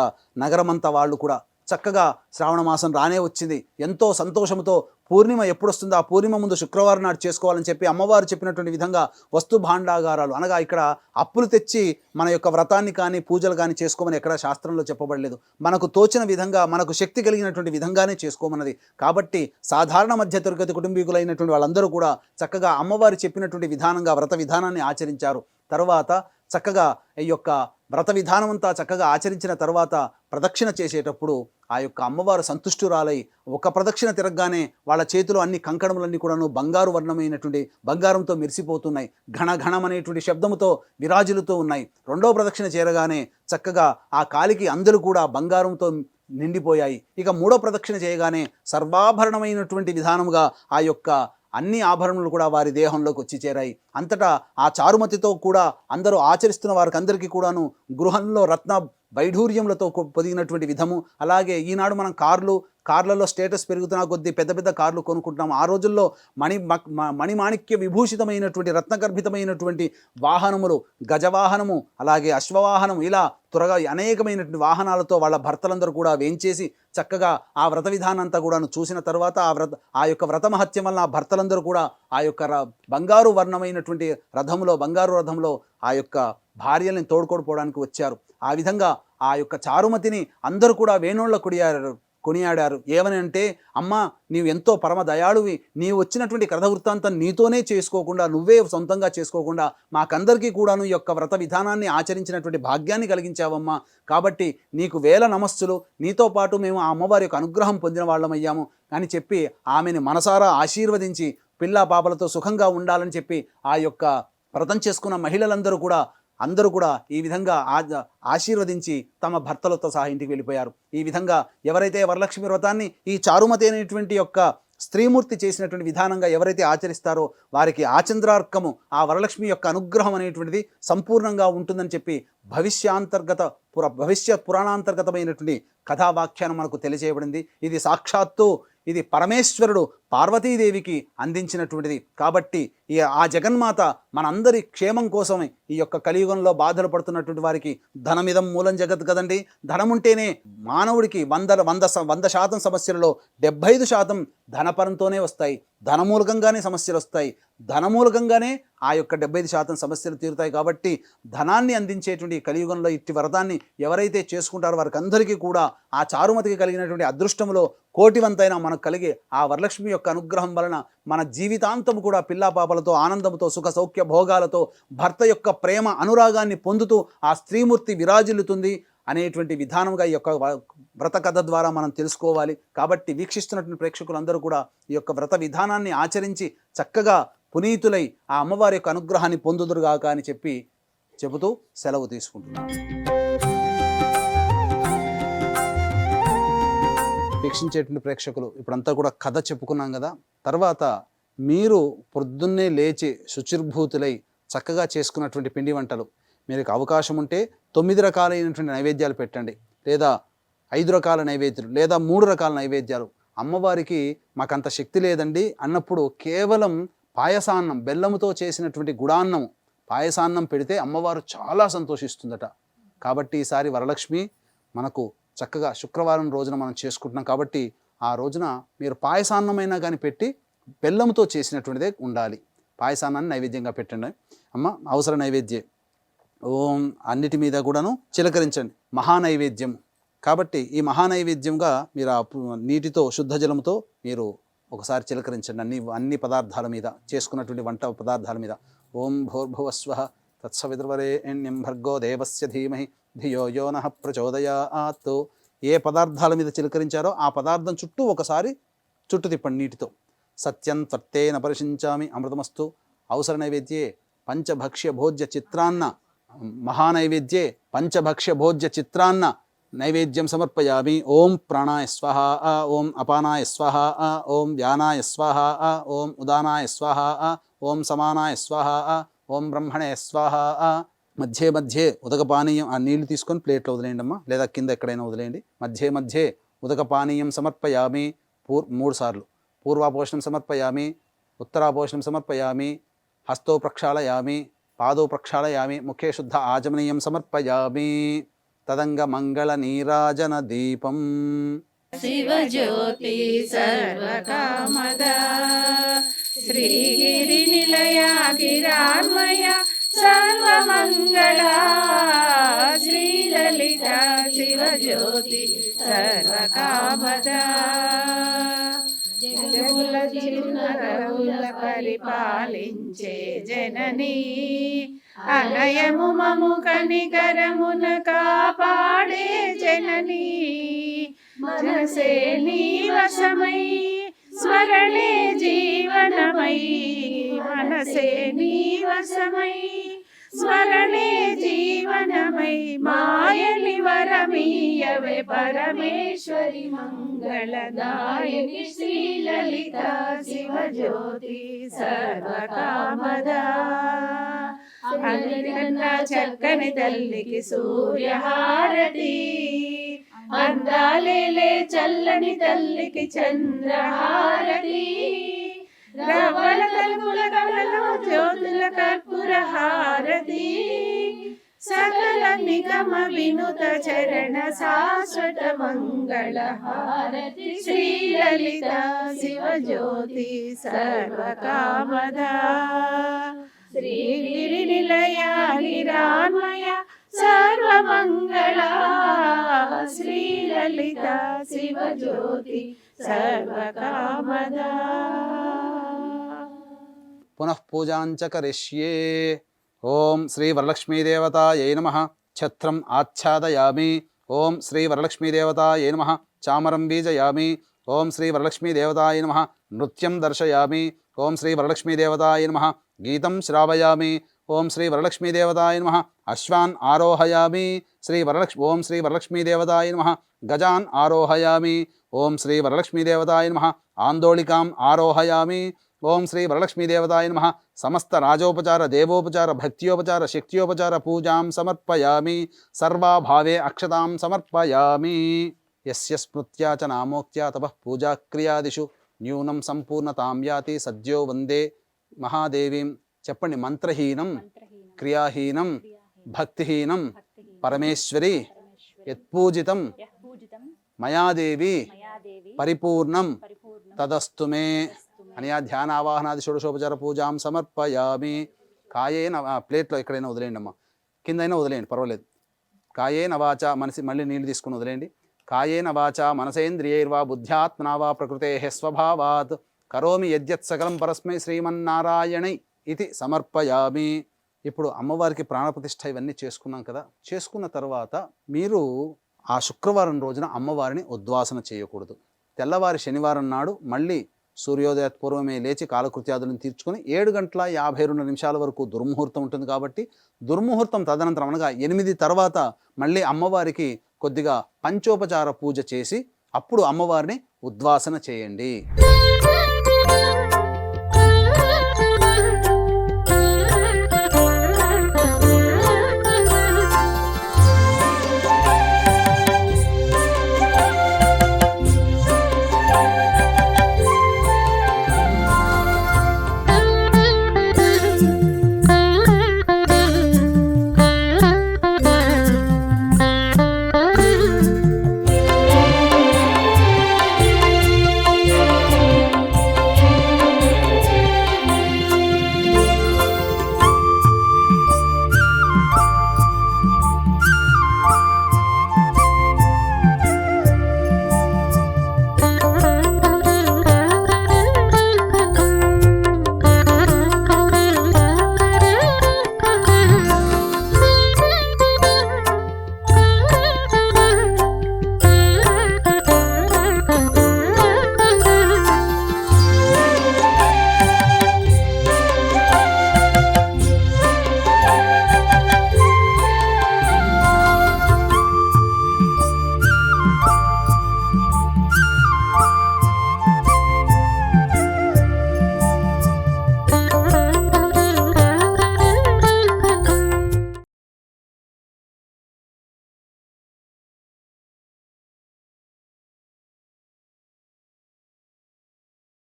నగరమంతా వాళ్ళు కూడా చక్కగా శ్రావణ మాసం రానే వచ్చింది. ఎంతో సంతోషంతో పూర్ణిమ ఎప్పుడు వస్తుందో ఆ పూర్ణిమ ముందు శుక్రవారం నాడు చేసుకోవాలని చెప్పి అమ్మవారు చెప్పినటువంటి విధంగా వస్తు భాండాగారాలు అనగా ఇక్కడ అప్పులు తెచ్చి మన యొక్క వ్రతాన్ని కానీ పూజలు కానీ చేసుకోమని ఎక్కడ శాస్త్రంలో చెప్పబడలేదు. మనకు తోచిన విధంగా మనకు శక్తి కలిగినటువంటి విధంగానే చేసుకోమన్నది. కాబట్టి సాధారణ మధ్య తరగతి కుటుంబీకులైనటువంటి వాళ్ళందరూ కూడా చక్కగా అమ్మవారు చెప్పినటువంటి విధానంగా వ్రత విధానాన్ని ఆచరించారు. తర్వాత చక్కగా ఈ యొక్క వ్రత విధానం అంతా చక్కగా ఆచరించిన తర్వాత ప్రదక్షిణ చేసేటప్పుడు ఆ యొక్క అమ్మవారు సంతుష్టురాలై ఒక ప్రదక్షిణ తిరగగానే వాళ్ళ చేతిలో అన్ని కంకణములన్నీ కూడాను బంగారు వర్ణమైనటువంటి బంగారంతో మెరిసిపోతున్నాయి. ఘణఘణం అనేటువంటి శబ్దముతో విరాజులుతూ ఉన్నాయి. రెండో ప్రదక్షిణ చేరగానే చక్కగా ఆ కాలికి అందరూ కూడా బంగారంతో నిండిపోయాయి. ఇక మూడో ప్రదక్షిణ చేయగానే సర్వాభరణమైనటువంటి విధానముగా ఆ యొక్క అన్ని ఆభరణములు కూడా వారి దేహంలోకి వచ్చి చేరాయి. అంతటా ఆ చారుమతితో కూడా అందరూ ఆచరిస్తున్న వారికి అందరికీ కూడాను గృహంలో రత్న వైఢూర్యములతో పొదిగినటువంటి విధము. అలాగే ఈనాడు మనం కార్లలో స్టేటస్ పెరుగుతున్న కొద్దీ పెద్ద పెద్ద కార్లు కొనుక్కుంటున్నాము. ఆ రోజుల్లో మణిమాణిక్య విభూషితమైనటువంటి రత్నగర్భితమైనటువంటి వాహనములు, గజవాహనము అలాగే అశ్వవాహనం, ఇలా త్వరగా అనేకమైనటువంటి వాహనాలతో వాళ్ళ భర్తలందరూ కూడా వేంచేసి చక్కగా ఆ వ్రత విధానం అంతా కూడాను చూసిన తర్వాత ఆ యొక్క వ్రత మహత్యం వలన ఆ భర్తలందరూ కూడా ఆ యొక్క బంగారు వర్ణమైనటువంటి బంగారు రథంలో ఆ యొక్క భార్యల్ని తోడుకోడిపోవడానికి వచ్చారు. ఆ విధంగా ఆ యొక్క చారుమతిని అందరూ కూడా వేణోళ్ళ కొనియాడారు. ఏమని అంటే, అమ్మ నీవు ఎంతో పరమ దయాళువి, నీవు వచ్చినటువంటి కథ వృత్తాంతం నీతోనే చేసుకోకుండా, నువ్వే సొంతంగా చేసుకోకుండా మాకందరికీ కూడాను ఈ యొక్క వ్రత విధానాన్ని ఆచరించినటువంటి భాగ్యాన్ని కలిగించావమ్మా. కాబట్టి నీకు వేల నమస్సులు, నీతో పాటు మేము ఆ అమ్మవారి యొక్క అనుగ్రహం పొందిన వాళ్ళమయ్యాము అని చెప్పి ఆమెను మనసారా ఆశీర్వదించి పిల్ల పాపలతో సుఖంగా ఉండాలని చెప్పి ఆ యొక్క వ్రతం చేసుకున్న మహిళలందరూ కూడా ఈ విధంగా ఆశీర్వదించి తమ భర్తలతో సహా ఇంటికి వెళ్ళిపోయారు. ఈ విధంగా ఎవరైతే వరలక్ష్మి వ్రతాన్ని ఈ చారుమతి అనేటువంటి యొక్క స్త్రీమూర్తి చేసినటువంటి విధానంగా ఎవరైతే ఆచరిస్తారో వారికి ఆచంద్రార్కము, ఆ వరలక్ష్మి యొక్క అనుగ్రహం అనేటువంటిది సంపూర్ణంగా ఉంటుందని చెప్పి భవిష్య పురాణాంతర్గతమైనటువంటి కథావాఖ్యానం మనకు తెలియజేయబడింది. ఇది పరమేశ్వరుడు పార్వతీదేవికి అందించినటువంటిది. కాబట్టి ఆ జగన్మాత మనందరి క్షేమం కోసమే ఈ యొక్క కలియుగంలో బాధలు పడుతున్నటువంటి వారికి ధనమిదం మూలం జగత్ కదండి. ధనం ఉంటేనే మానవుడికి 100% సమస్యలలో 75% ధనపరంతోనే వస్తాయి. ధనమూలకంగానే సమస్యలు వస్తాయి. ధనమూలకంగానే ఆ యొక్క 75% సమస్యలు తీరుతాయి. కాబట్టి ధనాన్ని అందించేటువంటి కలియుగంలో ఇట్టి వ్రతాన్ని ఎవరైతే చేసుకుంటారో వారికి అందరికీ కూడా ఆ చారుమతికి కలిగినటువంటి అదృష్టములో కోటివంతైన మనకు కలిగే ఆ వరలక్ష్మి యొక్క అనుగ్రహం వలన మన జీవితాంతం కూడా పిల్లాపాపలతో ఆనందంతో సుఖ సౌఖ్య భోగాలతో భర్త యొక్క ప్రేమ అనురాగాన్ని పొందుతూ ఆ స్త్రీమూర్తి విరాజిల్లుతుంది అనేటువంటి విధానంగా ఈ యొక్క వ్రత కథ ద్వారా మనం తెలుసుకోవాలి. కాబట్టి వీక్షిస్తున్నటువంటి ప్రేక్షకులందరూ కూడా ఈ యొక్క వ్రత విధానాన్ని ఆచరించి చక్కగా పునీతులై ఆ అమ్మవారి యొక్క అనుగ్రహాన్ని పొందుదురుగాక అని చెబుతూ సెలవు తీసుకుంటున్నాను. వీక్షించేటువంటి ప్రేక్షకులు ఇప్పుడంతా కూడా కథ చెప్పుకున్నాం కదా. తర్వాత మీరు పొద్దున్నే లేచి శుచిర్భూతులై చక్కగా చేసుకున్నటువంటి పిండి వంటలు, మీకు అవకాశం ఉంటే 9 రకాలైనటువంటి నైవేద్యాలు పెట్టండి, లేదా 5 రకాల నైవేద్యాలు, లేదా 3 రకాల నైవేద్యాలు. అమ్మవారికి మాకంత శక్తి లేదండి అన్నప్పుడు కేవలం పాయసాన్నం, బెల్లముతో చేసినటువంటి గుడాన్నం, పాయసాన్నం పెడితే అమ్మవారు చాలా సంతోషిస్తుందట. కాబట్టి ఈసారి వరలక్ష్మి మనకు చక్కగా శుక్రవారం రోజున మనం చేసుకుంటున్నాం కాబట్టి ఆ రోజున మీరు పాయసాన్నమైనా కానీ పెట్టి బెల్లంతో చేసినటువంటిదే ఉండాలి. పాయసాన్నాన్ని నైవేద్యంగా పెట్టండి. అమ్మ అవసర నైవేద్యం ఓం అన్నిటి మీద కూడాను చిలకరించండి. మహానైవేద్యం కాబట్టి ఈ మహానైవేద్యంగా మీరు ఆ నీటితో శుద్ధ జలంతో మీరు ఒకసారి చిలకరించండి అన్ని పదార్థాల మీద, చేసుకున్నటువంటి వంట పదార్థాల మీద. ఓం భూర్భువస్వః తత్సవితుర్వరేణ్యం భర్గో దేవస్య ధీమహి ధియో యో నః ప్రచోదయాత్. ఏ పదార్థాల మీద చిలకరించారో ఆ పదార్థం చుట్టూ ఒకసారి చుట్టు తిప్పండి నీటితో. సత్యం త్వర్తేన పరిశించామి అమృతమస్తు. అవసర నైవేద్యే పంచభక్ష్య భోజ్య చిత్రాన్న, మహానైవేద్యే పంచభక్ష్య భోజ్య చిత్రాన్న నైవేద్యం సమర్పయామి. ఓం ప్రాణాయ స్వహ, ఓం అపానాయ స్వహ, ఓం వ్యానాయ స్వహ, ఓం ఉదానాయ స్వహ, ఓం సమానాయ స్వహ, ఓం బ్రహ్మణే స్వహ. మధ్య మధ్యే ఉదక పానీయం, ఆ నీళ్లు తీసుకొని ప్లేట్లో వదిలేయండి అమ్మా, లేదా కింద ఎక్కడైనా వదిలేయండి. మధ్య మధ్యే ఉదక పానీయం సమర్పయామి 3 సార్లు. పూర్వాపోషణం సమర్పయామి, ఉత్తరాపోషణం సమర్పయామి, హస్తో ప్రక్షాళయామి, పాదో ప్రక్షాళయామి, ముఖే శుద్ధ ఆచమనీయం సమర్పయామి. తదంగ మంగళ నీరాజన దీపం. శివజ్యోతి సర్వకామద శ్రీగిరి నిలయ గిరాన్మయ సర్వమంగళ శ్రీలలిత శివజ్యోతి సర్వకామద. జగముల చిరునగముల పరిపాలించే జననీ, అనయము మము కనికరమున కాపాడే జననీ. మనసే నీ వశమై స్మరణే జీవనమై, మనసే నీ వశమై స్మరణే జీవనమై. మాయని వరమీయవే పరమేశ్వరి మంగళదాయని శ్రీలలిత శివజ్యోతి సర్వకామదా. అందరికన్నా చక్కని తల్లికి సూర్యహారతి, అందాలేలే చల్లని తల్లికి చంద్రహారతి. రవల తలుపుల కమలలో జ్యోతుల కర్పూర హారతి. సకల నిగమ వినుత చరణ శాశ్వత మంగళ హారతి. శ్రీలలిత శివజ్యోతి సర్వకామదా. శ్రీగిరి నిలయ గిరాన్మయ సర్వమంగళ శ్రీలలిత శివజ్యోతి సర్వకామదా. పునః పూజాంచ కరిష్యే. ఓం శ్రీ వరలక్ష్మీదేవతాయై నమః. ఛత్రం ఆచ్ఛాదయామి. ఓం శ్రీ వరలక్ష్మీదేవతాయై నమః. చామరం బీజయామి. ఓం శ్రీ వరలక్ష్మీదేవతాయై నమః. నృత్యం దర్శయామి. ఓం శ్రీ వరలక్ష్మీదేవతాయై నమః. గీతం శ్రావయామి. ఓం శ్రీ వరలక్ష్మీదేవతాయ నమః. అశ్వాన్ ఆరోహయామి. ఓం శ్రీ వరలక్ష్మీదేవతాయ నమః. గజాన్ ఆరోహయామి. ఓం శ్రీ వరలక్ష్మీదేవతాయ నమః. ఆందోళికాం ఆరోహయామి. ఓం శ్రీ వరలక్ష్మీదేవతాయ నమః. సమస్త రాజోపచార దేవోపచార భక్త్యోపచార శక్త్యోపచార పూజాం సమర్పయామి. సర్వాభావే అక్షతాం సమర్పయామి. యస్య స్మృత్యా చ నామోక్త్యా తపః పూజాక్రియాదిషు న్యూనం సంపూర్ణతాం యాతి సద్యో వందే మహాదేవీం. చెప్పండి. మంత్రహీనం క్రియాహీనం భక్తిహీనం పరమేశ్వరి యత్పూజితం మయాదేవి పరిపూర్ణం తదస్తు మే అని ఆ ధ్యాన ఆవాహనాది షోడశోపచార పూజాం సమర్పయామి. కాయేన ప్లేట్లో ఎక్కడైనా వదిలేయండి అమ్మా, కిందైనా వదిలేయండి పర్వాలేదు. కాయేన వాచ మనసి, మళ్ళీ నీళ్ళు తీసుకుని వదిలేయండి. కాయేన వాచ మనసేంద్రియైర్వా బుద్ధ్యాత్మనా వా ప్రకృతే స్వభావాత్ కరోమి యద్యత్ సకలం పరస్మై శ్రీమన్నారాయణై ఇది సమర్పయామి. ఇప్పుడు అమ్మవారికి ప్రాణప్రతిష్ఠ ఇవన్నీ చేసుకున్నాం కదా. చేసుకున్న తర్వాత మీరు ఆ శుక్రవారం రోజున అమ్మవారిని ఉద్వాసన చేయకూడదు. తెల్లవారి శనివారం నాడు మళ్ళీ సూర్యోదయ పూర్వమే లేచి కాలకృత్యాదులను తీర్చుకొని 7:52 వరకు దుర్ముహూర్తం ఉంటుంది కాబట్టి దుర్ముహూర్తం తదనంతరం అనగా 8 తర్వాత మళ్ళీ అమ్మవారికి కొద్దిగా పంచోపచార పూజ చేసి అప్పుడు అమ్మవారిని ఉద్వాసన చేయండి.